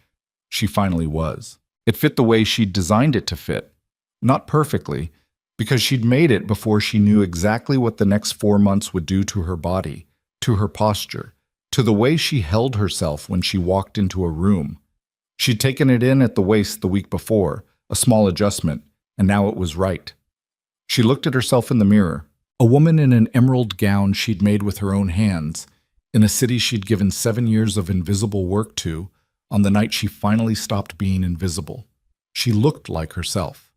she finally was. It fit the way she'd designed it to fit. Not perfectly, because she'd made it before she knew exactly what the next 4 months would do to her body, to her posture, to the way she held herself when she walked into a room. She'd taken it in at the waist the week before, a small adjustment, and now it was right. She looked at herself in the mirror, a woman in an emerald gown she'd made with her own hands, in a city she'd given 7 years of invisible work to, on the night she finally stopped being invisible. She looked like herself.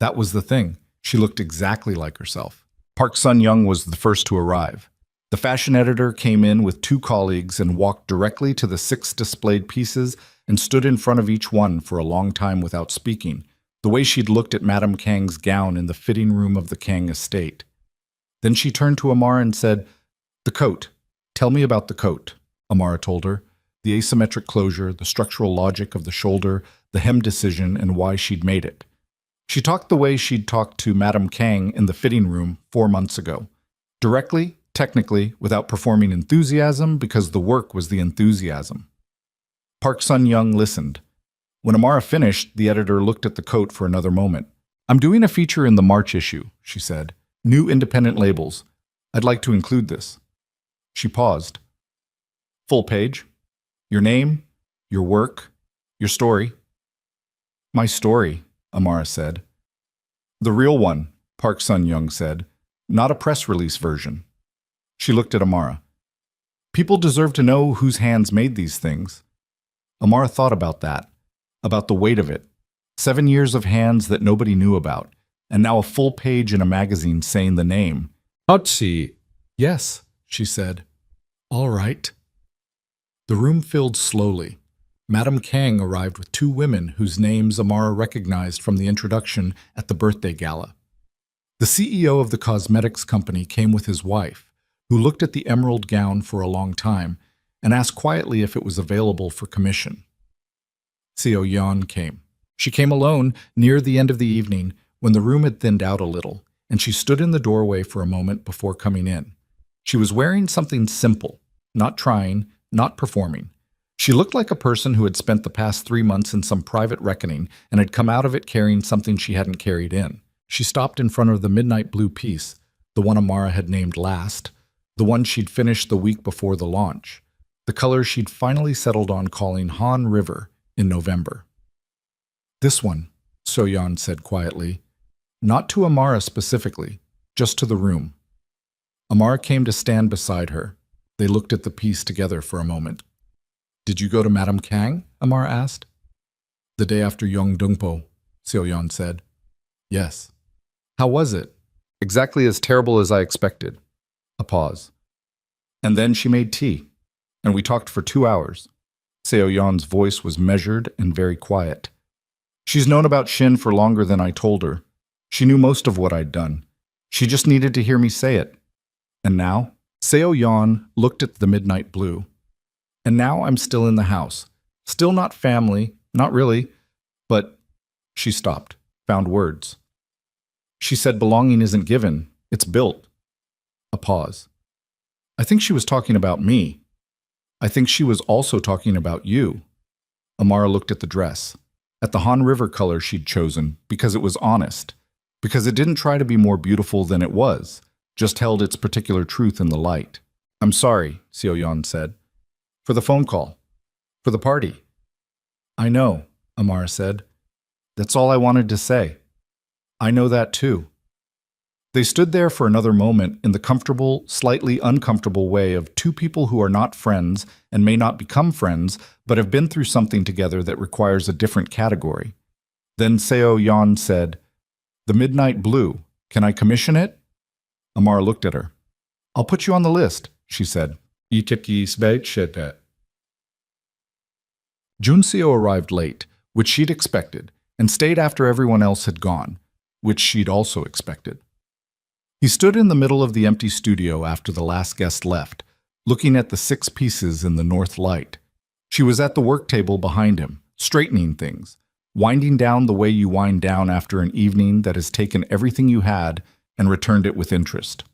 That was the thing. She looked exactly like herself. Park Sun-young was the first to arrive. The fashion editor came in with 2 colleagues and walked directly to the 6 displayed pieces and stood in front of each one for a long time without speaking, the way she'd looked at Madame Kang's gown in the fitting room of the Kang estate. Then she turned to Amara and said, "The coat. Tell me about the coat," Amara told her. The asymmetric closure, the structural logic of the shoulder, the hem decision, and why she'd made it. She talked the way she'd talked to Madame Kang in the fitting room 4 months ago. Directly, technically, without performing enthusiasm, because the work was the enthusiasm. Park Sun-young listened. When Amara finished, the editor looked at the coat for another moment. "I'm doing a feature in the March issue," she said. "New independent labels. I'd like to include this." She paused. "Full page? Your name? Your work? Your story?" "My story," Amara said. "The real one," Park Sun-young said. "Not a press release version." She looked at Amara. "People deserve to know whose hands made these things." Amara thought about that, about the weight of it. 7 years of hands that nobody knew about, and now a full page in a magazine saying the name. "Outsy." "Yes," she said. "All right." The room filled slowly. Madame Kang arrived with 2 women whose names Amara recognized from the introduction at the birthday gala. The CEO of the cosmetics company came with his wife, who looked at the emerald gown for a long time and asked quietly if it was available for commission. Seo Yeon came. She came alone near the end of the evening when the room had thinned out a little, and she stood in the doorway for a moment before coming in. She was wearing something simple, not trying, not performing. She looked like a person who had spent the past 3 months in some private reckoning and had come out of it carrying something she hadn't carried in. She stopped in front of the midnight blue piece, the one Amara had named last, the one she'd finished the week before the launch, the color she'd finally settled on calling Han River in November. "This one," So-yeon said quietly, not to Amara specifically, just to the room. Amara came to stand beside her. They looked at the piece together for a moment. "Did you go to Madame Kang?" Amara asked. "The day after Yeongdongpo," So-yeon said. "Yes." "How was it?" "Exactly as terrible as I expected." A pause. "And then she made tea, and we talked for 2 hours. Seo-yeon's voice was measured and very quiet. "She's known about Shin for longer than I told her. She knew most of what I'd done. She just needed to hear me say it. And now?" Seo-yeon looked at the midnight blue. "And now I'm still in the house. Still not family, not really, but..." She stopped, found words. She said belonging isn't given, it's built. A pause. I think she was talking about me. I think she was also talking about you. Amara looked at the dress, at the Han River color she'd chosen because it was honest, because it didn't try to be more beautiful than it was, just held its particular truth in the light. I'm sorry, Seo-yeon said. For the phone call. For the party. I know, Amara said. That's all I wanted to say. I know that too. They stood there for another moment in the comfortable, slightly uncomfortable way of two people who are not friends and may not become friends, but have been through something together that requires a different category. Then Seo-yeon said, The Midnight Blue, can I commission it? Amara looked at her. I'll put you on the list, she said. Junseo arrived late, which she'd expected, and stayed after everyone else had gone, which she'd also expected. He stood in the middle of the empty studio after the last guest left, looking at the 6 pieces in the north light. She was at the work table behind him, straightening things, winding down the way you wind down after an evening that has taken everything you had and returned it with interest.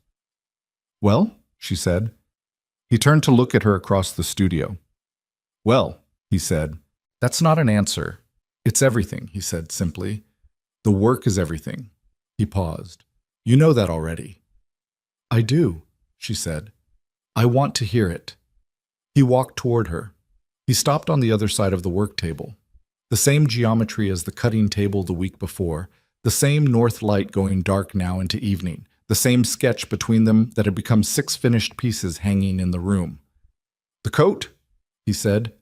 Well, she said. He turned to look at her across the studio. Well, he said, that's not an answer. It's everything, he said simply. The work is everything. He paused. You know that already. I do, she said. I want to hear it. He walked toward her. He stopped on the other side of the work table. The same geometry as the cutting table the week before, the same north light going dark now into evening, the same sketch between them that had become 6 finished pieces hanging in the room. The coat, he said.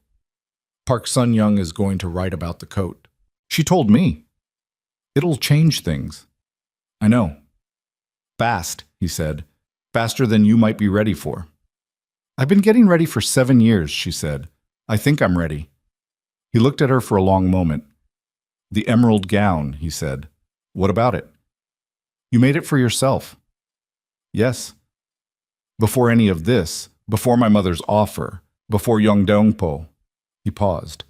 Park Sun-young is going to write about the coat. She told me. It'll change things. I know. Fast, he said. Faster than you might be ready for. I've been getting ready for 7 years, she said. I think I'm ready. He looked at her for a long moment. The emerald gown, he said. What about it? You made it for yourself. Yes. Before any of this, before my mother's offer, before Yongdongpo. He paused.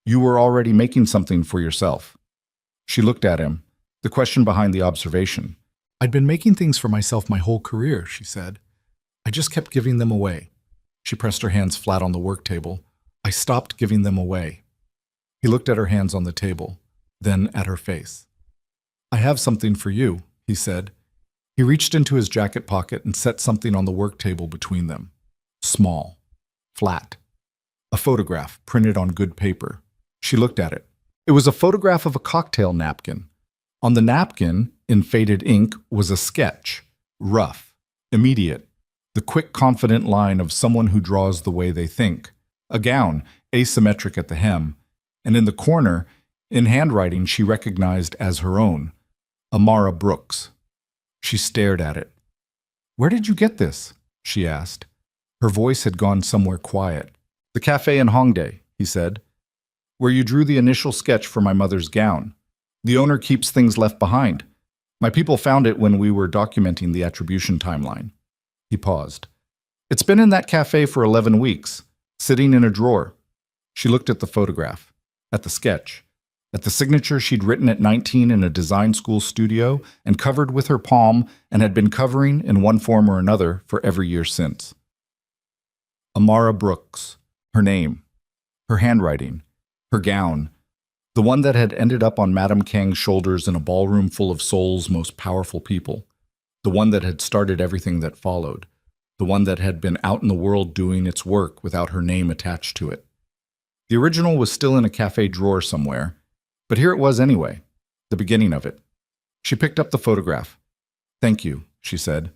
You were already making something for yourself. She looked at him, the question behind the observation. I'd been making things for myself my whole career, she said. I just kept giving them away. She pressed her hands flat on the work table. I stopped giving them away. He looked at her hands on the table, then at her face. I have something for you, he said. He reached into his jacket pocket and set something on the work table between them. Small. Flat. A photograph printed on good paper. She looked at it. It was a photograph of a cocktail napkin. On the napkin, in faded ink, was a sketch. Rough. Immediate. The quick, confident line of someone who draws the way they think. A gown, asymmetric at the hem. And in the corner, in handwriting she recognized as her own. Amara Brooks. She stared at it. Where did you get this? She asked. Her voice had gone somewhere quiet. The cafe in Hongdae, he said. Where you drew the initial sketch for my mother's gown. The owner keeps things left behind. My people found it when we were documenting the attribution timeline. He paused. It's been in that cafe for 11 weeks, sitting in a drawer. She looked at the photograph, at the sketch, at the signature she'd written at 19 in a design school studio and covered with her palm and had been covering in one form or another for every year since. Amara Brooks, her name, her handwriting, her gown, the one that had ended up on Madame Kang's shoulders in a ballroom full of Seoul's most powerful people, the one that had started everything that followed, the one that had been out in the world doing its work without her name attached to it. The original was still in a cafe drawer somewhere, but here it was anyway, the beginning of it. She picked up the photograph. Thank you, she said.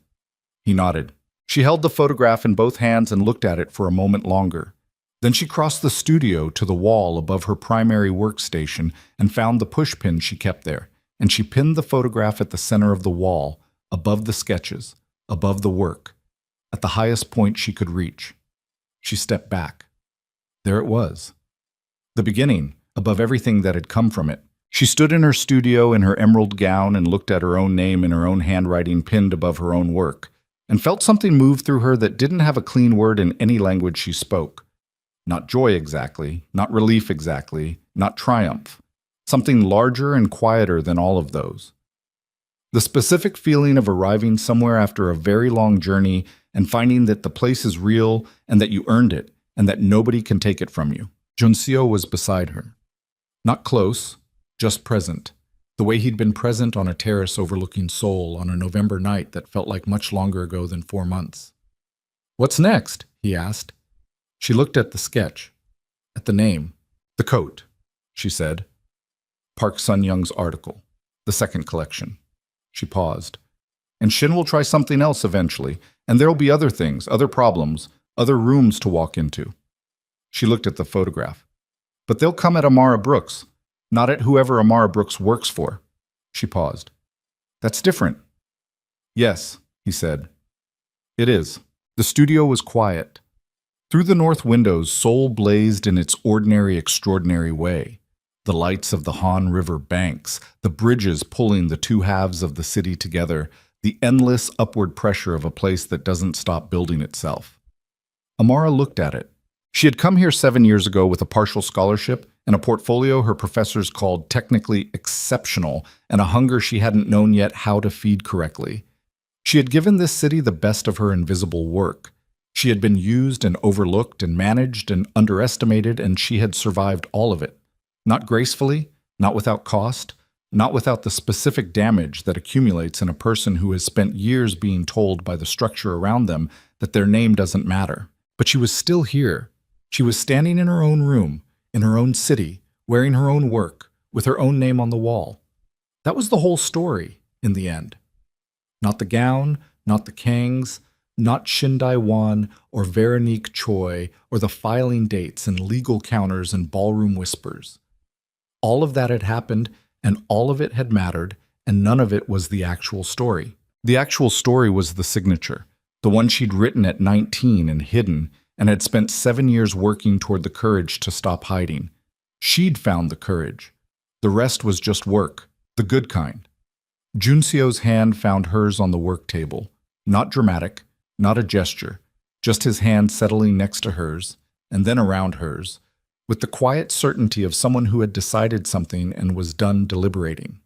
He nodded. She held the photograph in both hands and looked at it for a moment longer. Then she crossed the studio to the wall above her primary workstation and found the pushpin she kept there, and she pinned the photograph at the center of the wall, above the sketches, above the work, at the highest point she could reach. She stepped back. There it was. The beginning, above everything that had come from it. She stood in her studio in her emerald gown and looked at her own name in her own handwriting pinned above her own work, and felt something move through her that didn't have a clean word in any language she spoke. Not joy exactly, not relief exactly, not triumph. Something larger and quieter than all of those. The specific feeling of arriving somewhere after a very long journey and finding that the place is real and that you earned it and that nobody can take it from you. Junseo was beside her. Not close, just present. The way he'd been present on a terrace overlooking Seoul on a November night that felt like much longer ago than 4 months. "What's next?" he asked. She looked at the sketch, at the name. "The Coat," she said. Park Sun-young's article, the second collection. She paused. "And Shin will try something else eventually, and there'll be other things, other problems, other rooms to walk into." She looked at the photograph. "But they'll come at Amara Brooks, not at whoever Amara Brooks works for." She paused. "That's different." "Yes," he said. "It is." The studio was quiet. Through the north windows, Seoul blazed in its ordinary, extraordinary way. The lights of the Han River banks, the bridges pulling the two halves of the city together, the endless upward pressure of a place that doesn't stop building itself. Amara looked at it. She had come here 7 years ago with a partial scholarship and a portfolio her professors called technically exceptional and a hunger she hadn't known yet how to feed correctly. She had given this city the best of her invisible work. She had been used and overlooked and managed and underestimated, and she had survived all of it. Not gracefully, not without cost, not without the specific damage that accumulates in a person who has spent years being told by the structure around them that their name doesn't matter. But she was still here. She was standing in her own room, in her own city, wearing her own work, with her own name on the wall. That was the whole story, in the end. Not the gown, not the Kangs, not Shindai Wan or Veronique Choi or the filing dates and legal counters and ballroom whispers. All of that had happened, and all of it had mattered, and none of it was the actual story. The actual story was the signature, the one she'd written at 19 and hidden, and had spent 7 years working toward the courage to stop hiding. She'd found the courage. The rest was just work, the good kind. Junseo's hand found hers on the work table. Not dramatic, not a gesture, just his hand settling next to hers, and then around hers, with the quiet certainty of someone who had decided something and was done deliberating.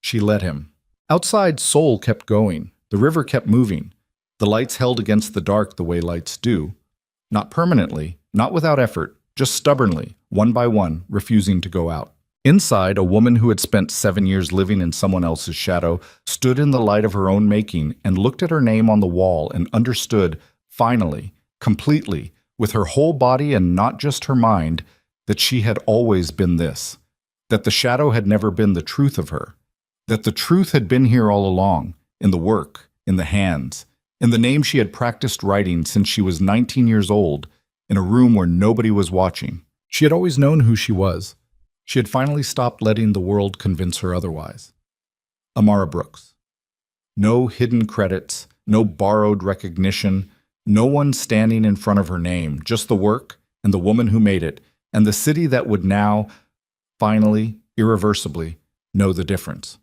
She let him. Outside, Seoul kept going. The river kept moving. The lights held against the dark the way lights do. Not permanently, not without effort, just stubbornly, one by one, refusing to go out. Inside, a woman who had spent 7 years living in someone else's shadow stood in the light of her own making and looked at her name on the wall and understood, finally, completely, with her whole body and not just her mind, that she had always been this, that the shadow had never been the truth of her, that the truth had been here all along, in the work, in the hands, in the name she had practiced writing since she was 19 years old, in a room where nobody was watching. She had always known who she was. She had finally stopped letting the world convince her otherwise. Amara Brooks. No hidden credits, no borrowed recognition, no one standing in front of her name, just the work and the woman who made it, and the city that would now, finally, irreversibly, know the difference.